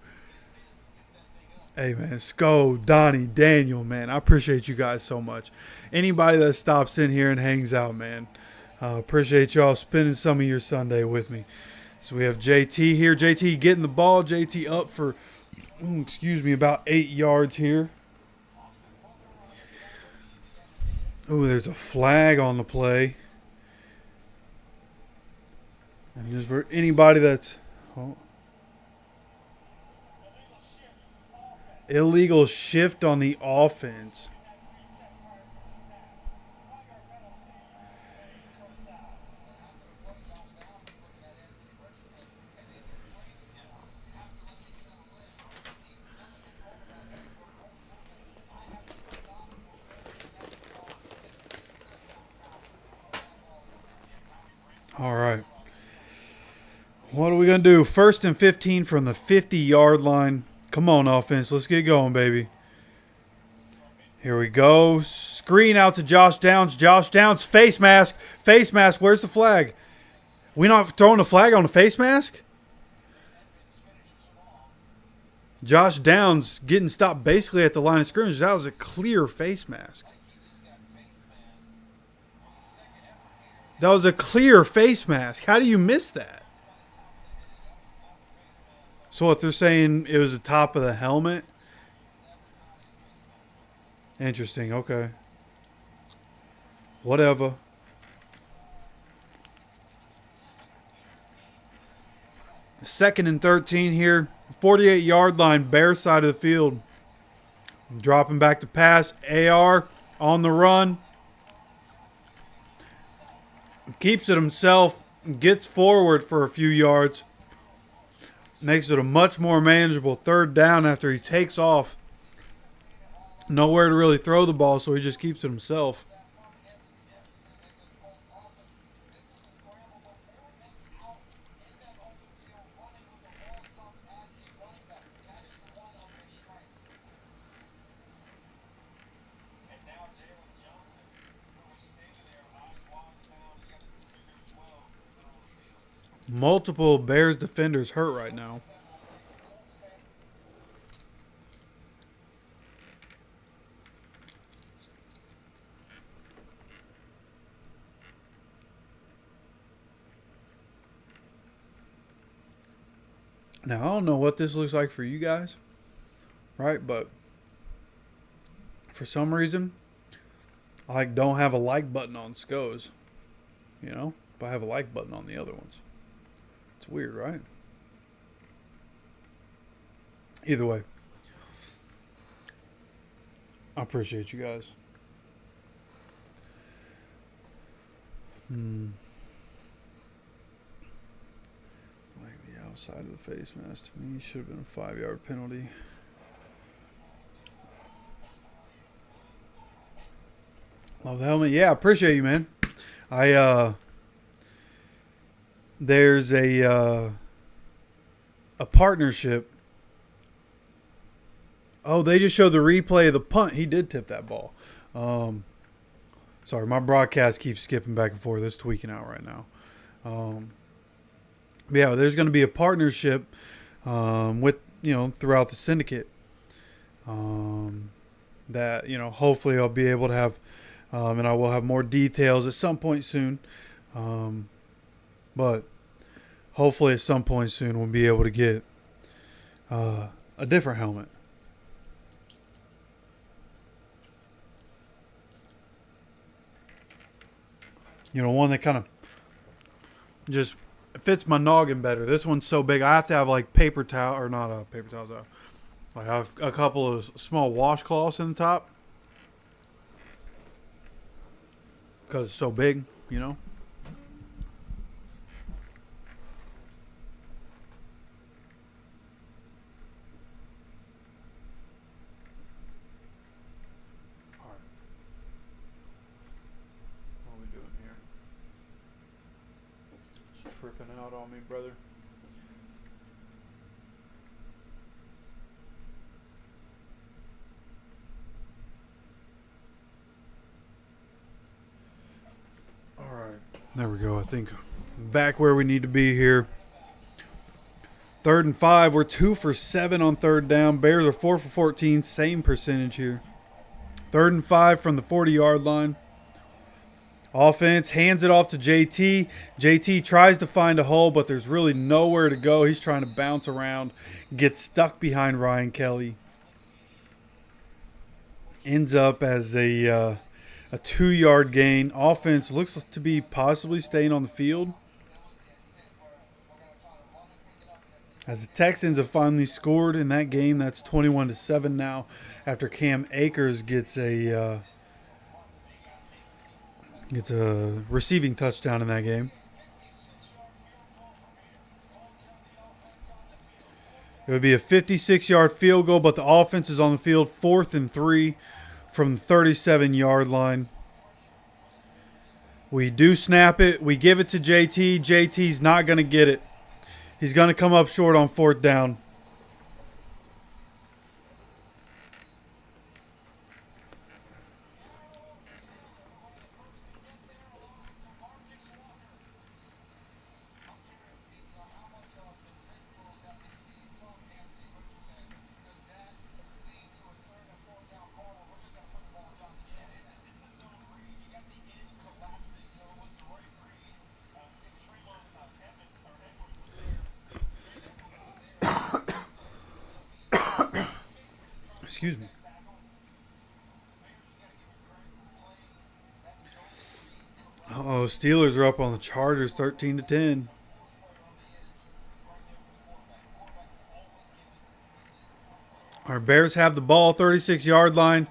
Hey, man. Sko, Donnie, Daniel, man. I appreciate you guys so much. Anybody that stops in here and hangs out, man. Appreciate y'all spending some of your Sunday with me. So we have JT here. JT getting the ball. JT up for, about 8 yards here. Ooh, there's a flag on the play. And just for anybody that's... illegal shift on the offense. All right. What are we going to do? 1st and 15 from the 50-yard line. Come on, offense. Let's get going, baby. Here we go. Screen out to Josh Downs. Josh Downs, face mask. Face mask. Where's the flag? We not throwing a flag on the face mask? Josh Downs getting stopped basically at the line of scrimmage. That was a clear face mask. That was a clear face mask. How do you miss that? So what they're saying, it was the top of the helmet? Interesting. Okay. Whatever. Second and 13 here. 48-yard line, Bear side of the field. Dropping back to pass. AR on the run. Keeps it himself. Gets forward for a few yards. Makes it a much more manageable 3rd down after he takes off. Nowhere to really throw the ball, so he just keeps it himself. Multiple Bears defenders hurt right now. Now, I don't know what this looks like for you guys, right? But for some reason, I don't have a like button on SCOs, but I have a like button on the other ones. It's weird, right? Either way, I appreciate you guys. Like the outside of the face mask to me should have been a 5-yard penalty. Love the helmet. Yeah, appreciate you, man. There's a partnership. Oh, they just showed the replay of the punt. He did tip that ball. Sorry, my broadcast keeps skipping back and forth. It's tweaking out right now. Yeah, there's going to be a partnership with, throughout the syndicate. That, hopefully I'll be able to have, and I will have more details at some point soon. But hopefully at some point soon we'll be able to get a different helmet. One that kind of just fits my noggin better. This one's so big, I have to have like paper towel, or not paper towels. I have a couple of small washcloths in the top because it's so big, Tripping out on me, brother. All right. There we go. I think back where we need to be here. 3rd and 5. We're 2 for 7 on 3rd down. Bears are 4 for 14. Same percentage here. 3rd and 5 from the 40-yard line. Offense hands it off to JT. JT tries to find a hole, but there's really nowhere to go. He's trying to bounce around, gets stuck behind Ryan Kelly. Ends up as a 2-yard gain. Offense looks to be possibly staying on the field, as the Texans have finally scored in that game. That's 21-7 now after Cam Akers gets a receiving touchdown in that game. It would be a 56-yard field goal, but the offense is on the field. 4th and 3 from the 37-yard line. We do snap it. We give it to JT. JT's not going to get it. He's going to come up short on 4th down. Excuse me. Oh, Steelers are up on the Chargers 13-10. Our Bears have the ball, 36-yard line.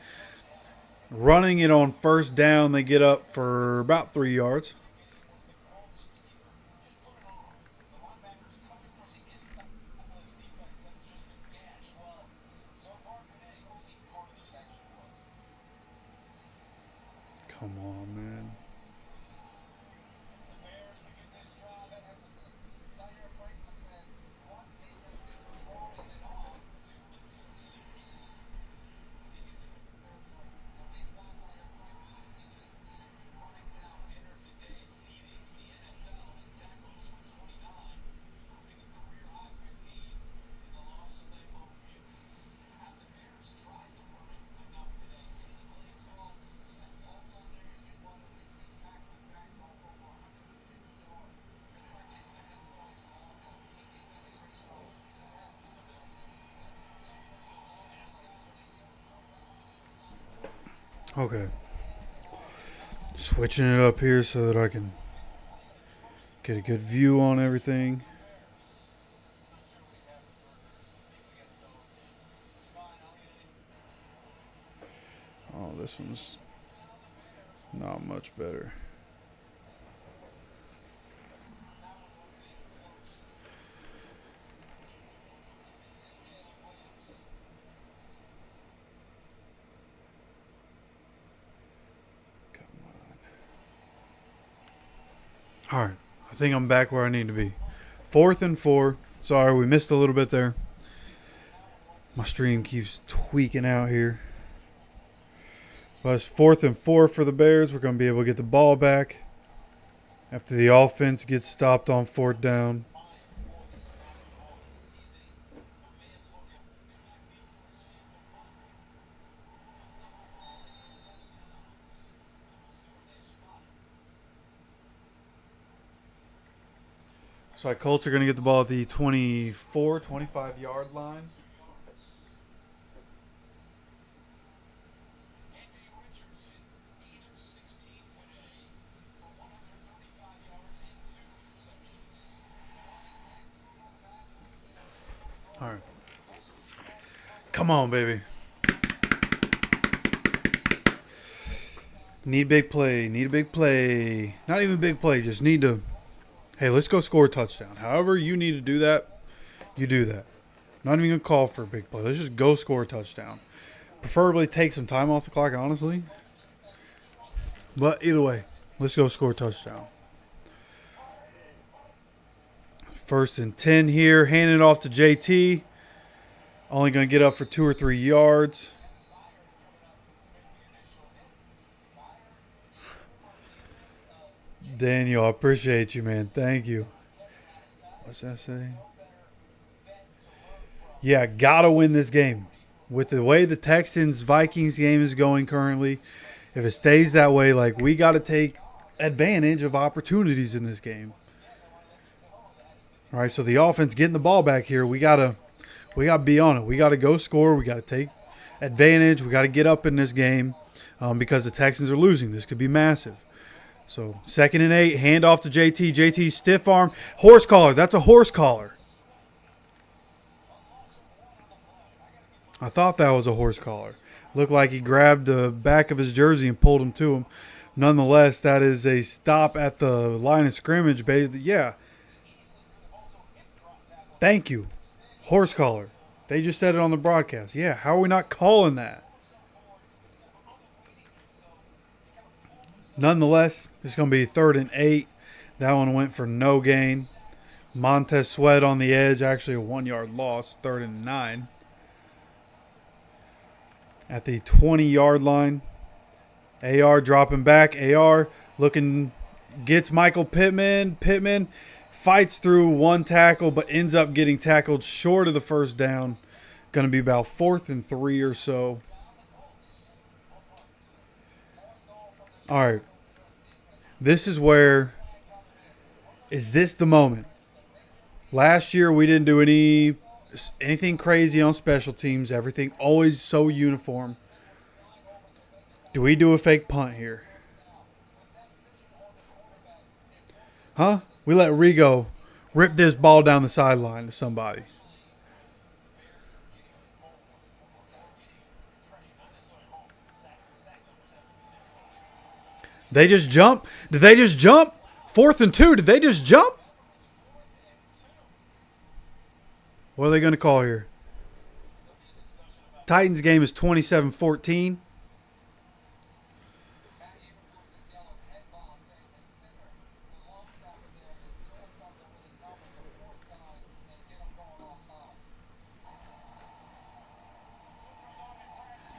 Running it on 1st down, they get up for about 3 yards. Come on, man. Okay. Switching it up here so that I can get a good view on everything. Oh, this one's not much better. Come on. All right. I think I'm back where I need to be. 4th and 4. Sorry, we missed a little bit there. My stream keeps tweaking out here. But it's 4th and 4 for the Bears. We're going to be able to get the ball back after the offense gets stopped on 4th down. So Colts are going to get the ball at the 24, 25-yard line. Anthony Richardson, 8 of 16 today for 135 yards and 2 interceptions. All right. Come on, baby. Need big play. Need a big play. Not even big play. Just need to, hey, let's go score a touchdown. However you need to do that, you do that. Not even going to call for a big play. Let's just go score a touchdown. Preferably take some time off the clock, honestly. But either way, let's go score a touchdown. 1st and 10 here. Hand it off to JT. Only going to get up for 2 or 3 yards. Daniel, I appreciate you, man. Thank you. What's that say? Yeah, gotta win this game. With the way the Texans-Vikings game is going currently, if it stays that way, like, we got to take advantage of opportunities in this game. All right, so the offense getting the ball back here, we gotta be on it. We got to go score. We got to take advantage. We got to get up in this game because the Texans are losing. This could be massive. So 2nd and 8, hand off to JT. JT stiff arm, horse collar. That's a horse collar. I thought that was a horse collar. Looked like he grabbed the back of his jersey and pulled him to him. Nonetheless, that is a stop at the line of scrimmage. Yeah. Thank you. Horse collar. They just said it on the broadcast. Yeah, how are we not calling that? Nonetheless, it's going to be 3rd and 8. That one went for no gain. Montez Sweat on the edge. Actually a 1-yard loss. 3rd and 9. At the 20-yard line. AR dropping back. AR looking, gets Michael Pittman. Pittman fights through one tackle, but ends up getting tackled short of the 1st down. Going to be about 4th and 3 or so. All right. This is where, is this the moment? Last year we didn't do anything crazy on special teams. Everything always so uniform. Do we do a fake punt here? Huh? We let Rigo rip this ball down the sideline to somebody. They just jump? Did they just jump? 4th and 2. Did they just jump? What are they going to call here? Titans game is 27-14.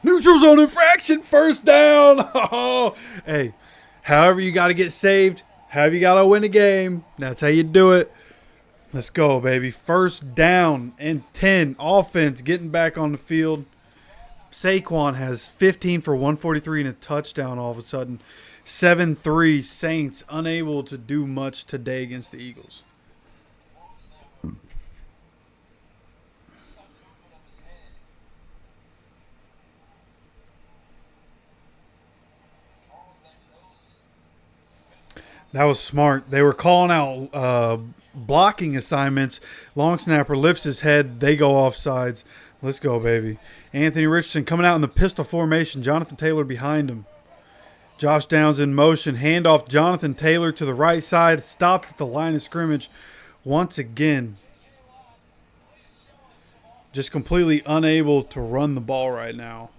Neutral zone infraction, 1st down. Oh, hey, however you got to get saved, however you got to win the game, that's how you do it. Let's go, baby. 1st down and 10. Offense getting back on the field. Saquon has 15 for 143 and a touchdown all of a sudden. 7-3 Saints unable to do much today against the Eagles. That was smart. They were calling out blocking assignments. Long snapper lifts his head. They go off sides. Let's go, baby. Anthony Richardson coming out in the pistol formation. Jonathan Taylor behind him. Josh Downs in motion. Handoff Jonathan Taylor to the right side. Stopped at the line of scrimmage once again. Just completely unable to run the ball right now.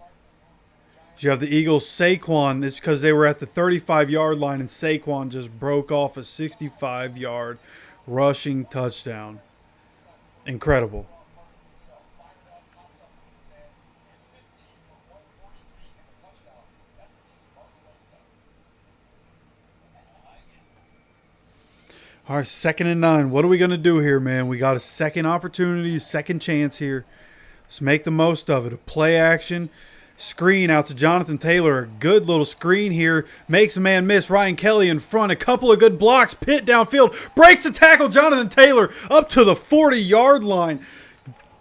You have the Eagles' Saquon. It's because they were at the 35-yard line, and Saquon just broke off a 65-yard rushing touchdown. Incredible. All right, 2nd and 9. What are we going to do here, man? We got a second opportunity, second chance here. Let's make the most of it. A play action. Screen out to Jonathan Taylor. A good little screen here. Makes a man miss. Ryan Kelly in front. A couple of good blocks. Pitt downfield. Breaks the tackle. Jonathan Taylor up to the 40-yard line.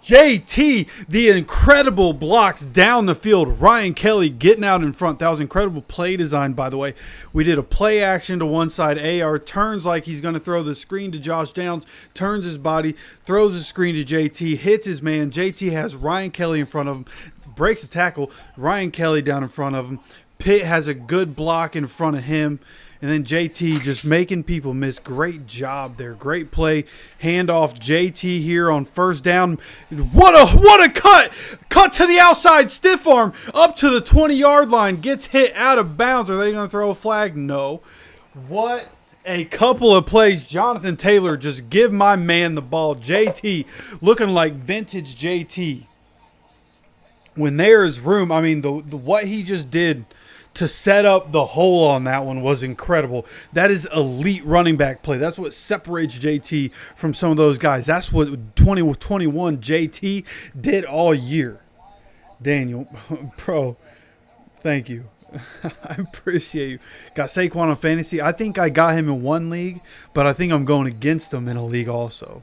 JT, the incredible blocks down the field. Ryan Kelly getting out in front. That was incredible play design, by the way. We did a play action to one side. AR turns like he's going to throw the screen to Josh Downs. Turns his body. Throws the screen to JT. Hits his man. JT has Ryan Kelly in front of him. Breaks a tackle. Ryan Kelly down in front of him. Pitt has a good block in front of him. And then JT just making people miss. Great job there. Great play. Handoff JT here on first down. What a cut. Cut to the outside. Stiff arm up to the 20-yard line. Gets hit out of bounds. Are they going to throw a flag? No. What a couple of plays. Jonathan Taylor, just give my man the ball. JT looking like vintage JT. When there is room, I mean, the what he just did to set up the hole on that one was incredible. That is elite running back play. That's what separates JT from some of those guys. That's what 2021 JT did all year. Daniel, bro, thank you. I appreciate you. Got Saquon on fantasy. I think I got him in one league, but I think I'm going against him in a league also.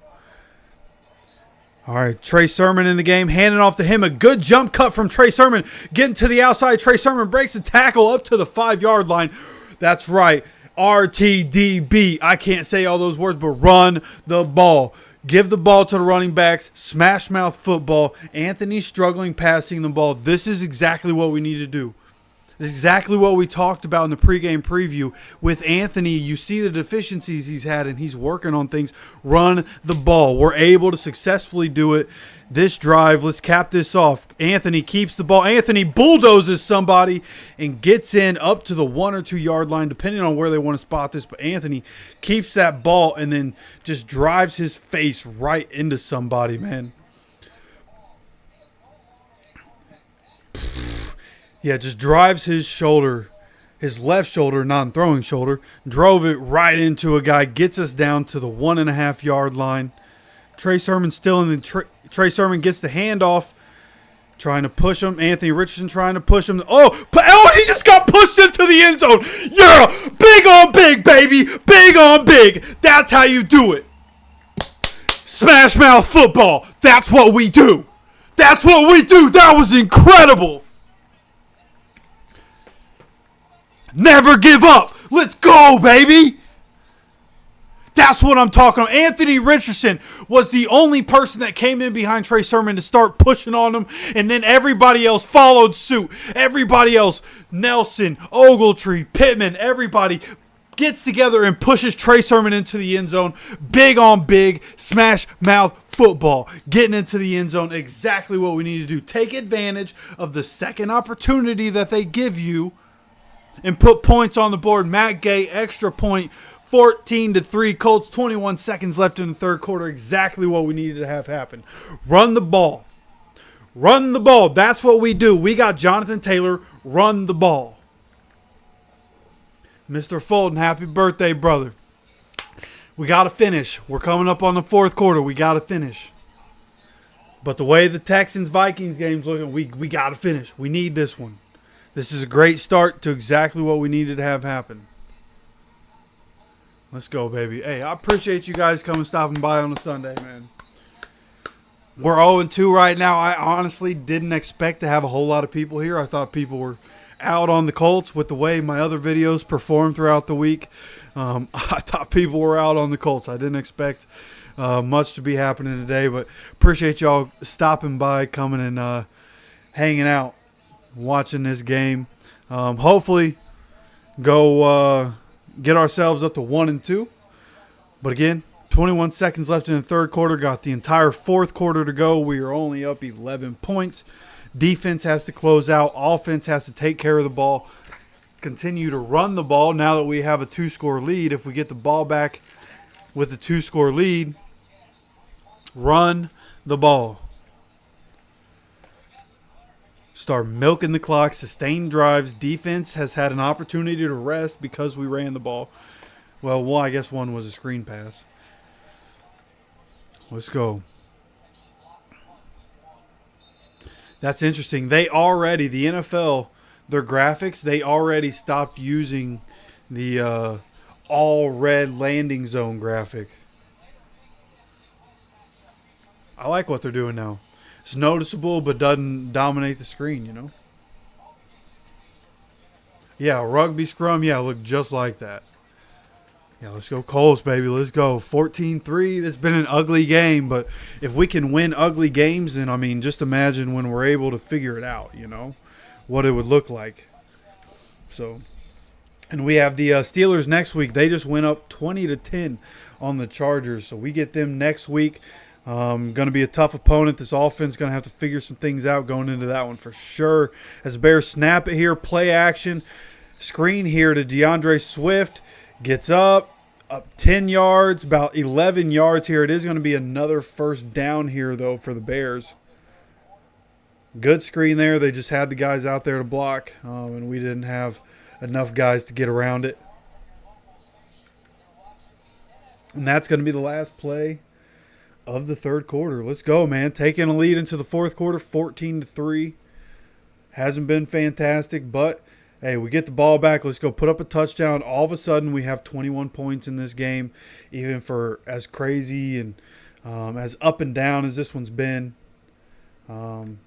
All right, Trey Sermon in the game, handing off to him. A good jump cut from Trey Sermon. Getting to the outside. Trey Sermon breaks a tackle up to the 5-yard line. That's right, RTDB. I can't say all those words, but run the ball. Give the ball to the running backs. Smash mouth football. Anthony struggling passing the ball. This is exactly what we need to do. This is exactly what we talked about in the pregame preview. With Anthony, you see the deficiencies he's had, and he's working on things. Run the ball. We're able to successfully do it this drive. Let's cap this off. Anthony keeps the ball. Anthony bulldozes somebody and gets in up to the 1 or 2 yard line, depending on where they want to spot this. But Anthony keeps that ball and then just drives his face right into somebody, man. Yeah, just drives his shoulder, his left shoulder, non-throwing shoulder, drove it right into a guy, gets us down to the 1.5 yard line. Trey Sermon still in the Trey Sermon gets the handoff, trying to push him. Anthony Richardson trying to push him. Oh, he just got pushed into the end zone. Yeah, big on big, baby, big on big. That's how you do it. Smash mouth football. That's what we do. That's what we do. That was incredible. Never give up. Let's go, baby. That's what I'm talking about. Anthony Richardson was the only person that came in behind Trey Sermon to start pushing on him, and then everybody else followed suit. Everybody else, Nelson, Ogletree, Pittman, everybody gets together and pushes Trey Sermon into the end zone. Big on big, smash mouth football. Getting into the end zone, exactly what we need to do. Take advantage of the second opportunity that they give you and put points on the board. Matt Gay, extra point, 14-3. Colts, 21 seconds left in the third quarter. Exactly what we needed to have happen. Run the ball. Run the ball. That's what we do. We got Jonathan Taylor. Run the ball. Mr. Fulton, happy birthday, brother. We got to finish. We're coming up on the fourth quarter. We got to finish. But the way the Texans-Vikings game's looking, we got to finish. We need this one. This is a great start to exactly what we needed to have happen. Let's go, baby. Hey, I appreciate you guys stopping by on a Sunday, man. We're 0-2 right now. I honestly didn't expect to have a whole lot of people here. I thought people were out on the Colts with the way my other videos performed throughout the week. I thought people were out on the Colts. I didn't expect much to be happening today, but appreciate y'all stopping by, coming and hanging out, watching this game. Hopefully, go get ourselves up to 1-2. But again, 21 seconds left in the third quarter. Got the entire fourth quarter to go. We are only up 11 points. Defense has to close out. Offense has to take care of the ball. Continue to run the ball now that we have a 2-score lead. If we get the ball back with a 2-score lead, run the ball. Start milking the clock, sustain drives. Defense has had an opportunity to rest because we ran the ball. Well, I guess one was a screen pass. Let's go. That's interesting. The NFL, their graphics, they already stopped using the all red landing zone graphic. I like what they're doing now. It's noticeable, but doesn't dominate the screen, you know? Yeah, rugby scrum, yeah, look just like that. Yeah, let's go Colts, baby. Let's go. 14-3. It's been an ugly game, but if we can win ugly games, then, I mean, just imagine when we're able to figure it out, you know, what it would look like. So, and we have the Steelers next week. They just went up 20-10 on the Chargers, so we get them next week. Going to be a tough opponent. This offense going to have to figure some things out going into that one for sure. As the Bears snap it here, play action, screen here to DeAndre Swift. Gets up 10 yards, about 11 yards here. It is going to be another first down here, though, for the Bears. Good screen there. They just had the guys out there to block, and we didn't have enough guys to get around it. And that's going to be the last play of the third quarter. Let's go, man. Taking a lead into the fourth quarter, 14-3. Hasn't been fantastic, but hey, we get the ball back. Let's go put up a touchdown. All of a sudden, we have 21 points in this game, even for as crazy and as up and down as this one's been. Dan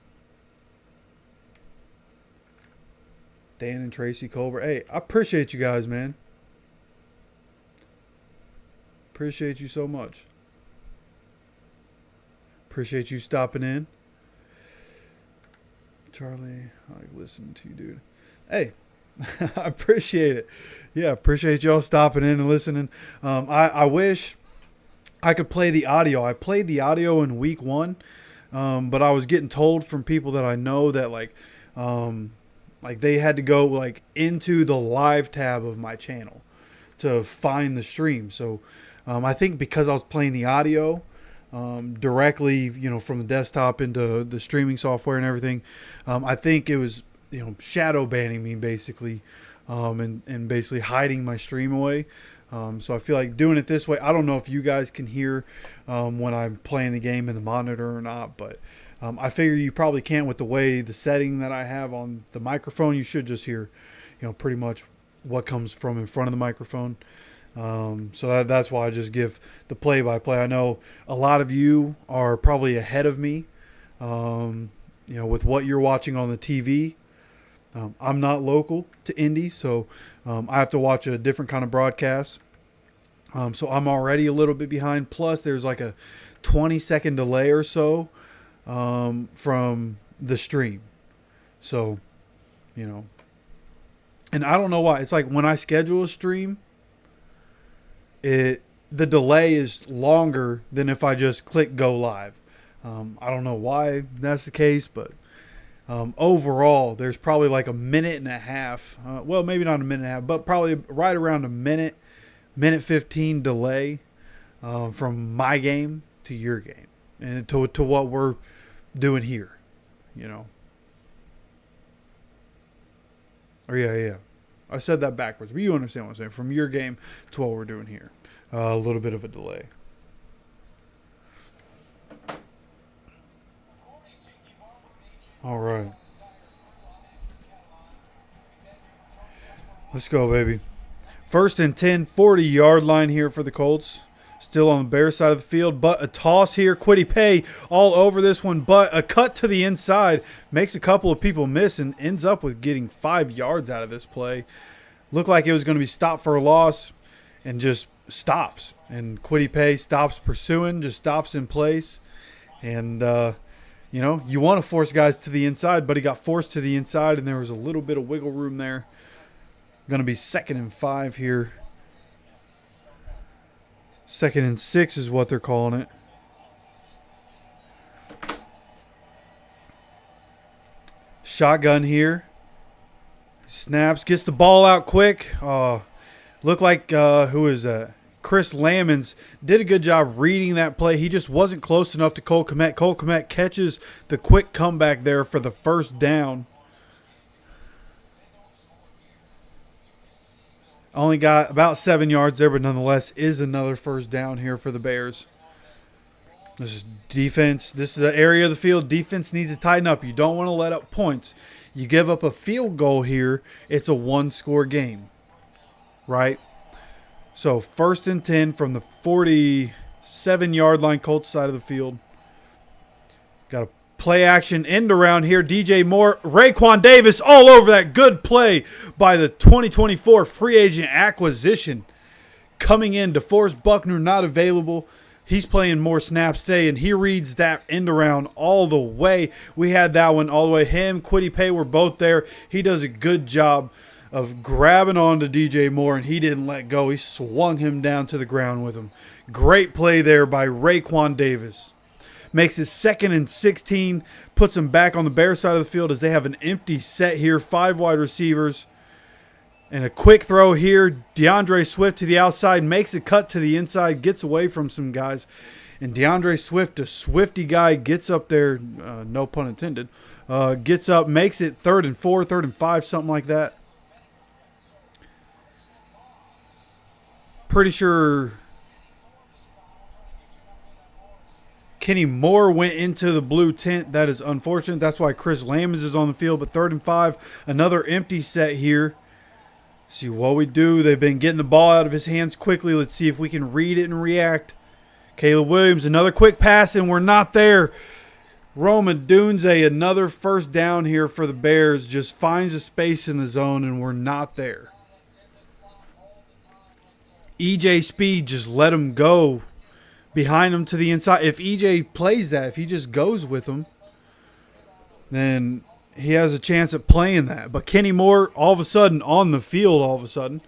and Tracy Colbert. Hey, I appreciate you guys, man. Appreciate you so much. Appreciate you stopping in. Charlie, I listen to you, dude. Hey, I appreciate it. Yeah, appreciate y'all stopping in and listening. I wish I could play the audio. I played the audio in week 1, but I was getting told from people that I know that like they had to go like into the live tab of my channel to find the stream. So I think because I was playing the audio directly, you know, from the desktop into the streaming software and everything, I think it was, you know, shadow banning me basically, and basically hiding my stream away. So I feel like doing it this way, I don't know if you guys can hear when I'm playing the game in the monitor or not, but I figure you probably can't with the way the setting that I have on the microphone. You should just hear, you know, pretty much what comes from in front of the microphone. So that's why I just give the play-by-play. I know a lot of you are probably ahead of me, you know, with what you're watching on the TV. I'm not local to Indy, so I have to watch a different kind of broadcast. So I'm already a little bit behind. Plus, there's like a 20-second delay or so from the stream. So, you know, and I don't know why. It's like when I schedule a stream, the delay is longer than if I just click go live. I don't know why that's the case, but overall, there's probably like a minute and a half. Well, maybe not a minute and a half, but probably right around a minute 15 delay from my game to your game and to what we're doing here, you know. Or yeah. I said that backwards, but you understand what I'm saying. From your game to what we're doing here. A little bit of a delay. All right. Let's go, baby. 1st and 10, 40-yard line here for the Colts. Still on the Bears side of the field, but a toss here. Kwity Paye all over this one, but a cut to the inside makes a couple of people miss and ends up with getting 5 yards out of this play. Looked like it was going to be stopped for a loss and just stops. And Kwity Paye stops pursuing, just stops in place. And, you want to force guys to the inside, but he got forced to the inside, and there was a little bit of wiggle room there. Going to be 2nd and 5 here. 2nd and 6 is what they're calling it. Shotgun here. Snaps. Gets the ball out quick. Looked like, who is that? Chris Lamons did a good job reading that play. He just wasn't close enough to Cole Kmet. Cole Kmet catches the quick comeback there for the first down. Only got about 7 yards there, but nonetheless is another first down here for the Bears. This is defense. This is an area of the field defense needs to tighten up. You don't want to let up points. You give up a field goal here, it's a 1-score game, right? So 1st and 10 from the 47-yard line, Colts side of the field. Got a play action end around here. DJ Moore, Raekwon Davis all over that. Good play by the 2024 free agent acquisition. Coming in, DeForest Buckner not available. He's playing more snaps today, and he reads that end around all the way. We had that one all the way. Him, Kwity Paye were both there. He does a good job of grabbing on to DJ Moore, and he didn't let go. He swung him down to the ground with him. Great play there by Raekwon Davis. Makes it 2nd and 16, puts him back on the Bears side of the field as they have an empty set here. 5 wide receivers. And a quick throw here. DeAndre Swift to the outside, makes a cut to the inside, gets away from some guys. And DeAndre Swift, a Swifty guy, gets up there, no pun intended, gets up, makes it 3rd and 4, 3rd and 5, something like that. Pretty sure Kenny Moore went into the blue tent. That is unfortunate. That's why Chris Lamons is on the field. But 3rd and 5, another empty set here. See what we do. They've been getting the ball out of his hands quickly. Let's see if we can read it and react. Caleb Williams, another quick pass, and we're not there. Roman Dunze, another first down here for the Bears. Just finds a space in the zone, and we're not there. EJ Speed just let him go behind him to the inside. If EJ plays that, if he just goes with him, then he has a chance at playing that. But Kenny Moore, all of a sudden, on the field all of a sudden.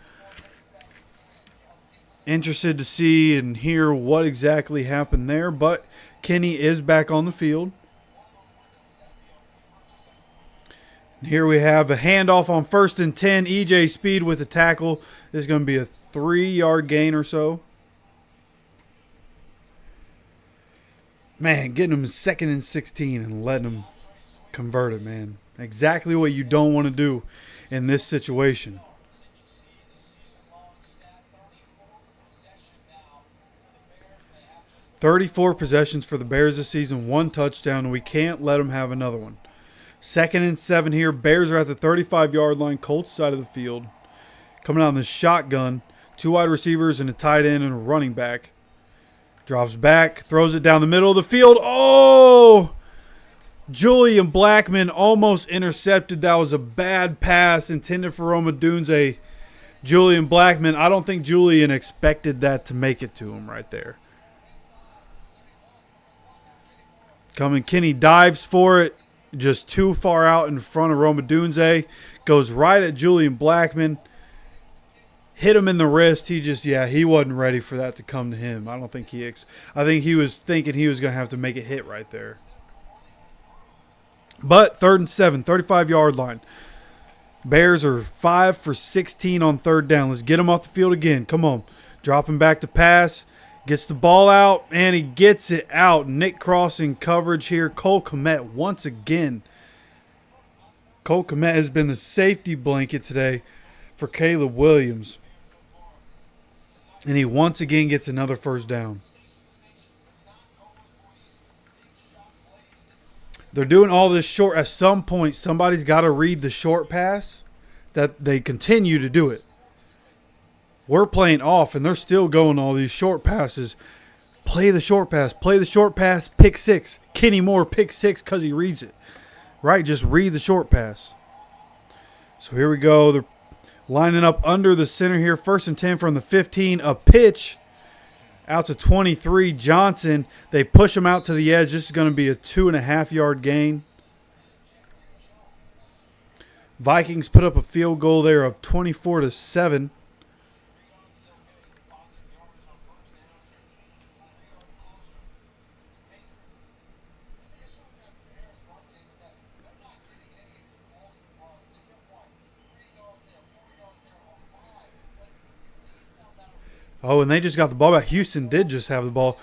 Interested to see and hear what exactly happened there. But Kenny is back on the field. And here we have a handoff on 1st and 10. EJ Speed with a tackle. This is going to be a 3-yard gain or so. Man, getting him 2nd and 16 and letting him convert it, man. Exactly what you don't want to do in this situation. 34 possessions for the Bears this season, 1 touchdown, and we can't let them have another one. 2nd and 7 here. Bears are at the 35-yard line, Colts side of the field. Coming out in the shotgun. 2 wide receivers and a tight end and a running back. Drops back, throws it down the middle of the field. Oh! Julian Blackmon almost intercepted. That was a bad pass intended for Roma Dunze. Julian Blackmon, I don't think Julian expected that to make it to him right there. Coming, Kenny dives for it. Just too far out in front of Roma Dunze. Goes right at Julian Blackmon. Hit him in the wrist. He wasn't ready for that to come to him. I don't think I think he was thinking he was going to have to make a hit right there. But 3rd and 7, 35-yard line. Bears are 5 for 16 on 3rd down. Let's get him off the field again. Come on. Dropping back to pass. Gets the ball out, and he gets it out. Nick Cross in coverage here. Cole Kmet once again. Cole Kmet has been the safety blanket today for Caleb Williams. And he once again gets another first down. They're doing all this short. At some point, somebody's got to read the short pass. That they continue to do it. We're playing off, and they're still going all these short passes. Play the short pass. Play the short pass. Pick six. Kenny Moore pick six because he reads it. Right? Just read the short pass. So here we go. They're lining up under the center here. 1st and 10 from the 15. A pitch out to 23. Johnson. They push him out to the edge. This is going to be a 2.5-yard gain. Vikings put up a field goal there of 24-7. Oh, and they just got the ball back. Houston did just have the ball.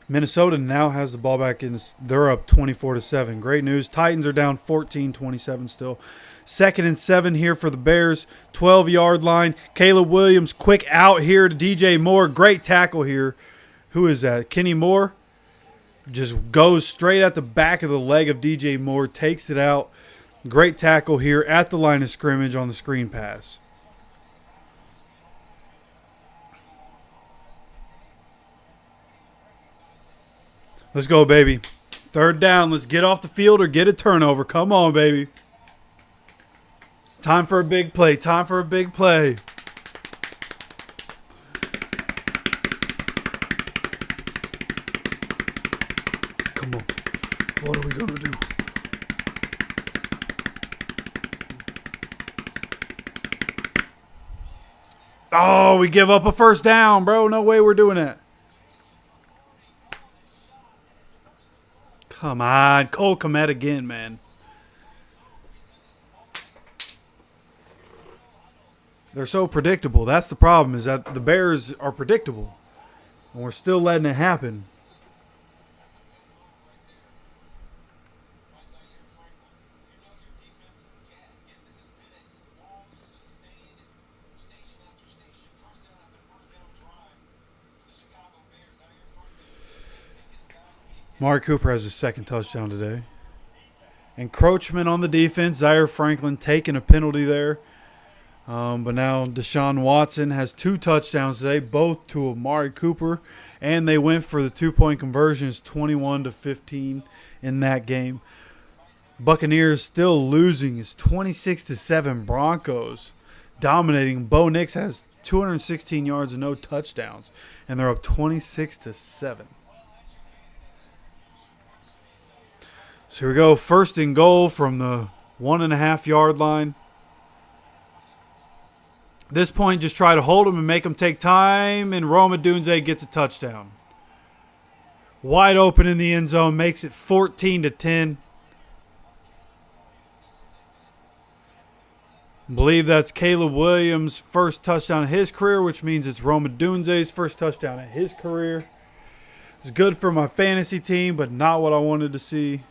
Minnesota now has the ball back, and they're up 24-7. Great news. Titans are down 14-27 still. 2nd and 7 here for the Bears. 12-yard line. Caleb Williams quick out here to DJ Moore. Great tackle here. Who is that? Kenny Moore. Just goes straight at the back of the leg of DJ Moore. Takes it out. Great tackle here at the line of scrimmage on the screen pass. Let's go, baby. 3rd down. Let's get off the field or get a turnover. Come on, baby. Time for a big play. Time for a big play. Come on. What are we going to do? Oh, we give up a 1st down, bro. No way we're doing that. Come on. Cole Kmet again, man. They're so predictable. That's the problem, is that the Bears are predictable. And we're still letting it happen. Amari Cooper has his 2nd touchdown today. Encroachment on the defense. Zaire Franklin taking a penalty there. But now Deshaun Watson has 2 touchdowns today, both to Amari Cooper. And they went for the 2-point conversions, 21-15 in that game. Buccaneers still losing. It's 26-7 Broncos dominating. Bo Nix has 216 yards and no touchdowns. And they're up 26-7. So here we go. 1st and goal from the 1.5-yard line. At this point, just try to hold them and make them take time. And Roma Dunze gets a touchdown. Wide open in the end zone. Makes it 14-10. I believe that's Caleb Williams' 1st touchdown of his career, which means it's Roma Dunze's 1st touchdown of his career. It's good for my fantasy team, but not what I wanted to see.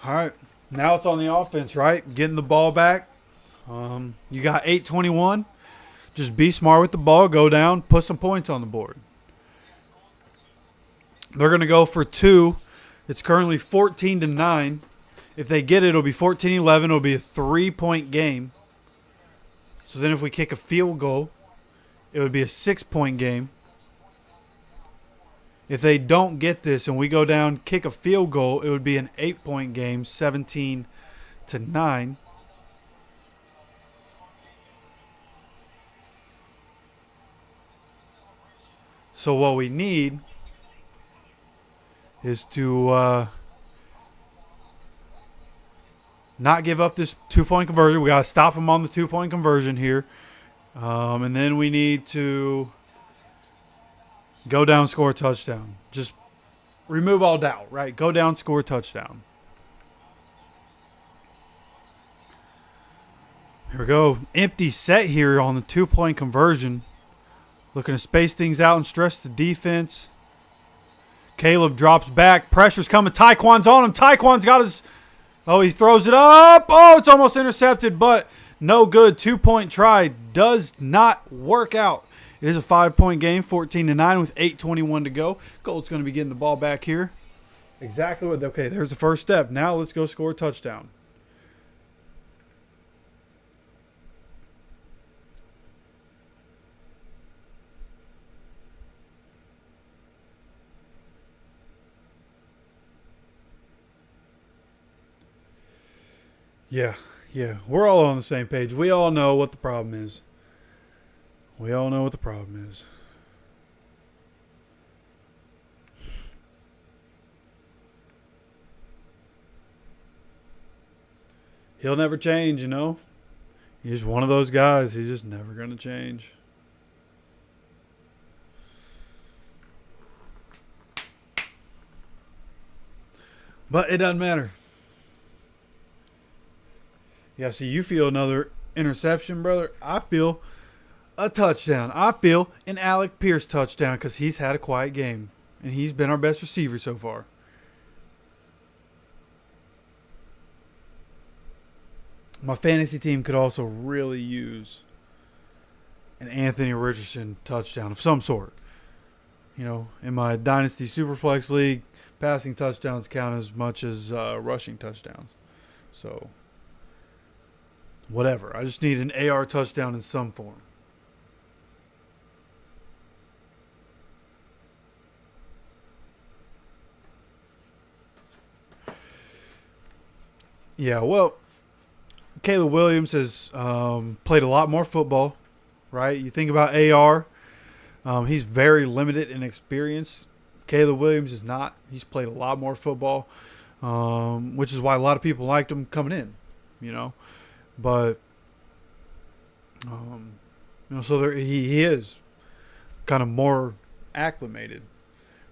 All right, now it's on the offense, right? Getting the ball back. You got 8:21. Just be smart with the ball. Go down. Put some points on the board. They're going to go for 2. It's currently 14-9. If they get it, it'll be 14-11. It'll be a 3-point game. So then if we kick a field goal, it would be a 6-point game. If they don't get this and we go down, kick a field goal, it would be an 8-point game, 17-9. So what we need is to not give up this 2-point conversion. We got to stop them on the 2-point conversion here. And then we need to go down, score a touchdown. Just remove all doubt, right? Go down, score a touchdown. Here we go. Empty set here on the 2-point conversion. Looking to space things out and stress the defense. Caleb drops back. Pressure's coming. Tyquan's on him. Tyquan's got his... Oh, he throws it up. Oh, it's almost intercepted, but no good. 2-point try does not work out. It is a 5-point game, 14-9 with 8:21 to go. Colts going to be getting the ball back here. Exactly what... Okay, there's the first step. Now let's go score a touchdown. Yeah, we're all on the same page. We all know what the problem is. He'll never change, you know. He's one of those guys. He's just never going to change. But it doesn't matter. Yeah, see, you feel another interception, brother. I feel a touchdown. I feel an Alec Pierce touchdown because he's had a quiet game. And he's been our best receiver so far. My fantasy team could also really use an Anthony Richardson touchdown of some sort. You know, in my Dynasty Superflex League, passing touchdowns count as much as rushing touchdowns. So... whatever. I just need an AR touchdown in some form. Yeah, well, Caleb Williams has played a lot more football, right? You think about AR, he's very limited in experience. Caleb Williams is not. He's played a lot more football, which is why a lot of people liked him coming in, you know. But, you know, so there, he is kind of more acclimated,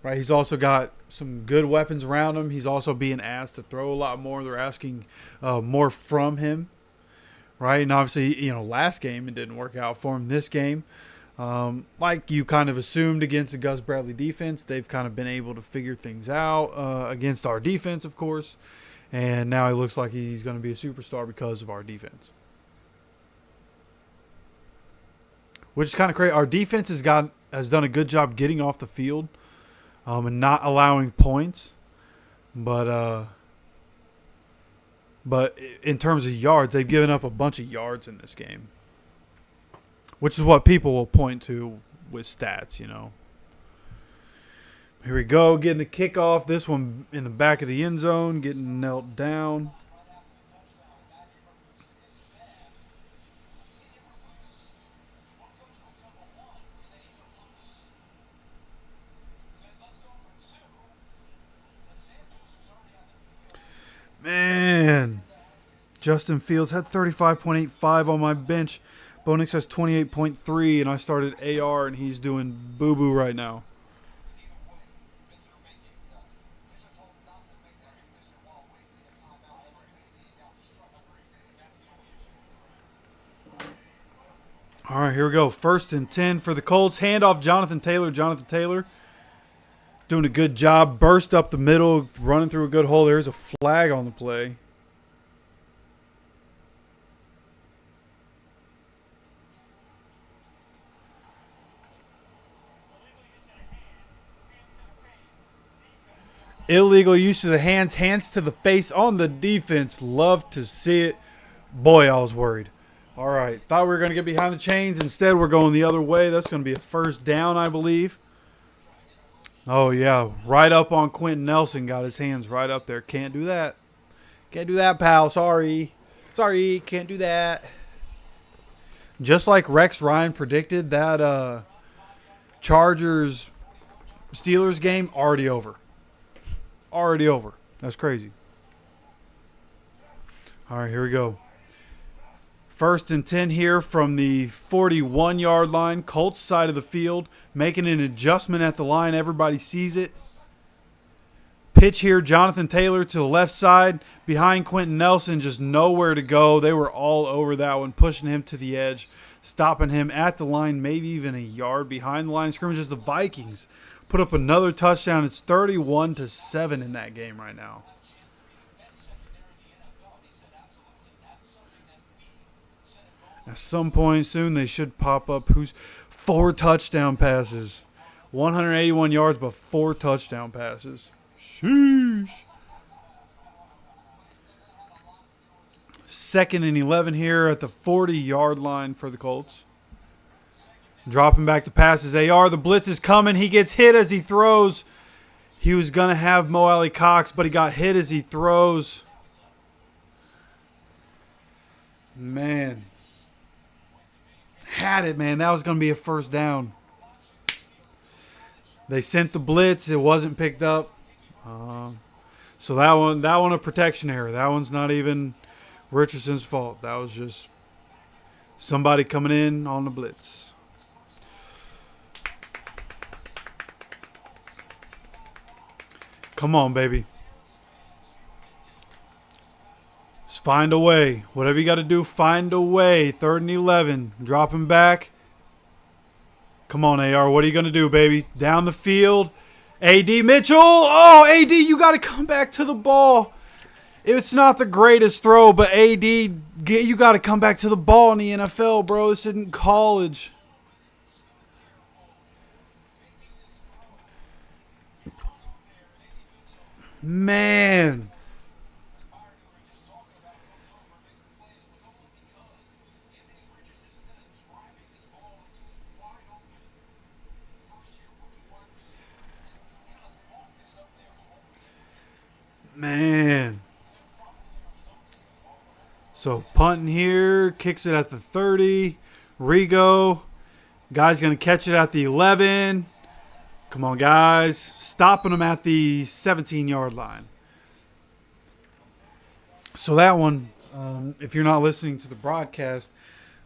right? He's also got some good weapons around him. He's also being asked to throw a lot more. They're asking more from him, right? And obviously, you know, last game it didn't work out for him. This game, like you kind of assumed against the Gus Bradley defense, they've kind of been able to figure things out against our defense, of course. And now he looks like he's going to be a superstar because of our defense. Which is kind of crazy. Our defense has done a good job getting off the field and not allowing points. But in terms of yards, they've given up a bunch of yards in this game. Which is what people will point to with stats, you know. Here we go, getting the kickoff. This one in the back of the end zone, getting knelt down. Man, Justin Fields had 35.85 on my bench. Bo Nix has 28.3, and I started AR, and he's doing boo-boo right now. All right, here we go. 1st and 10 for the Colts. Handoff, Jonathan Taylor. Jonathan Taylor doing a good job. Burst up the middle, running through a good hole. There's a flag on the play. Illegal use of the hands. Hands to the face on the defense. Love to see it. Boy, I was worried. All right. Thought we were going to get behind the chains. Instead, we're going the other way. That's going to be a 1st down, I believe. Oh, yeah. Right up on Quentin Nelson. Got his hands right up there. Can't do that. Can't do that, pal. Sorry. Sorry. Can't do that. Just like Rex Ryan predicted, that Chargers-Steelers game already over. Already over. That's crazy. All right, here we go. 1st and 10 here from the 41-yard line. Colts side of the field. Making an adjustment at the line. Everybody sees it. Pitch here. Jonathan Taylor to the left side. Behind Quentin Nelson. Just nowhere to go. They were all over that one. Pushing him to the edge. stopping him at the line, maybe even a yard behind the line of scrimmage. As the Vikings put up another touchdown. It's 31-7 in that game right now. At some point soon, they should pop up. Who's 4 touchdown passes, 181 yards, but 4 touchdown passes. Sheesh. 2nd and 11 here at the 40-yard line for the Colts. Dropping back to passes. AR, the blitz is coming. He gets hit as he throws. He was going to have Mo Alley Cox, but he got hit as he throws. Man. Had it, man. That was going to be a first down. They sent the blitz. It wasn't picked up. So that one a protection error. That one's not even Richardson's fault. That was just somebody coming in on the blitz. Come on, baby. Just find a way. Whatever you got to do, find a way. 3rd and 11. Dropping back. Come on, AR. What are you going to do, baby? Down the field. AD Mitchell. Oh, AD, you got to come back to the ball. It's not the greatest throw, but AD, you got to come back to the ball in the NFL, bro. This isn't college. Man. Man. So punting here, kicks it at the 30. Rigo. Guy's going to catch it at the 11. Come on, guys. Stopping them at the 17-yard line. So that one, if you're not listening to the broadcast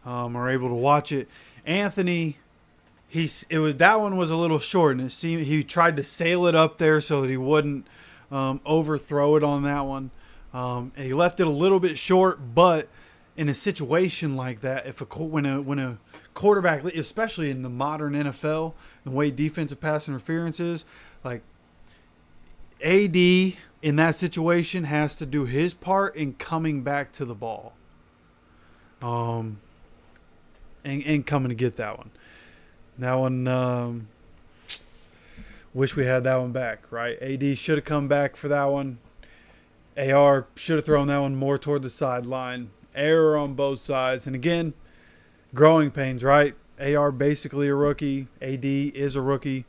or able to watch it, Anthony, that one was a little short, and it seemed he tried to sail it up there so that he wouldn't overthrow it on that one. And he left it a little bit short, but in a situation like that, when a quarterback, especially in the modern NFL, the way defensive pass interference is, like AD in that situation has to do his part in coming back to the ball, and coming to get that one. That one, wish we had that one back, right? AD should have come back for that one. AR should have thrown that one more toward the sideline. Error on both sides. And again, growing pains, right? AR basically a rookie. AD is a rookie.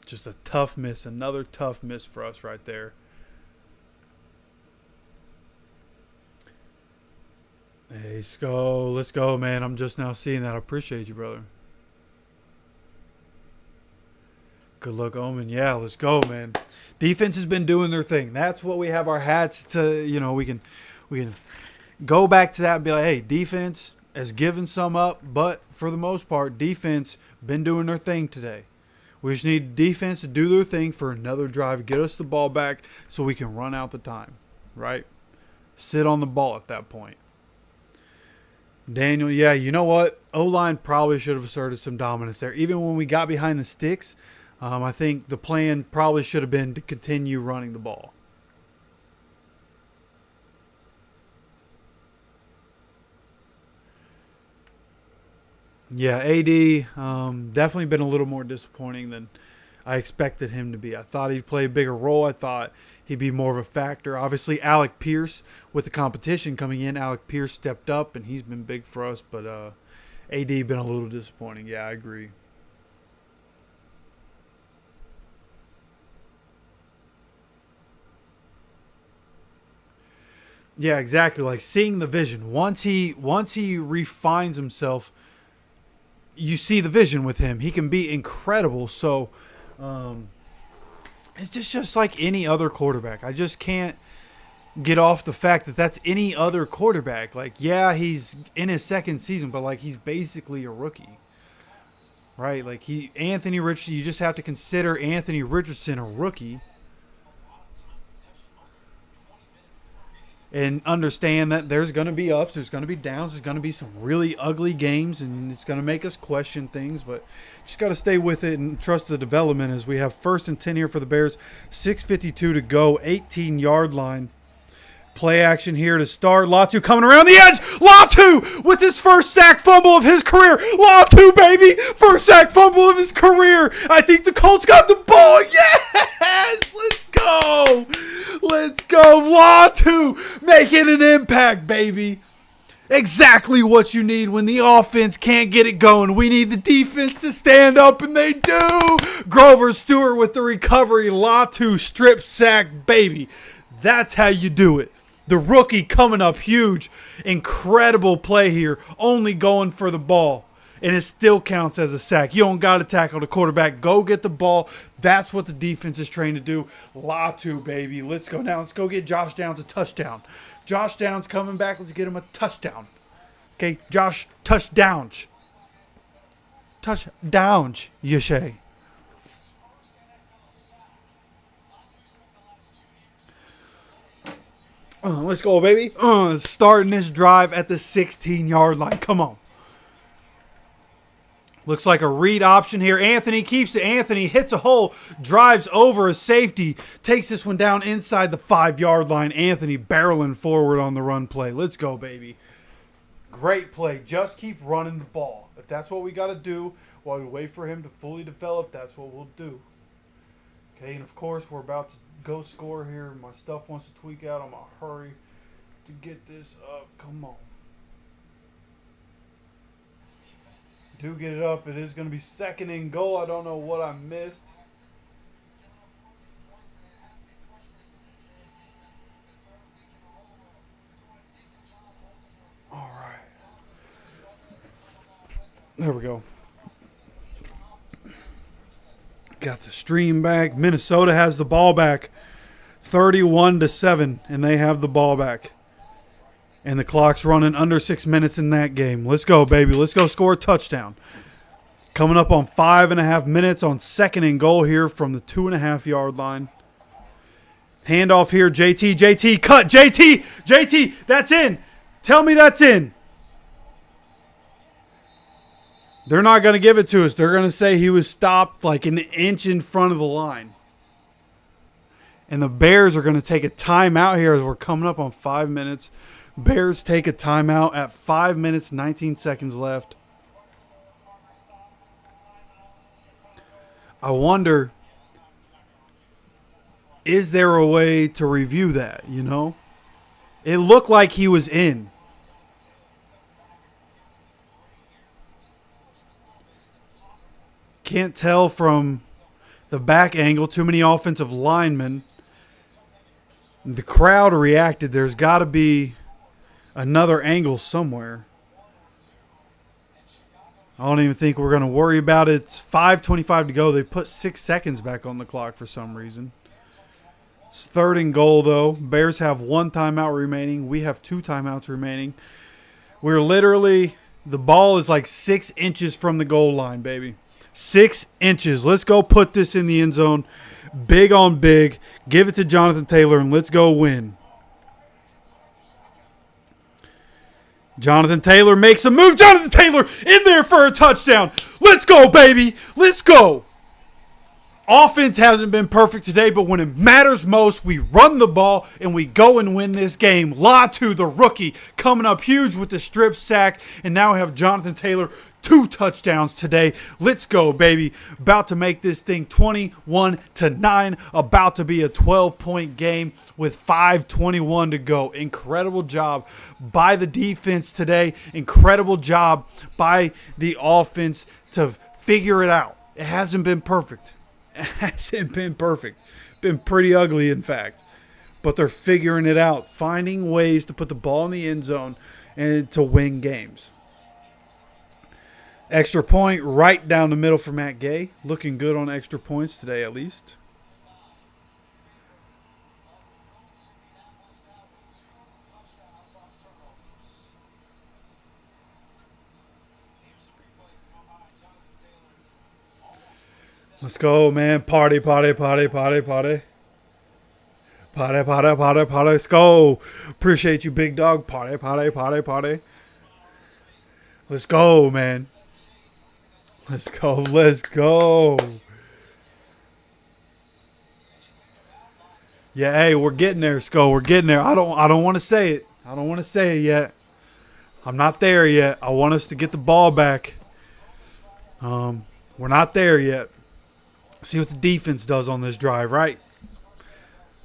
Just a tough miss. Another tough miss for us right there. Hey, let's go. Let's go, man. I'm just now seeing that. I appreciate you, brother. Good luck, Omen. Yeah, let's go, man. Defense has been doing their thing. That's what we have our hats to, we can go back to that and be like, hey, defense has given some up, but for the most part, defense been doing their thing today. We just need defense to do their thing for another drive, get us the ball back so we can run out the time, right? Sit on the ball at that point. Daniel, yeah, you know what? O-line probably should have asserted some dominance there. Even when we got behind the sticks, I think the plan probably should have been to continue running the ball. Yeah, AD definitely been a little more disappointing than I expected him to be. I thought he'd play a bigger role. I thought he'd be more of a factor. Obviously, Alec Pierce, with the competition coming in, Alec Pierce stepped up, and he's been big for us. But AD been a little disappointing. Yeah, I agree. Yeah, exactly. Like seeing the vision. Once he refines himself, you see the vision with him. He can be incredible. So it's just like any other quarterback. I just can't get off the fact that that's any other quarterback. Like, yeah, he's in his second season, but like he's basically a rookie. Right? Like Anthony Richardson, you just have to consider Anthony Richardson a rookie. and understand that there's going to be ups, there's going to be downs, there's going to be some really ugly games, and it's going to make us question things, but just got to stay with it and trust the development as we have 1st and 10 here for the Bears. 6:52 to go, 18-yard line. Play action here to start. Latu coming around the edge. Latu with his first sack fumble of his career. Latu, baby. First sack fumble of his career. I think the Colts got the ball. Yes. Let's go. Let's go. Latu making an impact, baby. Exactly what you need when the offense can't get it going. We need the defense to stand up, and they do. Grover Stewart with the recovery. Latu strip sack, baby. That's how you do it. The rookie coming up huge. Incredible play here. Only going for the ball. And it still counts as a sack. You don't got to tackle the quarterback. Go get the ball. That's what the defense is trained to do. Latu, baby. Let's go now. Let's go get Josh Downs a touchdown. Josh Downs coming back. Let's get him a touchdown. Okay, Josh, touchdowns. Touchdowns, you say. Let's go, baby. Starting this drive at the 16-yard line. Come on. Looks like a read option here. Anthony keeps it. Anthony hits a hole, drives over a safety, takes this one down inside the 5-yard line. Anthony barreling forward on the run play. Let's go, baby. Great play. Just keep running the ball. If that's what we got to do while we wait for him to fully develop, that's what we'll do. Okay, and of course, we're about to go score here. My stuff wants to tweak out. I'm going to hurry to get this up. Come on. Do get it up. It is going to be 2nd and goal. I don't know what I missed. All right. There we go. Got the stream back. Minnesota has the ball back. 31-7, and they have the ball back. And the clock's running under 6 minutes in that game. Let's go, baby. Let's go score a touchdown. Coming up on 5.5 minutes on 2nd and goal here from the 2.5-yard line. Handoff here, JT. JT, cut. JT, that's in. Tell me that's in. They're not going to give it to us. They're going to say he was stopped like an inch in front of the line. And the Bears are going to take a timeout here as we're coming up on 5 minutes. Bears take a timeout at 5 minutes, 19 seconds left. I wonder, is there a way to review that, you know? It looked like he was in. Can't tell from the back angle. Too many offensive linemen. The crowd reacted. There's got to be another angle somewhere. I don't even think we're going to worry about it. It's 5:25 to go. They put 6 seconds back on the clock for some reason. It's 3rd and goal, though. Bears have 1 timeout remaining. We have 2 timeouts remaining. We're literally, the ball is like 6 inches from the goal line, baby. 6 inches. Let's go put this in the end zone. Big on big. Give it to Jonathan Taylor, and let's go win. Jonathan Taylor makes a move. Jonathan Taylor in there for a touchdown. Let's go, baby. Let's go. Offense hasn't been perfect today, but when it matters most, we run the ball and we go and win this game. Latu, the rookie, coming up huge with the strip sack. And now we have Jonathan Taylor, 2 touchdowns today. Let's go, baby. About to make this thing 21-9. About to be a 12-point game with 5:21 to go. Incredible job by the defense today. Incredible job by the offense to figure it out. It hasn't been perfect. It hasn't been perfect. Been pretty ugly, in fact. But they're figuring it out. Finding ways to put the ball in the end zone and to win games. Extra point right down the middle for Matt Gay. Looking good on extra points today, at least. Let's go, man. Party, party, party, party, party. Party, party, party, party. Let's go. Appreciate you, big dog. Party, party, party, party. Let's go, man. Let's go. Let's go. Yeah, hey, we're getting there, Sko. We're getting there. I don't want to say it. I don't want to say it yet. I'm not there yet. I want us to get the ball back. We're not there yet. See what the defense does on this drive, right?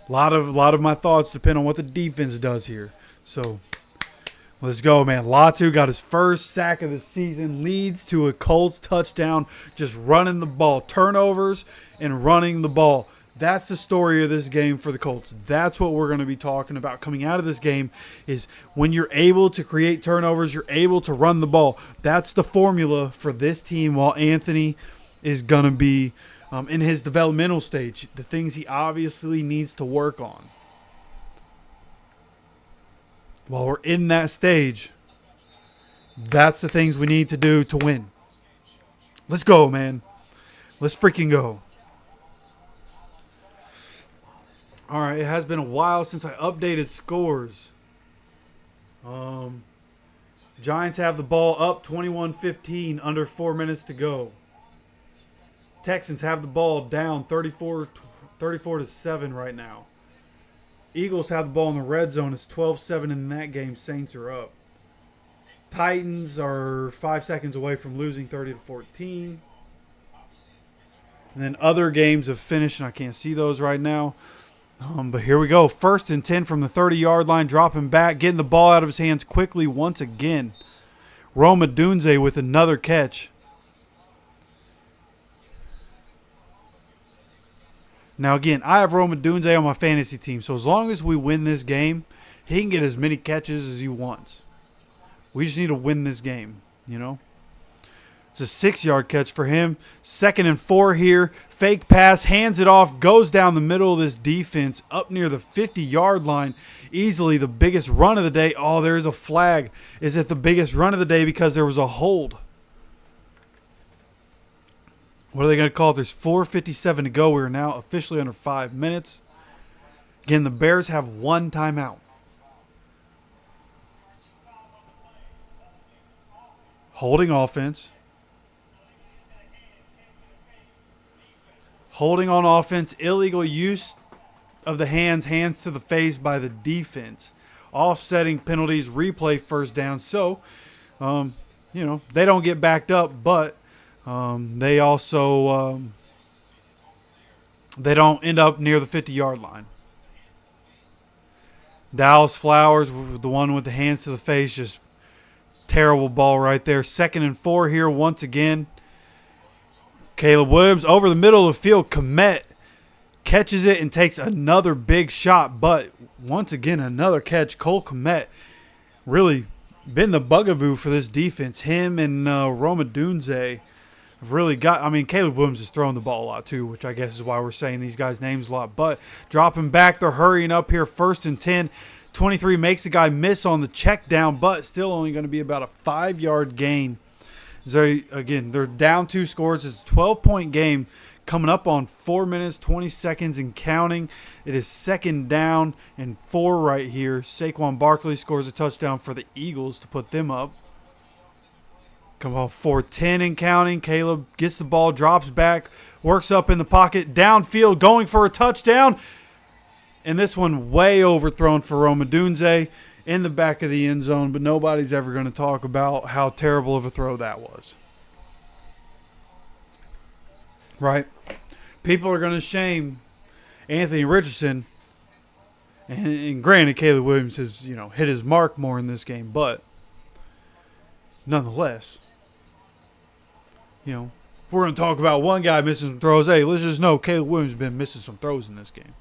A lot of my thoughts depend on what the defense does here. So let's go, man. Latu got his first sack of the season. Leads to a Colts touchdown. Just running the ball. Turnovers and running the ball. That's the story of this game for the Colts. That's what we're going to be talking about coming out of this game is when you're able to create turnovers, you're able to run the ball. That's the formula for this team while Anthony is going to be in his developmental stage, the things he obviously needs to work on. While we're in that stage, that's the things we need to do to win. Let's go, man. Let's freaking go. All right, it has been a while since I updated scores. Giants have the ball up 21-15, under 4 minutes to go. Texans have the ball down 34-7 right now. Eagles have the ball in the red zone. It's 12-7 in that game. Saints are up. Titans are 5 seconds away from losing 30-14. And then other games have finished, and I can't see those right now. But here we go. 1st and 10 from the 30-yard line. Dropping back. Getting the ball out of his hands quickly once again. Rome Odunze with another catch. Now, again, I have Rome Odunze on my fantasy team. So as long as we win this game, he can get as many catches as he wants. We just need to win this game, you know. It's a 6-yard catch for him. 2nd and 4 here. Fake pass, hands it off, goes down the middle of this defense up near the 50-yard line. Easily the biggest run of the day. Oh, there's a flag. Is it the biggest run of the day because there was a hold? What are they going to call it? There's 4:57 to go. We're now officially under 5 minutes. Again, the Bears have 1 timeout. Holding offense. Holding on offense, illegal use of the hands to the face by the defense. Offsetting penalties, replay first down. So, they don't get backed up, but they also they don't end up near the 50-yard line. Dallas Flowers, the one with the hands to the face, just terrible ball right there. 2nd and 4 here once again. Caleb Williams over the middle of the field. Komet catches it and takes another big shot. But once again, another catch. Cole Komet really been the bugaboo for this defense. Him and Rome Odunze have really got – I mean, Caleb Williams is throwing the ball a lot too, which I guess is why we're saying these guys' names a lot. But dropping back, they're hurrying up here. 1st and 10. 23 makes the guy miss on the check down, but still only going to be about a 5-yard gain. So, again, they're down 2 scores. It's a 12-point game coming up on 4 minutes, 20 seconds and counting. It is 2nd down and 4 right here. Saquon Barkley scores a touchdown for the Eagles to put them up. Come on, 4:10 and counting. Caleb gets the ball, drops back, works up in the pocket, downfield, going for a touchdown. And this one way overthrown for Rome Odunze in the back of the end zone, but nobody's ever going to talk about how terrible of a throw that was. Right? People are going to shame Anthony Richardson, and granted, Caleb Williams has, hit his mark more in this game, but nonetheless, if we're going to talk about one guy missing some throws, hey, let's just know Caleb Williams has been missing some throws in this game.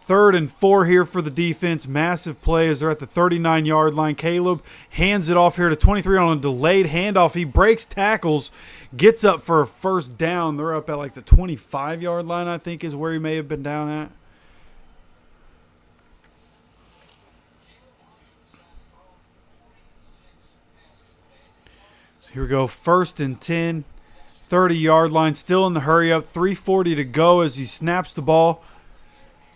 3rd and 4 here for the defense. Massive play as they're at the 39-yard line. Caleb hands it off here to 23 on a delayed handoff. He breaks tackles, gets up for a 1st down. They're up at like the 25-yard line, I think, is where he may have been down at. So here we go. 1st and 10. 30-yard line. Still in the hurry up. 3:40 to go as he snaps the ball.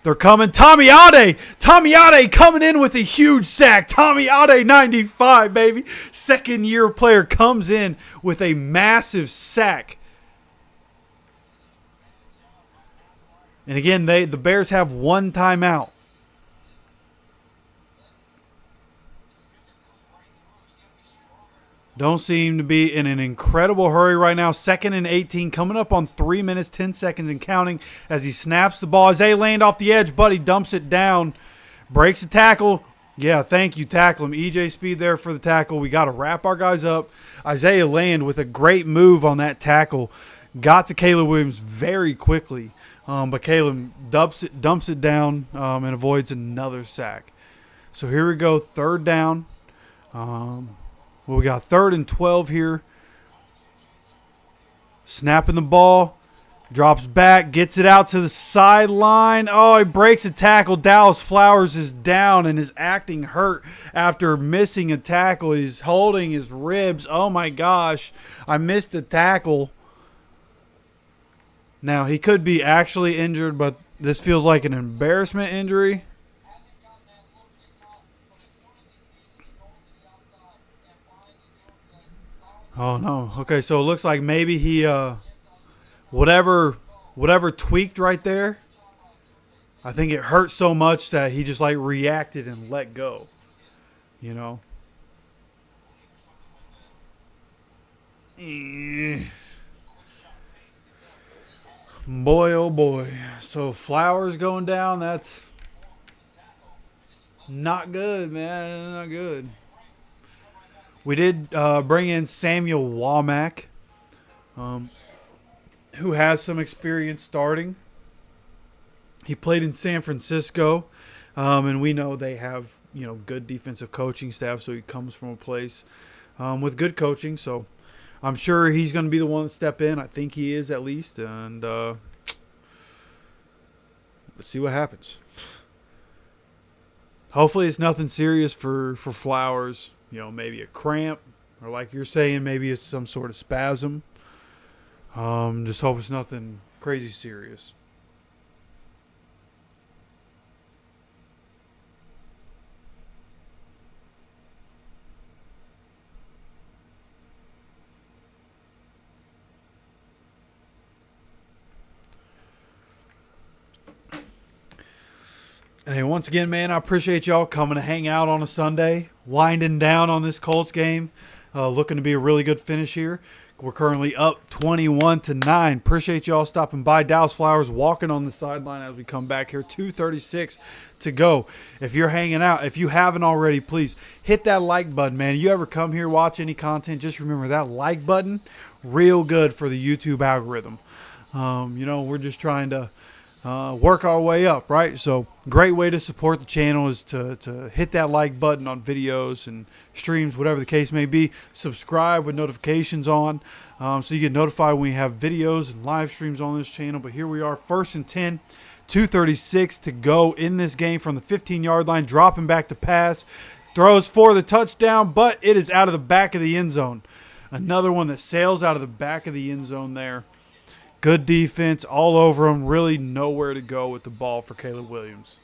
They're coming. Tommy Ade. Tommy Ade coming in with a huge sack. Tommy Ade, 95, baby. Second-year player comes in with a massive sack. And again, the Bears have one timeout. Don't seem to be in an incredible hurry right now. 2nd and 18, coming up on 3 minutes, 10 seconds and counting as he snaps the ball. Isaiah Land off the edge, but he dumps it down. Breaks the tackle. Yeah, thank you, tackle him. EJ Speed there for the tackle. We got to wrap our guys up. Isaiah Land with a great move on that tackle. Got to Caleb Williams very quickly. But Caleb dumps it down and avoids another sack. So here we go, 3rd down. Well, we got 3rd and 12 here. Snapping the ball. Drops back. Gets it out to the sideline. Oh, he breaks a tackle. Dallas Flowers is down and is acting hurt after missing a tackle. He's holding his ribs. Oh, my gosh. I missed the tackle. Now, he could be actually injured, but this feels like an embarrassment injury. Oh, no. Okay, so it looks like maybe he, whatever tweaked right there, I think it hurt so much that he just, like, reacted and let go, you know. Boy, oh, boy. So, Flowers going down, that's not good, man. Not good. We did bring in Samuel Womack, who has some experience starting. He played in San Francisco, and we know they have good defensive coaching staff, so he comes from a place with good coaching. So I'm sure he's going to be the one to step in. I think he is at least, and let's see what happens. Hopefully it's nothing serious for Flowers. Maybe a cramp, or like you're saying, maybe it's some sort of spasm. Just hope it's nothing crazy serious. And hey, once again, man, I appreciate y'all coming to hang out on a Sunday, winding down on this Colts game. Looking to be a really good finish here. We're currently up 21-9. Appreciate y'all stopping by. Dallas Flowers walking on the sideline as we come back here. 2:36 to go. If you're hanging out, if you haven't already, please hit that like button, man. You ever come here, watch any content, just remember that like button, real good for the YouTube algorithm. We're just trying to work our way up, right? So great way to support the channel is to hit that like button on videos and streams, whatever the case may be. Subscribe with notifications on, so you get notified when we have videos and live streams on this channel. But here we are, 1st and 10, 2:36 to go in this game from the 15-yard line, dropping back to pass, throws for the touchdown, but it is out of the back of the end zone. Another one that sails out of the back of the end zone there. Good defense all over him. Really nowhere to go with the ball for Caleb Williams.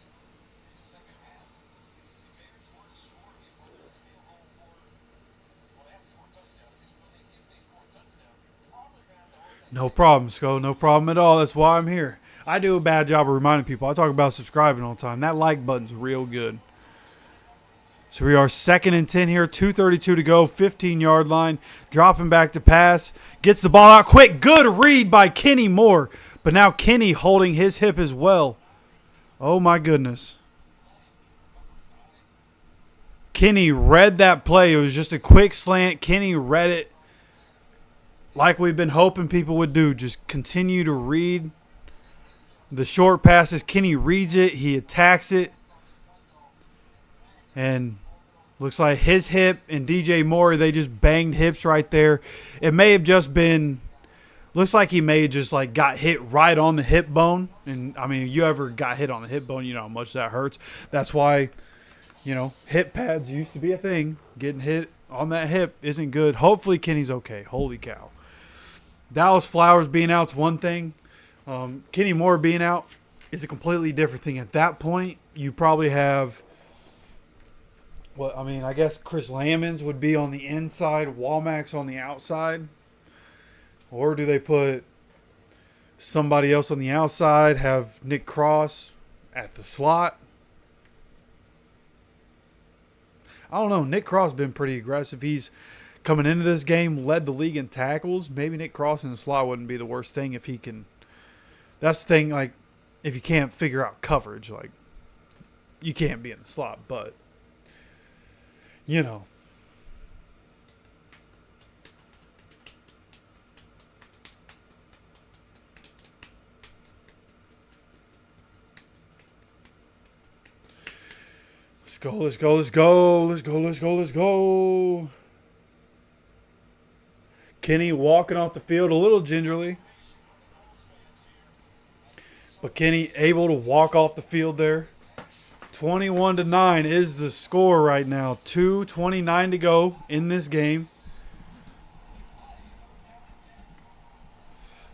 No problem, Sco. No problem at all. That's why I'm here. I do a bad job of reminding people. I talk about subscribing all the time. That like button's real good. So we are 2nd and 10 here, 2:32 to go, 15-yard line, dropping back to pass, gets the ball out quick. Good read by Kenny Moore, but now Kenny holding his hip as well. Oh, my goodness. Kenny read that play. It was just a quick slant. Kenny read it like we've been hoping people would do. Just continue to read the short passes. Kenny reads it. He attacks it. And looks like his hip and DJ Moore, they just banged hips right there. It may have just been, looks like he may have just like got hit right on the hip bone. And I mean, you ever got hit on the hip bone, you know how much that hurts. That's why, hip pads used to be a thing. Getting hit on that hip isn't good. Hopefully Kenny's okay. Holy cow. Dallas Flowers being out's one thing. Kenny Moore being out, is a completely different thing. At that point, you probably have, well, I mean, I guess Chris Lamons would be on the inside, Womack's on the outside. Or do they put somebody else on the outside, have Nick Cross at the slot? I don't know. Nick Cross has been pretty aggressive. He's coming into this game, led the league in tackles. Maybe Nick Cross in the slot wouldn't be the worst thing if he can. That's the thing, like, if you can't figure out coverage, like, you can't be in the slot. But, you know. Let's go, let's go, let's go, let's go, let's go, let's go. Kenny walking off the field a little gingerly. But Kenny able to walk off the field there. 21-9 is the score right now. 2:29 to go in this game.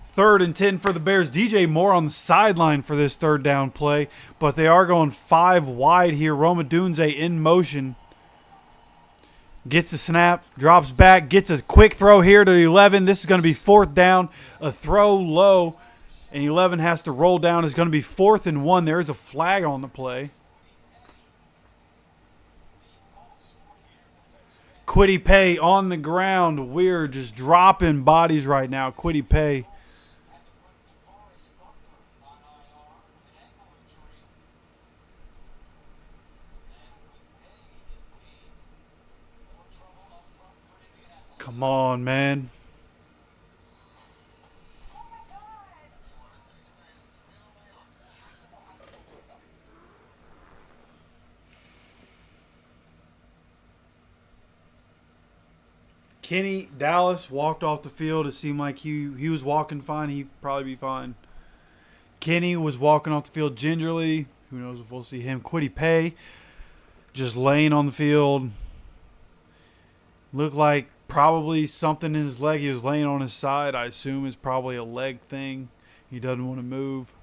3rd and 10 for the Bears. DJ Moore on the sideline for this 3rd down play. But they are going 5 wide here. Roma Dunze in motion. Gets a snap, drops back, gets a quick throw here to 11. This is going to be 4th down. A throw low, and 11 has to roll down. It's going to be 4th and 1. There is a flag on the play. Kwity Paye on the ground. We're just dropping bodies right now. Kwity Paye. Come on, man. Kenny Dallas walked off the field. It seemed like he was walking fine. He'd probably be fine. Kenny was walking off the field gingerly. Who knows if we'll see him. Kwity Paye just laying on the field. Looked like probably something in his leg. He was laying on his side. I assume it's probably a leg thing. He doesn't want to move.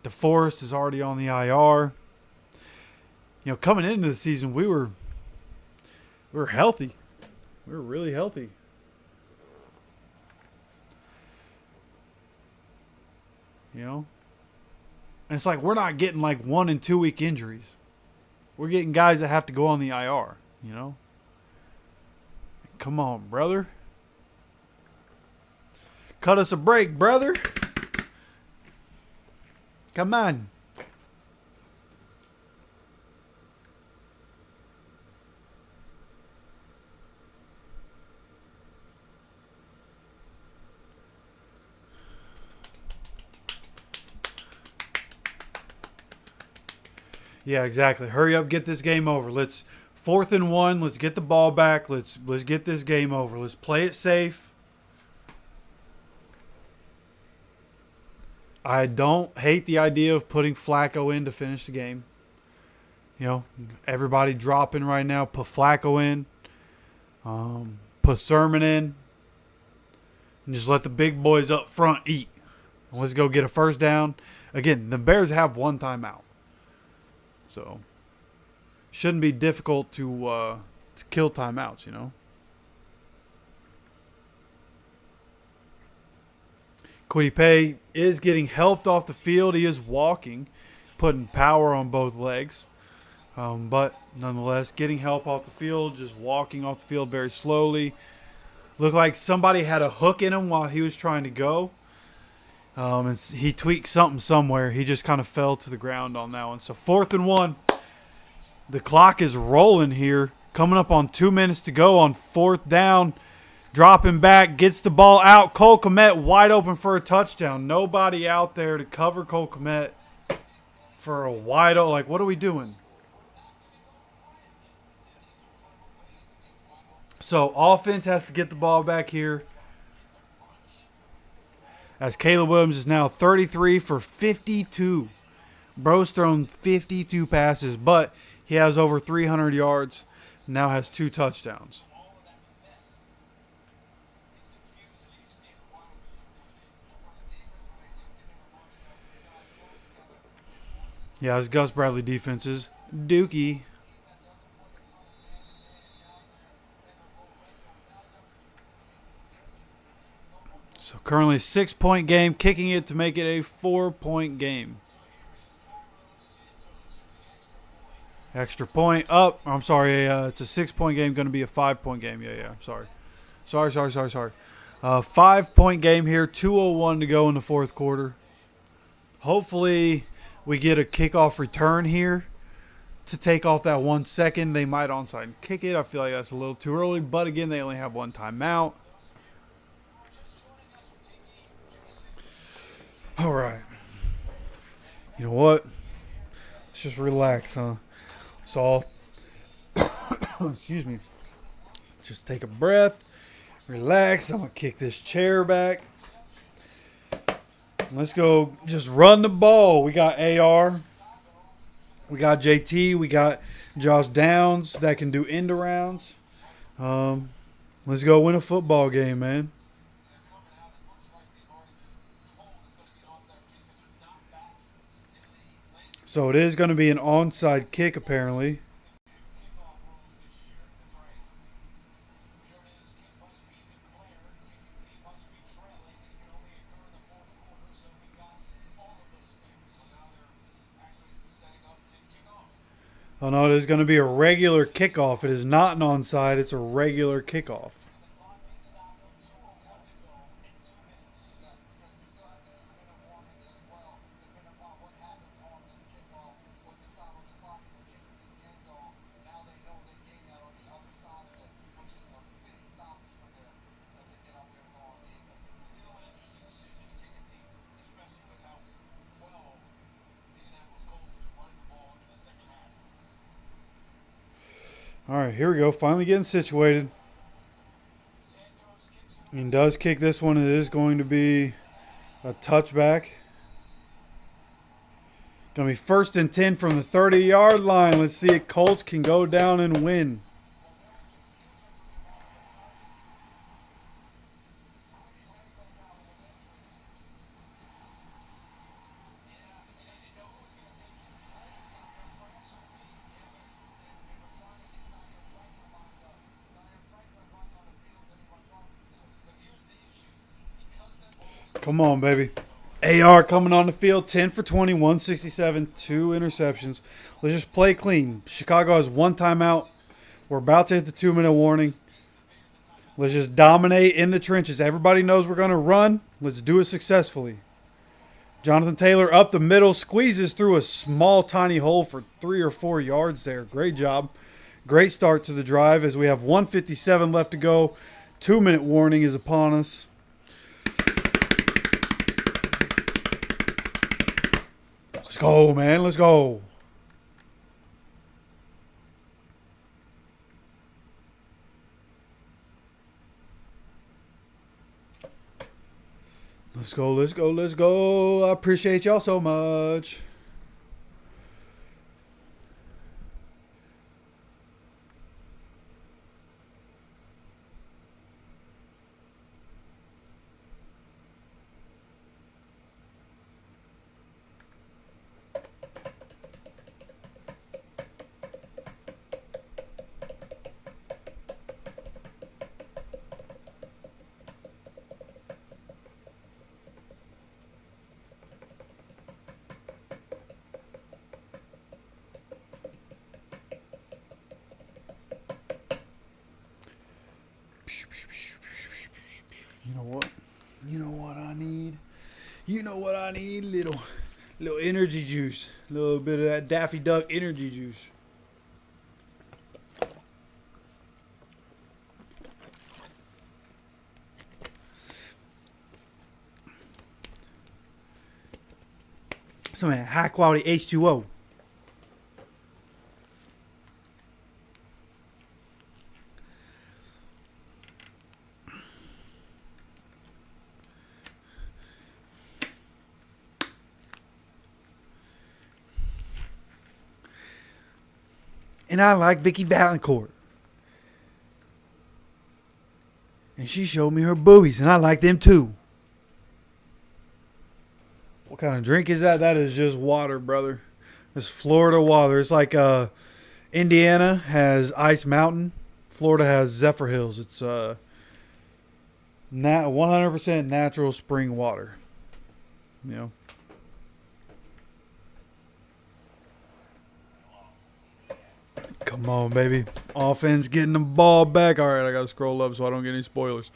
DeForest is already on the IR. You know, coming into the season, we were healthy. We were really healthy. You know? And it's like we're not getting like 1 and 2 week injuries. We're getting guys that have to go on the IR, you know? Come on, brother. Cut us a break, brother. Come on. Yeah, exactly. Hurry up, get this game over. Let's 4th and 1. Let's get the ball back. Let's get this game over. Let's play it safe. I don't hate the idea of putting Flacco in to finish the game. You know, everybody dropping right now. Put Flacco in. Put Sermon in. And just let the big boys up front eat. Let's go get a 1st down. Again, the Bears have 1 timeout. So, shouldn't be difficult to kill timeouts, you know. Kwity Paye is getting helped off the field. He is walking, putting power on both legs. But nonetheless, getting help off the field, just walking off the field very slowly. Looked like somebody had a hook in him while he was trying to go. And he tweaked something somewhere. He just kind of fell to the ground on that one. So 4th and 1. The clock is rolling here. Coming up on 2 minutes to go on 4th down. Dropping back. Gets the ball out. Cole Kmet wide open for a touchdown. Nobody out there to cover Cole Kmet for a wide open. Like, what are we doing? So offense has to get the ball back here. As Caleb Williams is now 33 for 52. Bro's thrown 52 passes, but he has over 300 yards. Now has 2 touchdowns. Yeah, his Gus Bradley defense is dookie. So currently 6-point game, kicking it to make it a 4-point game. Extra point up. I'm sorry, it's a 6-point game, going to be a 5-point game. Yeah, sorry. Sorry. 5-point game here, 2:01 to go in the fourth quarter. Hopefully we get a kickoff return here to take off that 1 second. They might onside and kick it. I feel like that's a little too early, but again, they only have one timeout. All right. You know what? Let's just relax, huh? It's all. Excuse me. Just take a breath. Relax. I'm going to kick this chair back. Let's go just run the ball. We got AR. We got JT. We got Josh Downs that can do end arounds. Let's go win a football game, man. So it is going to be an onside kick, apparently. Oh, no, it is going to be a regular kickoff. It is not an onside. It's a regular kickoff. All right, here we go. Finally getting situated. He does kick this one. It is going to be a touchback. Going to be 1st and 10 from the 30-yard line. Let's see if Colts can go down and win. Come on, baby. AR coming on the field, 10 for 20, 167, 2 interceptions. Let's just play clean. Chicago has one timeout. We're about to hit the 2-minute warning. Let's just dominate in the trenches. Everybody knows we're going to run. Let's do it successfully. Jonathan Taylor up the middle, squeezes through a small, tiny hole for 3 or 4 yards there. Great job. Great start to the drive as we have 1:57 left to go. 2-minute warning is upon us. Let's go, man. Let's go. Let's go, let's go, let's go. I appreciate y'all so much. You know what? You know what I need? You know what I need? Little energy juice. A little bit of that Daffy Duck energy juice. Some of that high quality H2O. And I like Vicky Valancourt. And she showed me her boobies, and I like them too. What kind of drink is that? That is just water, brother. It's Florida water. It's like Indiana has Ice Mountain. Florida has Zephyr Hills. It's 100% natural spring water. You know. Come on, baby. Offense getting the ball back. All right, I got to scroll up so I don't get any spoilers.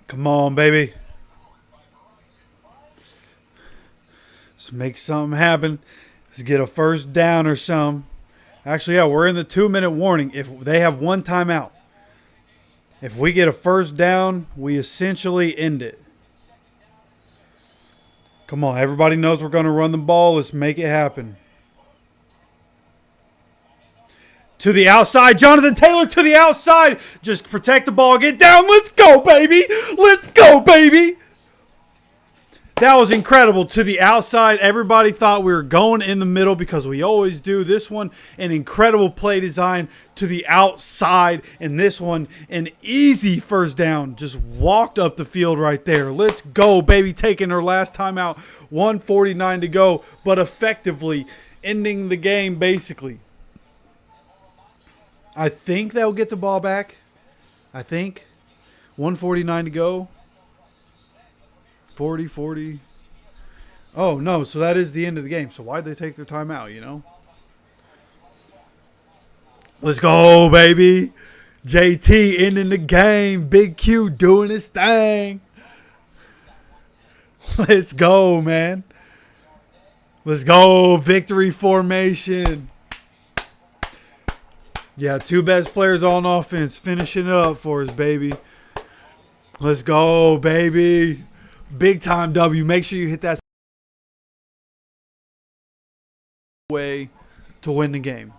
Come on, baby. Let's make something happen. Let's get a first down or something. Actually, yeah, we're in the 2-minute warning. If they have one timeout, if we get a first down, we essentially end it. Come on, everybody knows we're going to run the ball. Let's make it happen. To the outside. Jonathan Taylor to the outside. Just protect the ball. Get down. Let's go, baby. Let's go, baby. That was incredible. To the outside. Everybody thought we were going in the middle because we always do. This one, an incredible play design to the outside. And this one, an easy first down. Just walked up the field right there. Let's go, baby. Taking her last time out. 1:49 to go. But effectively ending the game, basically. I think they'll get the ball back. I think. 1:49 to go. 40. Oh, no. So that is the end of the game. So why'd they take their timeout, you know? Let's go, baby. JT ending the game. Big Q doing his thing. Let's go, man. Let's go. Victory formation. Yeah, two best players on offense finishing up for us, baby. Let's go, baby. Big time W. Make sure you hit that way to win the game.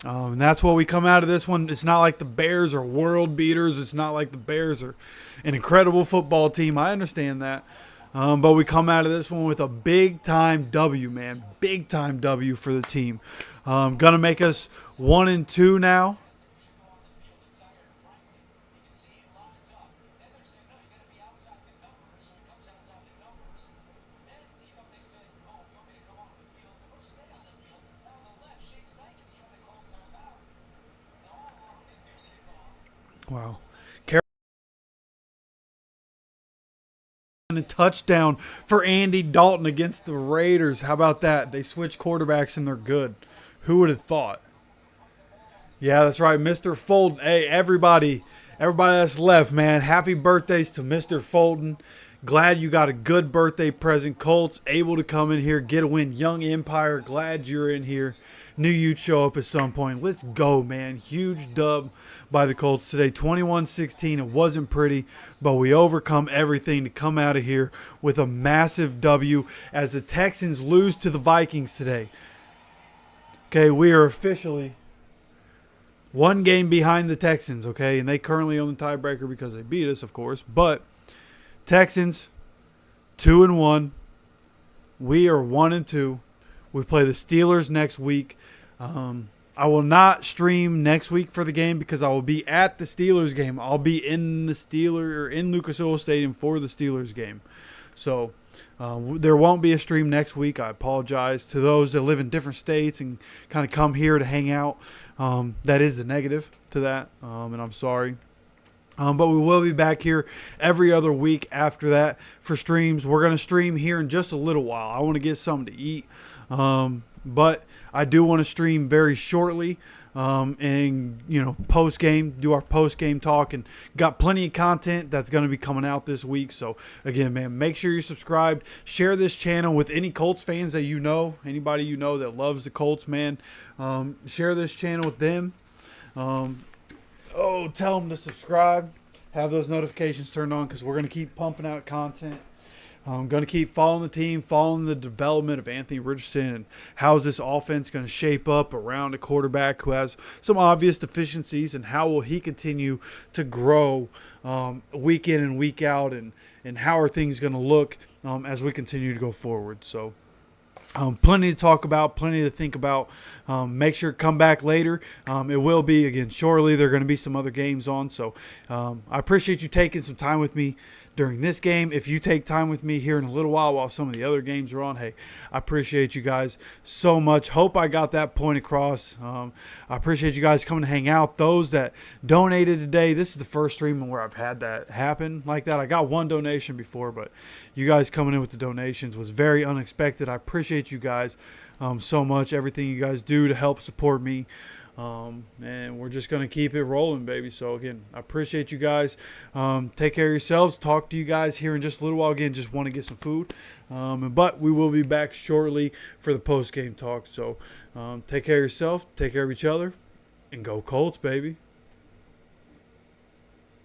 And that's what we come out of this one. It's not like the Bears are world beaters. It's not like the Bears are an incredible football team. I understand that. But we come out of this one with a big time W, man. Big time W for the team. Gonna make us 1-2 now. Wow. A touchdown for Andy Dalton against the Raiders. How about that? They switch quarterbacks and they're good. Who would have thought? Yeah, that's right. Mr. Fulton. Hey, everybody that's left, man. Happy birthdays to Mr. Fulton. Glad you got a good birthday present. Colts able to come in here, get a win. Young Empire, glad you're in here. Knew you'd show up at some point. Let's go, man. Huge dub by the Colts today. 21-16. It wasn't pretty, but we overcome everything to come out of here with a massive W as the Texans lose to the Vikings today. Okay, we are officially one game behind the Texans, okay? And they currently own the tiebreaker because they beat us, of course. But Texans, 2-1. We are 1-2. We play the Steelers next week. I will not stream next week for the game because I will be at the Steelers game. I'll be in Lucas Oil Stadium for the Steelers game. So there won't be a stream next week. I apologize to those that live in different states and kind of come here to hang out. That is the negative to that, and I'm sorry. But we will be back here every other week after that for streams. We're going to stream here in just a little while. I want to get something to eat. But I do want to stream very shortly and, post-game, do our post-game talk. And got plenty of content that's going to be coming out this week. So, again, man, make sure you're subscribed. Share this channel with any Colts fans that you know. Anybody you know that loves the Colts, man. Share this channel with them. Tell them to subscribe. Have those notifications turned on because we're going to keep pumping out content. I'm going to keep following the team, following the development of Anthony Richardson and how's this offense going to shape up around a quarterback who has some obvious deficiencies and how will he continue to grow week in and week out and how are things going to look as we continue to go forward. So Plenty to talk about, plenty to think about. Make sure to come back later. It will be, again, shortly. There are going to be some other games on. So I appreciate you taking some time with me during this game. If you take time with me here in a little while some of the other games are on, hey, I appreciate you guys so much. Hope I got that point across. I appreciate you guys coming to hang out. Those that donated today, this is the first stream where I've had that happen like that. I got one donation before, but you guys coming in with the donations was very unexpected. I appreciate you guys so much, everything you guys do to help support me. And we're just going to keep it rolling, baby. So, again, I appreciate you guys. Take care of yourselves. Talk to you guys here in just a little while. Again, just want to get some food. But we will be back shortly for the post-game talk. So, take care of yourself. Take care of each other. And go Colts, baby.